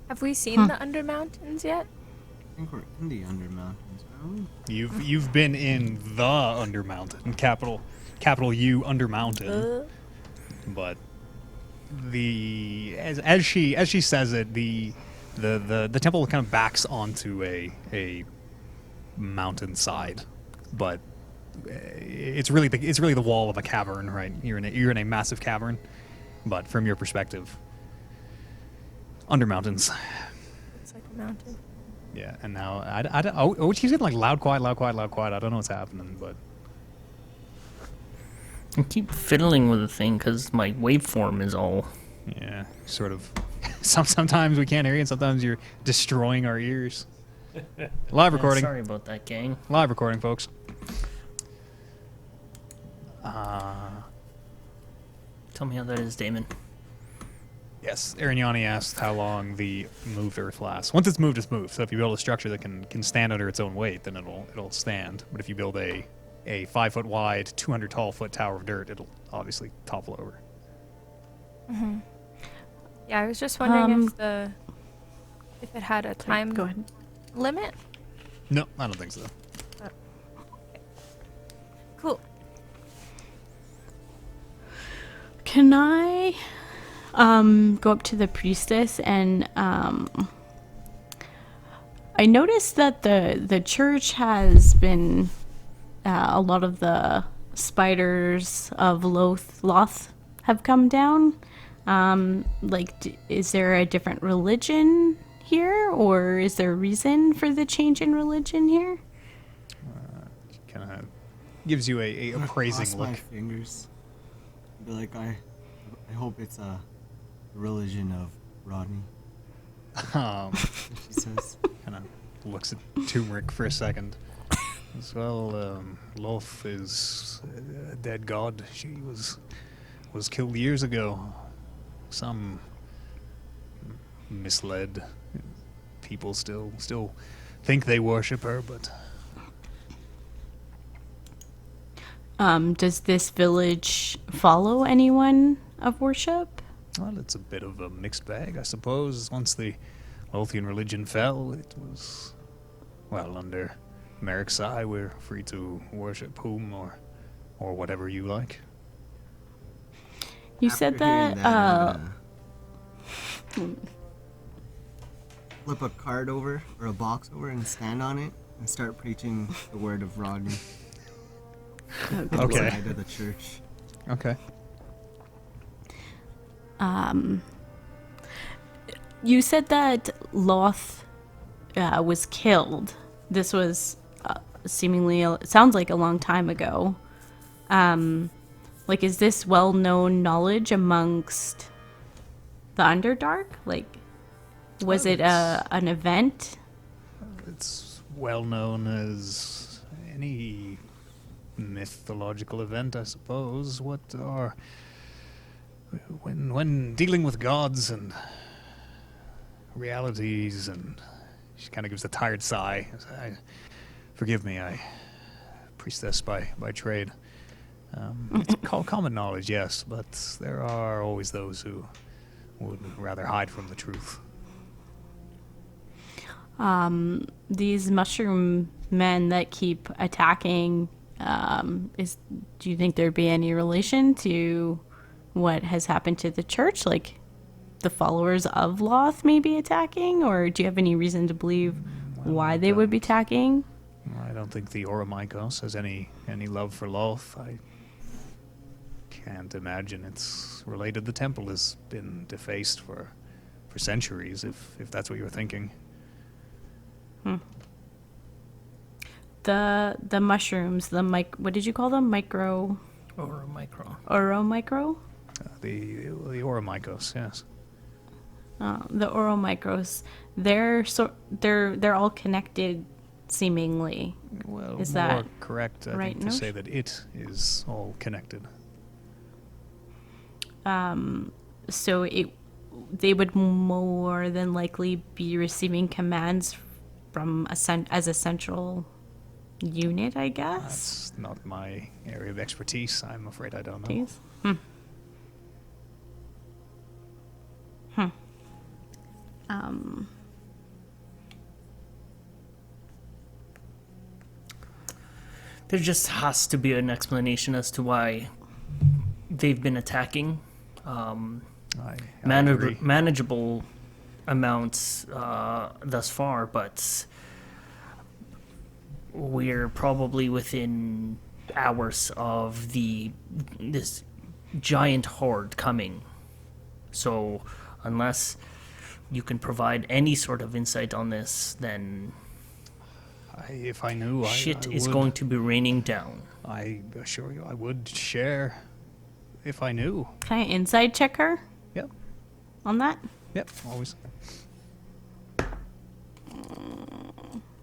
Have we seen the Under Mountains yet? I think we're in the Undermountains, aren't we? You've been in the Undermountain, capital U Undermountain, but as she says it, the temple kind of backs onto a mountainside, but it's really the wall of a cavern, right? You're in a massive cavern, but from your perspective, Undermountains. It's like a mountain. Yeah, and now I don't. Oh, she's getting like loud, quiet. I don't know what's happening, but I keep fiddling with the thing because my waveform is all... yeah, sort of. Sometimes we can't hear you, and sometimes you're destroying our ears. Live recording. Sorry about that, gang. Live recording, folks. Tell me how that is, Damon. Yes, Arignani asked how long the moved Earth lasts. Once it's moved, it's moved. So if you build a structure that can stand under its own weight, then it'll stand. But if you build a 5 foot wide, 200 tall foot tower of dirt, it'll obviously topple over. Yeah, I was just wondering if it had a time go ahead. limit. No, I don't think so. Cool. Can I go up to the priestess and I noticed that the church has been a lot of the spiders of Loth have come down. Is there a different religion here, or is there a reason for the change in religion here? Kind of gives you a Cross appraising my look. fingers. Be like, I hope it's a religion of Rodney. She says. Kind of looks at Turmeric for a second. As well, Loth is a dead god. She was killed years ago. Some misled people still think they worship her, but Does this village follow anyone of worship? well, it's a bit of a mixed bag, I suppose. Once the Lothian religion fell, it was, well, under Merrick's eye, we're free to worship whom or or whatever you like. You said After hearing that, I'm gonna flip a card over or a box over and stand on it and start preaching the word of Rodney Okay. outside of the church. Okay. you said that Loth was killed. This was seemingly, it sounds like a long time ago. Like, is this well-known knowledge amongst the Underdark? Like, was it an event? It's well known as any mythological event, I suppose. What are when dealing with gods and realities, and she kind of gives a tired sigh. Forgive me, I priestess by trade. It's called common knowledge, yes, but there are always those who would rather hide from the truth. These mushroom men that keep attacking, do you think there'd be any relation to what has happened to the church? Like, the followers of Loth may be attacking? Or do you have any reason to believe why they would be attacking? I don't think the Oromikos has any love for Loth. I can't imagine it's related. The temple has been defaced for centuries, if that's what you were thinking. The mushrooms, what did you call them? Micro... Or a micro. Oromicro? The Oromikos, yes. The Oromicros, they're all connected, seemingly. Well, Is more that correct, I right think, to notion? say that it is all connected. So they would more than likely be receiving commands from as a central unit, I guess. That's not my area of expertise. I'm afraid I don't know. Please? There just has to be an explanation as to why they've been attacking. I agree. Manageable amounts thus far, but we're probably within hours of this giant horde coming. So unless you can provide any sort of insight on this, then If I knew, shit I is would. going to be raining down. I assure you, I would share if I knew. Can I inside check her Yep, on that? yep, always.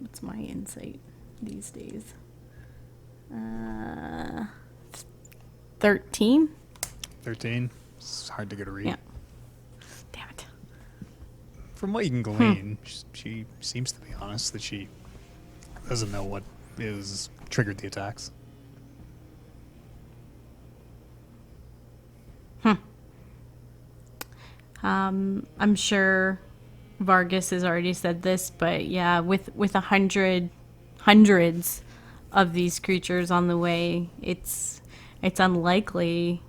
What's my insight these days? 13? 13. It's hard to get a read. Yeah. Damn it. From what you can glean, she seems to be honest that she doesn't know what is triggered the attacks. I'm sure Vargas has already said this, but yeah, with hundreds of these creatures on the way, it's unlikely,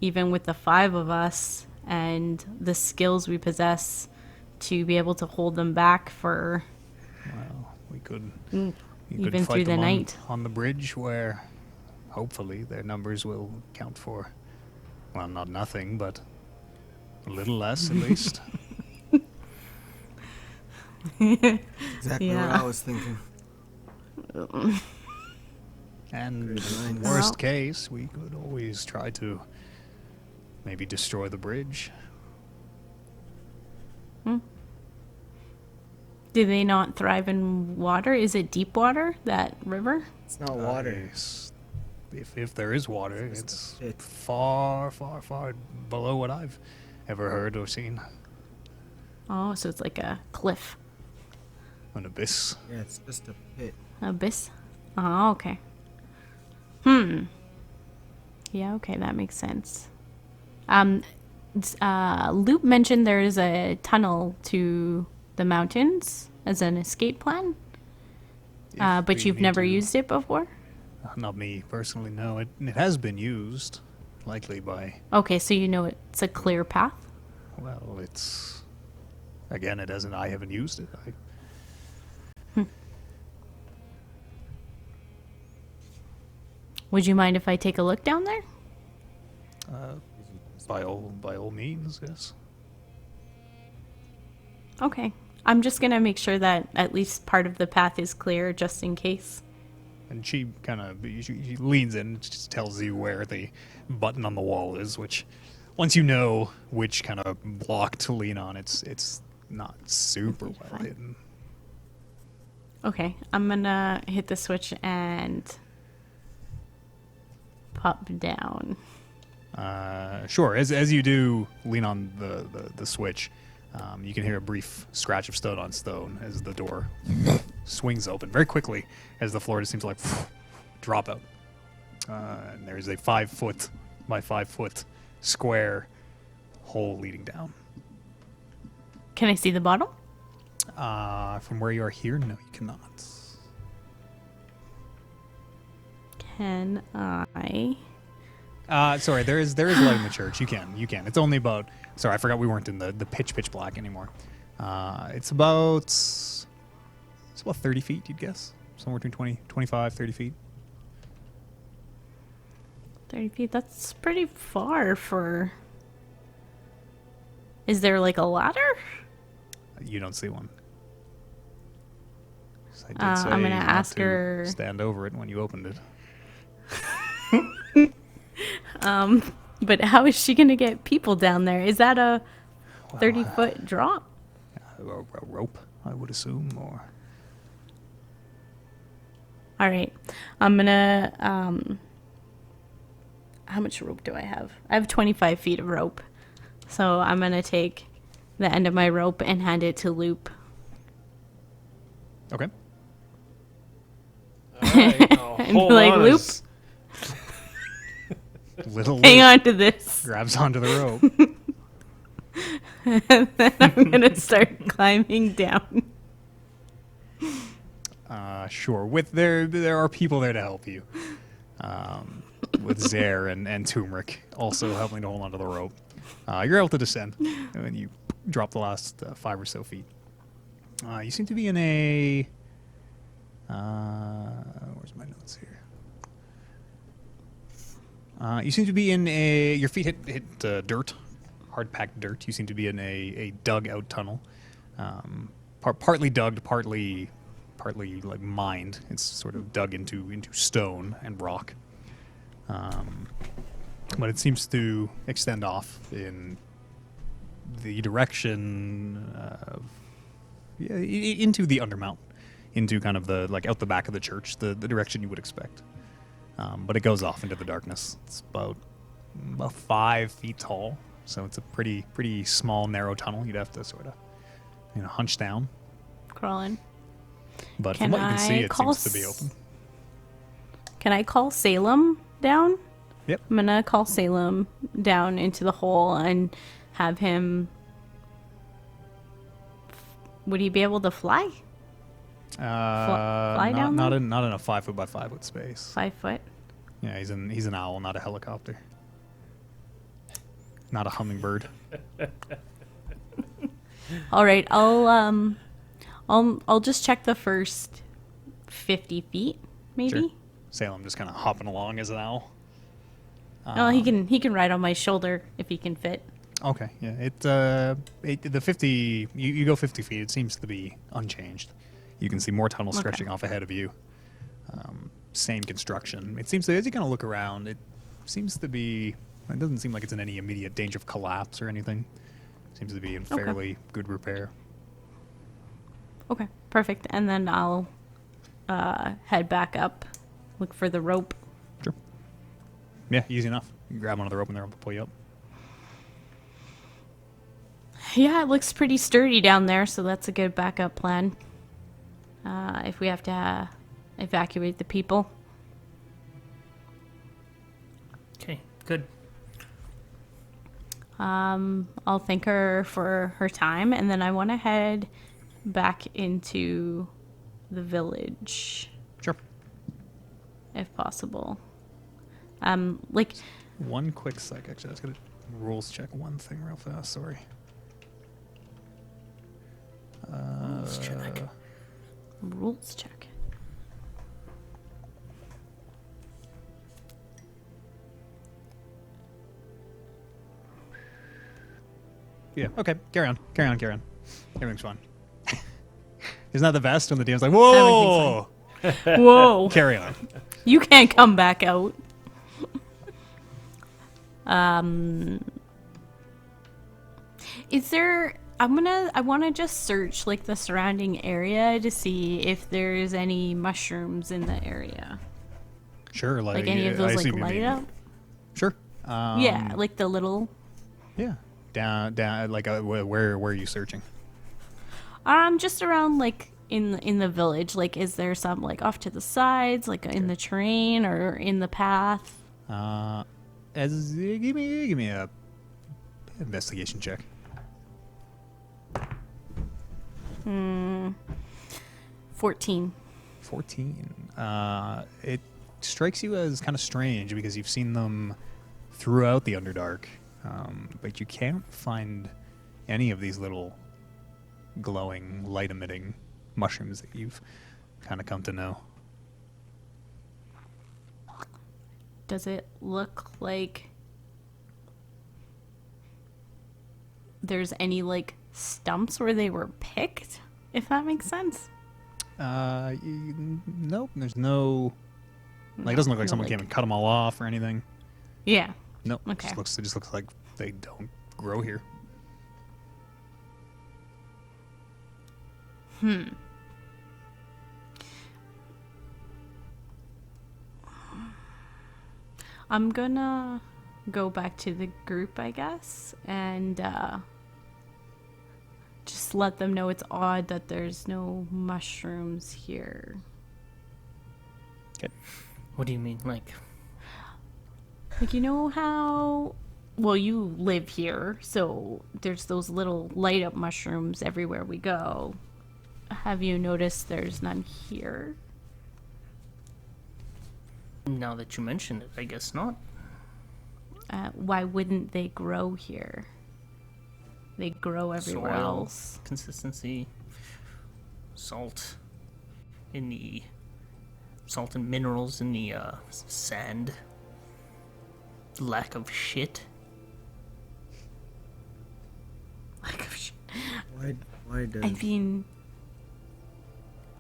even with the 5 of us and the skills we possess, to be able to hold them back for Well, we could even fight through the them night. on the bridge, where hopefully their numbers will count for, well, not nothing, but a little less at least. Exactly what Yeah. I was thinking. And Good minds. worst case, we could always try to maybe destroy the bridge. Do they not thrive in water? Is it deep water, that river? It's not water. If there is water, It's it's a pit. far, far, far below what I've ever heard or seen. Oh, so it's like a cliff. An abyss. Yeah, it's just a pit. Abyss? Oh, okay. Yeah, okay, that makes sense. Loop mentioned there is a tunnel to the mountains as an escape plan, If but we you've need never to- used it before? Not me personally, no. It has been used, likely by, Okay, so you know it's a clear path? well, it's, again, I haven't used it. Would you mind if I take a look down there? By all means, yes. Okay. I'm just gonna make sure that at least part of the path is clear, just in case. And she kind of she leans in and just tells you where the button on the wall is, which once you know which kind of block to lean on, it's not super well fine. hidden. Okay, I'm gonna hit the switch and pop down. Sure. As you do lean on the switch, you can hear a brief scratch of stone on stone as the door swings open very quickly, as the floor just seems to like drop out. And there's a 5 foot by 5 foot square hole leading down. Can I see the bottom? From where you are here, no, you cannot. Can I? Sorry, there is light in the church. You can. It's only about. Sorry, I forgot we weren't in the pitch black anymore. It's about 30 feet, you'd guess. Somewhere between 20, 25, 30 feet. 30 feet? That's pretty far for... Is there like a ladder? You don't see one. 'Cause I did I'm say gonna not ask to her- stand over it when you opened it. But how is she gonna get people down there? Is that a 30-foot drop? A rope, I would assume, or All right. I'm gonna, how much rope do I have? I have 25 feet of rope. So I'm gonna take the end of my rope and hand it to Loop. okay. All right, now, And hold like, on. Loop. Little Hang Luke on to this. grabs onto the rope. And then I'm gonna start climbing down. Sure. There are people there to help you. With Zare and Turmeric also helping to hold onto the rope. You're able to descend, and you drop the last 5 or so feet. You seem to be in a. Where's my notes here? You seem to be in a. Your feet hit dirt, hard packed dirt. You seem to be in a dug out tunnel, partly dug, partly like mined. It's sort of dug into stone and rock, but it seems to extend off in the direction of into the Undermount, into kind of the like out the back of the church, the direction you would expect. But it goes off into the darkness. It's about 5 feet tall, so it's a pretty small, narrow tunnel. You'd have to sort of hunch down. Crawling. But Can from what you can see, I it call seems to be open. Can I call Salem down? Yep. I'm gonna call Salem down into the hole and have him. Would he be able to fly? Fly down not there? in a 5 foot by 5 foot space. 5 foot. Yeah, he's an owl, not a helicopter. Not a hummingbird. All right, I'll just check the first 50 feet, maybe. Sure. Salem just kind of hopping along as an owl. Oh, he can ride on my shoulder if he can fit. Okay, yeah. The 50. You go 50 feet. It seems to be unchanged. You can see more tunnels stretching off ahead of you. Same construction. It seems to, as you kind of look around, it seems to be. It doesn't seem like it's in any immediate danger of collapse or anything. Seems to be in fairly good repair. Okay, perfect. And then I'll head back up, look for the rope. Sure. Yeah, easy enough. You grab onto the rope and they'll pull you up. Yeah, it looks pretty sturdy down there, so that's a good backup plan. If we have to evacuate the people. Okay, good. I'll thank her for her time, and then I want to head back into the village. Sure. if possible. Like, One quick sec, actually. I was going to rules check one thing real fast. Sorry. Rules check. rules check. Yeah, okay. Carry on. Everything's fine. Isn't that the best when the DM's like, whoa! Whoa. Carry on. You can't come back out. Is there... I want to just search, like, the surrounding area to see if there's any mushrooms in the area. Sure, Like any of I those, like, assume you light mean- up? Sure. Yeah, like the little... Yeah. Down, like, where are you searching? Just around, like, in the village. Like, is there some, like, off to the sides, like, in the terrain or in the path? Give me a investigation check. 14. 14. It strikes you as kind of strange because you've seen them throughout the Underdark, but you can't find any of these little glowing, light-emitting mushrooms that you've kind of come to know. Does it look like there's any, like, stumps where they were picked, if that makes sense? Nope. There's no. Like, it doesn't look like someone came and cut them all off or anything. Yeah. Nope. Okay. It just looks like they don't grow here. I'm gonna go back to the group, I guess, and just let them know it's odd that there's no mushrooms here. Okay. What do you mean? Like, Like, you know how... Well, you live here, so there's those little light-up mushrooms everywhere we go. Have you noticed there's none here? now that you mention it, I guess not. Why wouldn't they grow here? They grow everywhere Soil, else. consistency, salt in the salt and minerals in the sand, lack of shit. Why does... I mean,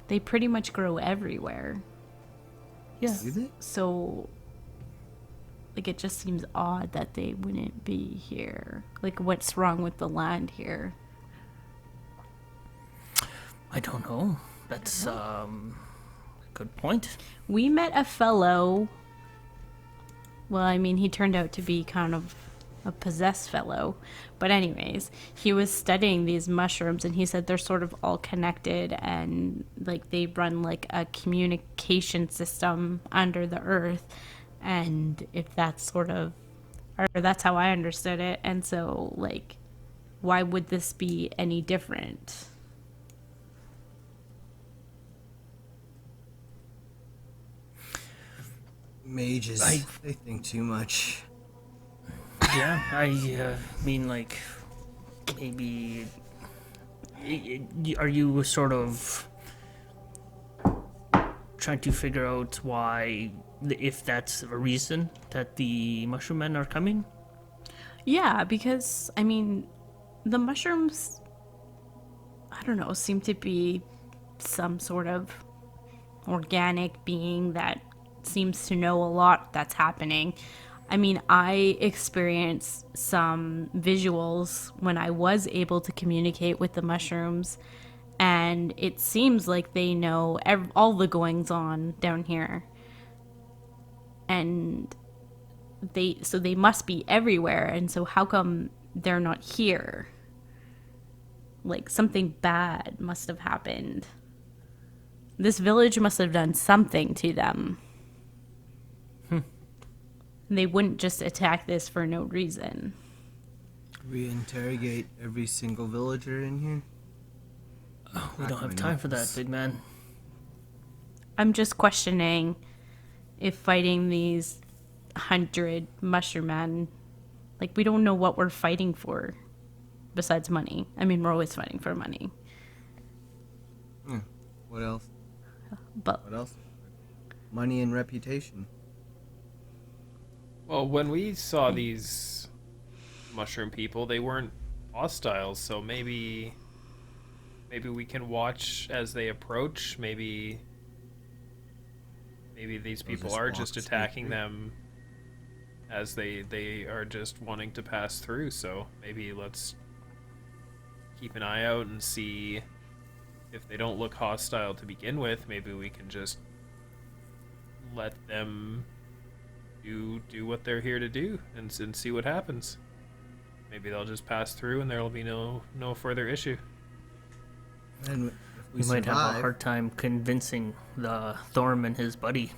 they pretty much grow everywhere. Yeah. Do they? So, like, it just seems odd that they wouldn't be here. Like, what's wrong with the land here? I don't know. That's a good point. We met a fellow. Well, I mean, he turned out to be kind of a possessed fellow. But anyways, he was studying these mushrooms and he said they're sort of all connected and like they run like a communication system under the earth. And if that's sort of, or that's how I understood it. And so like, why would this be any different? Mages, they think too much. Yeah, I mean, like, maybe. Are you sort of trying to figure out why, if that's a reason that the mushroom men are coming? Yeah, because, I mean, the mushrooms, I don't know, seem to be some sort of organic being that seems to know a lot that's happening. I mean, I experienced some visuals when I was able to communicate with the mushrooms, and it seems like they know all the goings on down here. And they must be everywhere, and so how come they're not here? Like, something bad must have happened. This village must have done something to them. They wouldn't just attack this for no reason. We interrogate every single villager in here. We don't have time for that, big man. I'm just questioning if fighting these 100 mushroom men, like, we don't know what we're fighting for besides money. I mean, we're always fighting for money. What else? But What else? Money and reputation. Well, when we saw these mushroom people, they weren't hostile, so maybe we can watch as they approach. Maybe these people just are walk just straight attacking through. them as they are just wanting to pass through. So maybe let's keep an eye out and see if they don't look hostile to begin with. Maybe we can just let them do what they're here to do and see what happens. Maybe they'll just pass through and there will be no further issue. And if we We might have a survive, hard time convincing the Thorm and his buddy.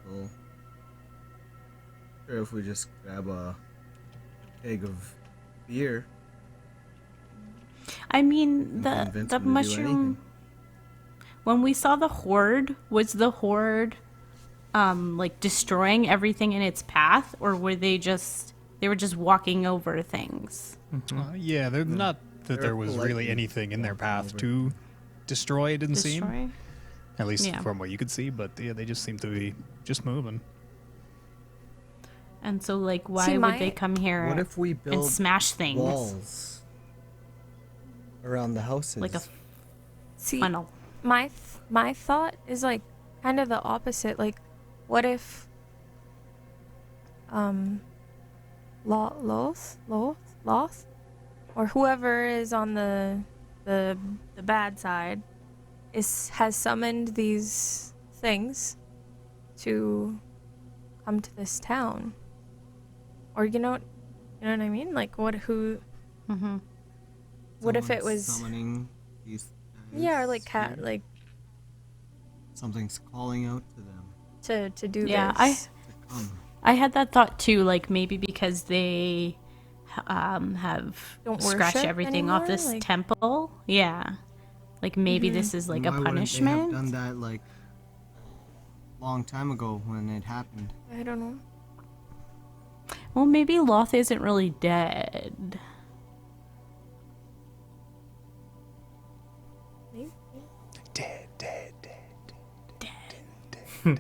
well, sure, if we just grab a keg of beer, I mean, and convince the them to do mushroom. anything. When we saw the horde, was the horde like destroying everything in its path, or were they just walking over things? Yeah, they're not that They're there was really politely anything in their walking path over. to destroy. It didn't seem, Destroy? at least Yeah. from what you could see. But yeah, they just seem to be just moving. And so, like, why See, would they come here What if we and build smash things walls around the houses? like a See, funnel? my thought is like kind of the opposite. Like, what if Loth, or whoever is on the bad side has summoned these things to come to this town, or you know what I mean? Like, what if it Someone's was summoning these guys yeah, or like here? like Something's calling out to them to do Yeah, this. to come. I had that thought too. Like, maybe because they have Don't scratched worship everything off anymore? this Like- temple. Yeah, like maybe this is like Why a wouldn't punishment. They have done that like long time ago when it happened. I don't know. Well, maybe Loth isn't really dead. Maybe. Dead, dead, dead.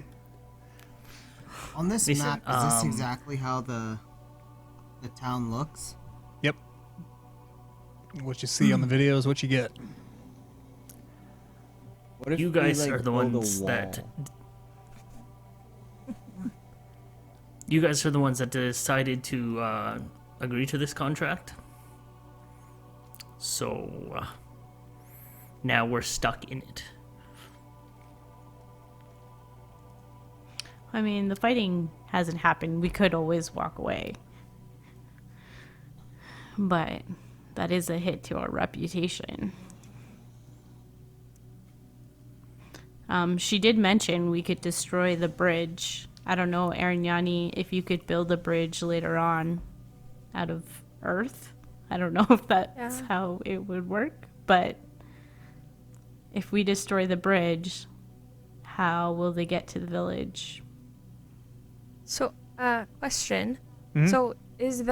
On this They map, said, is this exactly how the town looks? Yep. What you see on the videos, what you get. What if You we, guys like, are the build a ones that. wall? You guys are the ones that decided to agree to this contract. So now we're stuck in it. I mean, the fighting hasn't happened. We could always walk away. But that is a hit to our reputation. She did mention we could destroy the bridge. I don't know, Arignani, if you could build a bridge later on out of earth. I don't know if that's Yeah. how it would work, but if we destroy the bridge, how will they get to the village? So, question. Mhm. So, is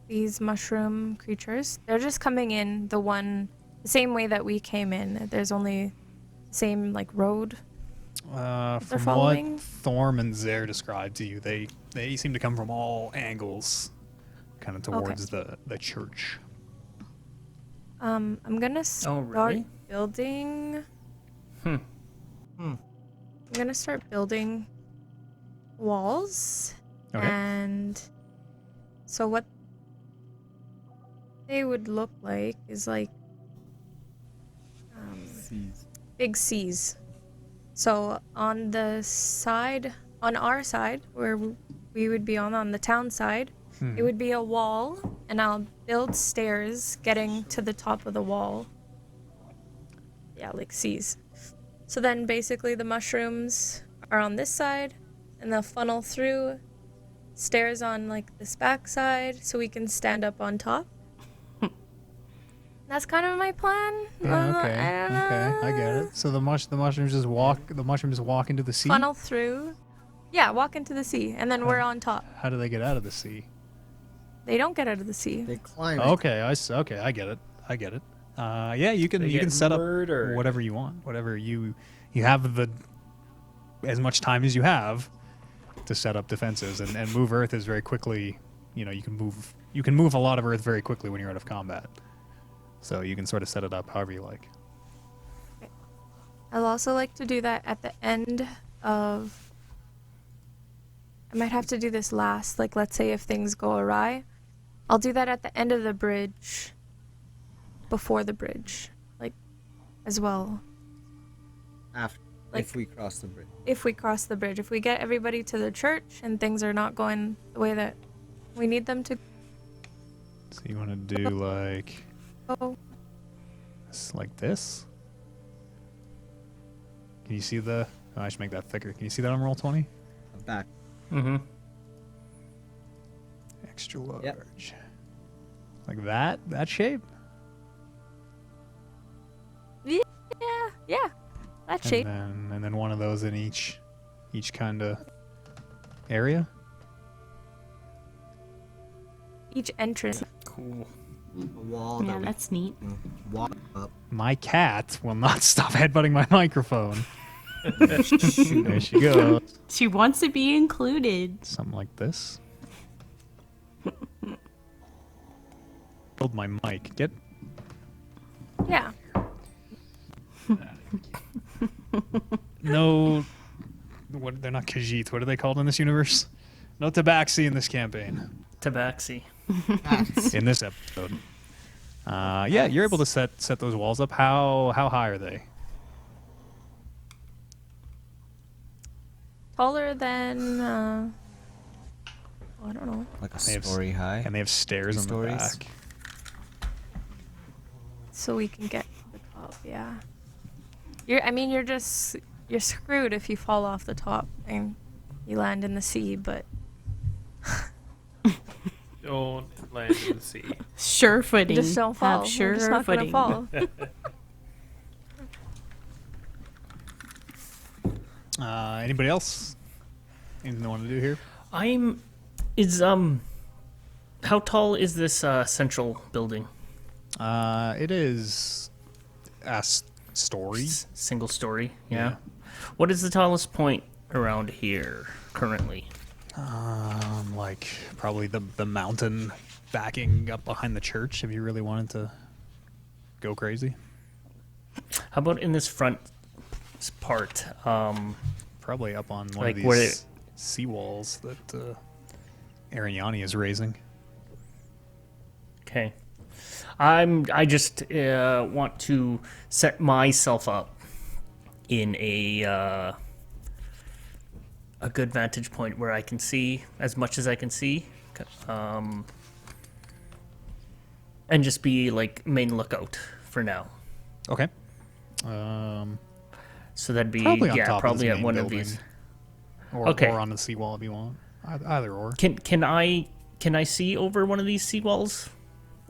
these mushroom creatures, they're just coming in the same way that we came in. There's only the same, like, road. From following? what Thorm and Zare described to you, they seem to come from all angles, kind of towards the church. I'm gonna start really? building. I'm gonna start building walls. Okay. And so what they would look like is like Seas. big C's. So on our side, where we would be on the town side, it would be a wall, and I'll build stairs getting to the top of the wall. Yeah, like C's. So then basically the mushrooms are on this side, and they'll funnel through, stairs on like this back side, so we can stand up on top. That's kind of my plan. Yeah, okay, I don't know. okay, I get it. So the mushrooms just walk into the sea. Funnel through. Yeah, walk into the sea, and then we're on top. How do they get out of the sea? They don't get out of the sea. They climb. it. Okay, okay, I get it. I get it. Yeah, you can They you can get set up murdered. whatever you want, whatever you have the as much time as you have to set up defenses and move Earth is very quickly. You know, you can move a lot of Earth very quickly when you're out of combat. So you can sort of set it up however you like. I'll also like to do that at the end of. I might have to do this last. Like, let's say if things go awry, I'll do that at the end of the bridge. Before the bridge, like, as well. After, Like- if we cross the bridge. If we cross the bridge, if we get everybody to the church and things are not going the way that we need them to So you want to do like go. like this? Can you see the? Oh, I should make that thicker. Can you see that on roll 20? Back. Mm-hmm. Extra large. Yep. Like that? That shape? Yeah, that shape. And then one of those in each kind of area. Each entrance. Cool. A wall Yeah, that we that's neat. can walk up. My cat will not stop headbutting my microphone. There she goes. She wants to be included. Something like this. Build my mic. Get. Yeah. No. What? They're not Khajiit. What are they called in this universe? No tabaxi in this campaign. Tabaxi. In this episode. Yeah, you're able to set those walls up. How high are they? Taller than. I don't know. Like a They have story high. And they have stairs on the Stories? back. So we can get to the top. Yeah. You're screwed if you fall off the top and you land in the sea. But Don't land in the sea. Sure footing. just don't fall. Have sure We're just not footing. gonna fall. Anybody else? Anything they want to do here? How tall is this central building? It is a story. Single story. Yeah. Yeah. What is the tallest point around here currently? Like probably the mountain backing up behind the church if you really wanted to go crazy. How about in this front part? Probably up on one Like of where these seawalls that Ariani is raising. Okay. I just want to set myself up in a good vantage point where I can see as much as I can see, and just be like main lookout for now. Okay. So that'd be Probably on top of probably this at main one building. of these. Or, Okay. or on the seawall if you want. Either or. Can I see over one of these seawalls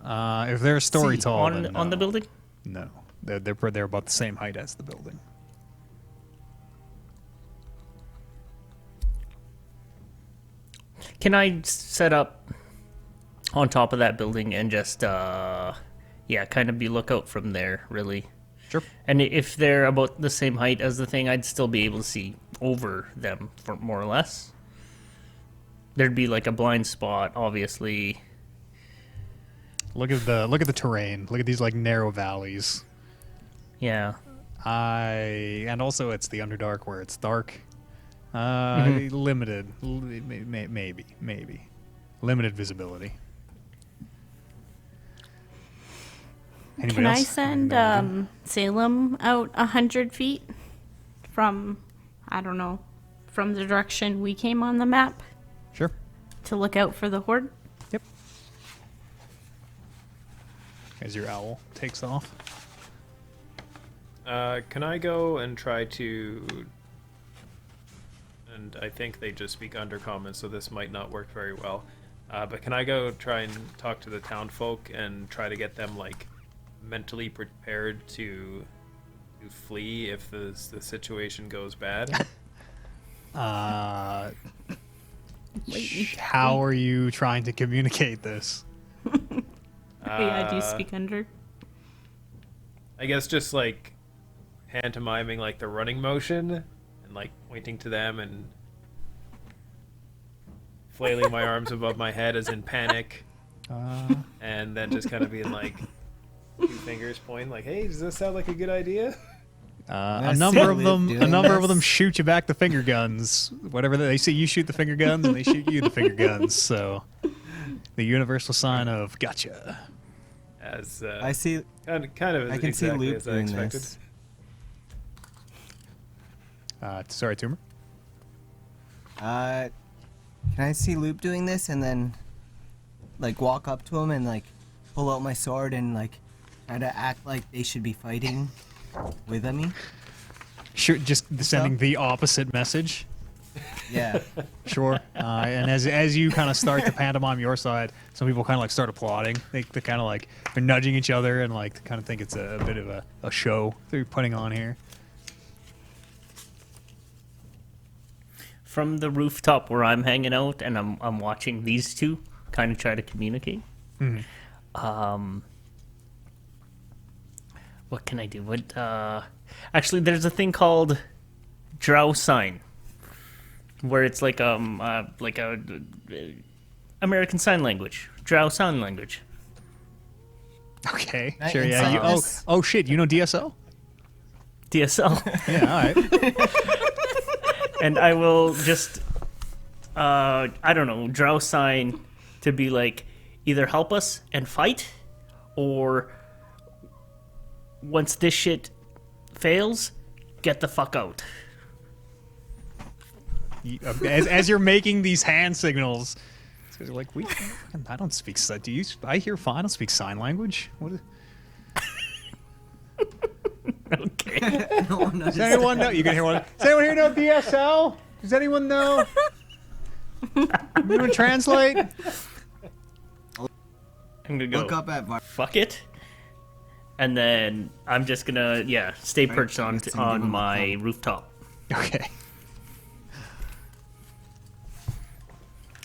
If they're story tall, then on the no. building? No, they're about the same height as the building. Can I set up on top of that building and just kind of be lookout from there, really? Sure. And if they're about the same height as the thing, I'd still be able to see over them, for more or less. There'd be like a blind spot, obviously. Look at the terrain. Look at these like narrow valleys. Yeah. And also it's the Underdark where it's dark. Limited, maybe limited visibility. Anybody Can I else? send Anything they wanna do? Salem out 100 feet from, I don't know, from the direction we came on the map Sure. to look out for the horde? Yep. As your owl takes off. Can I go and try to... And I think they just speak Undercommon, so this might not work very well. But can I go try and talk to the town folk and try to get them, like, mentally prepared to flee if the situation goes bad? How are you trying to communicate this? Yeah, do you speak under? I guess just like pantomiming like the running motion and like pointing to them and flailing my arms above my head as in panic, and then just kind of being like 2 fingers pointing like, "Hey, does this sound like a good idea?" A number of them shoot you back the finger guns. Whatever they see, you shoot the finger guns, and they shoot you the finger guns. So, the universal sign of gotcha. As I see. kind of I can see exactly Luke as I doing expected. this. Sorry, Tumor. Can I see Loop doing this and then, like, walk up to him and like pull out my sword and like try to act like they should be fighting with me? Sure, just sending the opposite message. Yeah. Sure. And as you kind of start to pantomime your side, some people kind of like start applauding. They kind of like they're nudging each other and like kind of think it's a bit of a show that you're putting on here. From the rooftop where I'm hanging out and I'm watching these two kind of try to communicate. What can I do? Actually, there's a thing called drow sign, where it's like a American Sign Language, drow sign language. Okay. Right, Sure. and Yeah. silence. Oh shit. You know DSL? DSL. Yeah. All right. And I will just, I don't know, drow sign to be like, either help us and fight, or once this shit fails, get the fuck out. As you're making these hand signals, these guys are like, I don't speak. Do you? I hear fine. I don't speak sign language. What? Okay. No one Does anyone know? You can hear one. Does anyone here know DSL? Does anyone know? Anyone translate? I'm gonna go. Look up at Fuck it. And then I'm just gonna, stay Right, perched it's gonna give on him a my thumb. rooftop. Okay.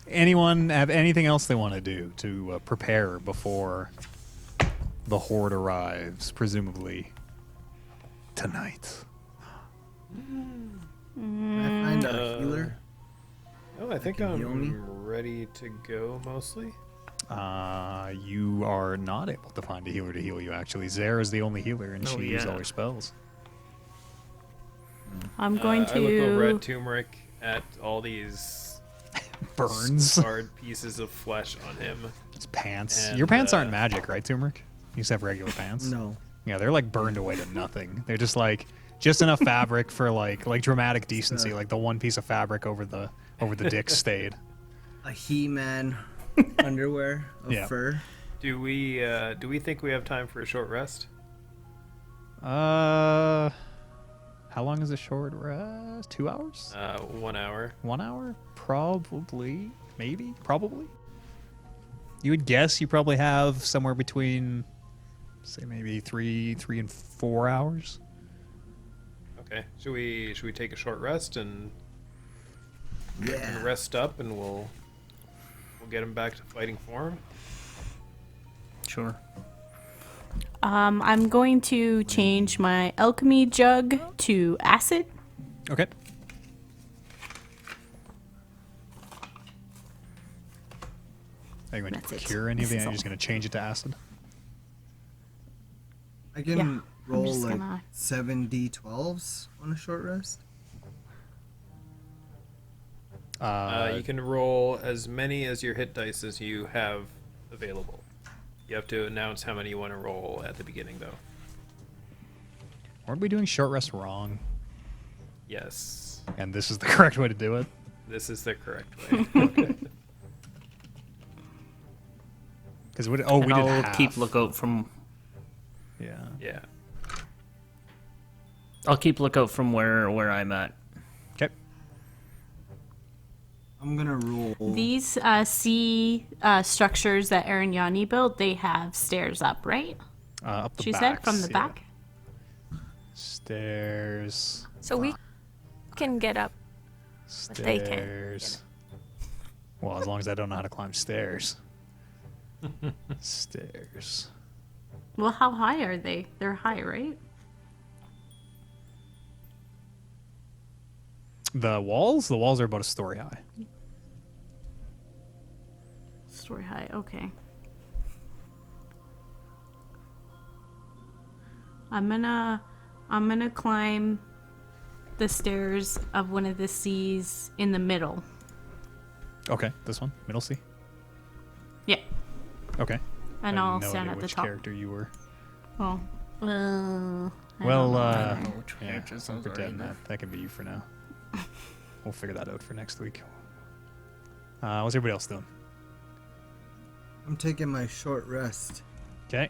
Anyone have anything else they want to do to prepare before the horde arrives, presumably tonight? Can I find a healer? Oh, I think can heal me? I'm ready to go mostly. You are not able to find a healer to heal you, actually. Zara is the only healer, and Oh, she used yeah. all her spells. I'm going I look over to. at Turmeric at all these Burns. scarred pieces of flesh on him. His pants. And, Your pants aren't magic, right, Turmeric? You just have regular pants? No. Yeah, they're like burned away to nothing. They're just like just enough fabric for like dramatic decency, like the one piece of fabric over the dick stayed. A He-Man underwear of Yeah. fur. Do we think we have time for a short rest? How long is a short rest? 2 hours? 1 hour. 1 hour? Probably. Maybe. Probably. You would guess you probably have somewhere between, say, maybe three and 4 hours. Okay. Should we take a short rest and Yeah. rest up, and we'll get him back to fighting form? Sure. I'm going to change my alchemy jug to acid. Okay. Are you going to That's it. cure any of the? This is You're just all. going to change it to acid. I can Yeah, I'm roll just like gonna- 7d12s on a short rest. You can roll as many as your hit dice as you have available. You have to announce how many you want to roll at the beginning, though. Weren't we doing short rest wrong? Yes, And this is the correct way to do it. this is the correct way. Because we And did I'll half. keep lookout from. Yeah. Yeah. I'll keep lookout from where I'm at. Okay. I'm gonna roll. These sea structures that Arinyani built, they have stairs up, right? Up the She back. said from the back. Stairs. So we can get up. But they can't. Stairs. Well, as long as I don't know how to climb stairs. Stairs. Well, how high are they? They're high, right? The walls? The walls are about a story high. Story high. Okay. I'm gonna climb the stairs of one of the C's in the middle. Okay, this one? Middle C? Yeah. Okay. And I have I'll no stand idea at the which top. character you were. Oh. I Well, don't know. yeah, don't pretend that can be you for now. We'll figure that out for next week. What's everybody else doing? I'm taking my short rest. Okay.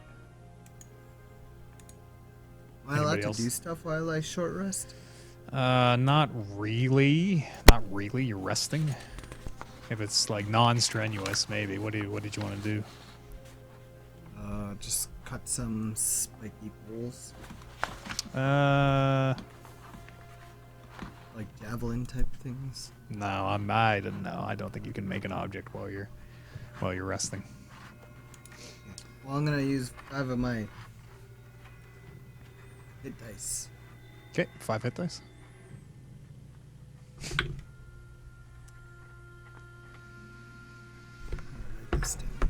Am I allowed Anybody to else? do stuff while I short rest? Not really. Not really. You're resting. If it's like non-strenuous, maybe. What did you want to do? Just cut some spiky poles, No, like javelin type things. I don't know. I don't think you can make an object while you're resting. Well, I'm gonna use 5 of my hit dice. Okay, 5 hit dice. Write this down.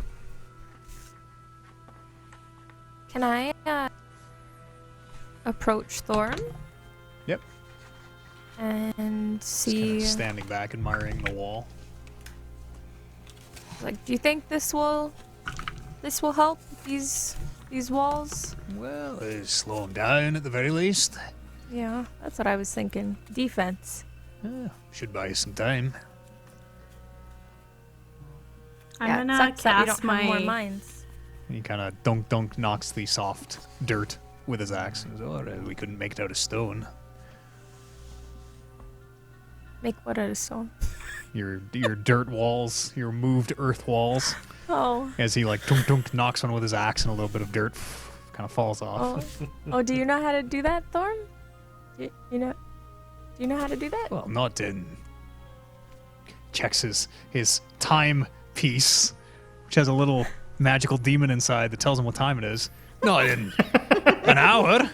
Can I approach Thorn Yep. and Just see? kind of standing back, admiring the wall. Like, do you think this will help these walls? Well, slow him down at the very least. Yeah, that's what I was thinking. Defense. Should buy you some time. I'm yeah, it gonna sucks that we cast don't have more my. mines. He kind of dunk knocks the soft dirt with his axe. He goes, oh, we couldn't make it out of stone. Make what out of stone? Your dirt walls, your moved earth walls. Oh. As he like dunk knocks one with his axe and a little bit of dirt kind of falls off. Oh, do you know how to do that, Thorn? Do you know how to do that? Well, not in. Checks his time piece, which has a little magical demon inside that tells him what time it is. Not in an hour.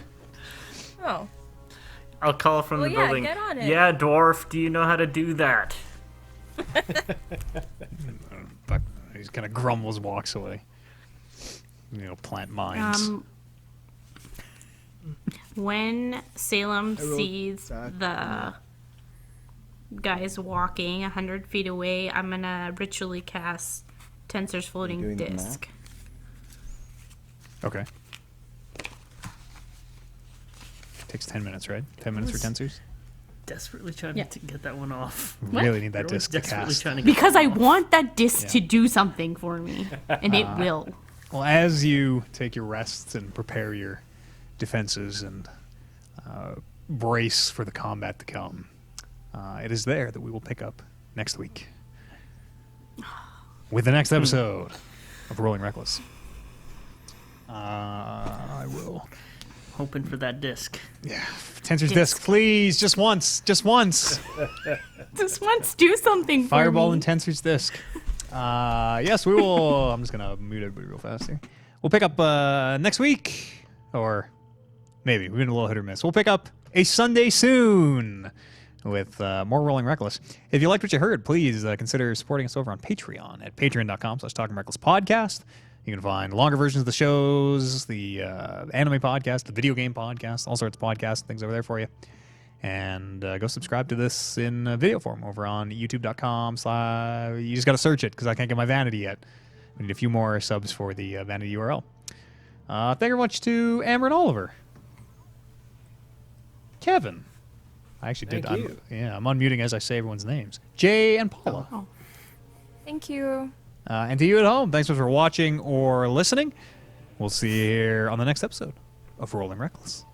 Oh. I'll call from Well, the yeah, building. get on it. Yeah, dwarf, do you know how to do that? But he kind of grumbles, walks away. Plant mines. When Salem I wrote sees that. the guys walking 100 feet away, I'm gonna ritually cast Tensor's floating doing the math? disc. Okay. Takes 10 minutes, right? 10 minutes for tensors? Desperately trying Yeah. to get that one off. Really need that Really disc to desperately cast. trying to get Because that I one off. want that disc Yeah. to do something for me, and it will. Well, as you take your rests and prepare your defenses and brace for the combat to come, it is there that we will pick up next week with the next episode of Rolling Reckless. I will. Hoping for that disc. Yeah, Tensor's disc, please, just once, just once. Just once, do something for Fireball me. and Tensor's disc. Yes, we will. I'm just gonna mute everybody real fast here. We'll pick up next week, or maybe we've been a little hit or miss. We'll pick up a Sunday soon with more Rolling Reckless. If you liked what you heard, please consider supporting us over on Patreon at patreon.com/talkingrecklesspodcast. You can find longer versions of the shows, the anime podcast, the video game podcast, all sorts of podcasts and things over there for you. And go subscribe to this in video form over on youtube.com. You just got to search it because I can't get my vanity yet. We need a few more subs for the vanity URL. Thank you very much to Amber and Oliver. Kevin. I actually Thank did. you. I'm unmuting as I say everyone's names. Jay and Paula. Oh. Thank you. And to you at home, thanks for watching or listening. We'll see you here on the next episode of Rolling Reckless.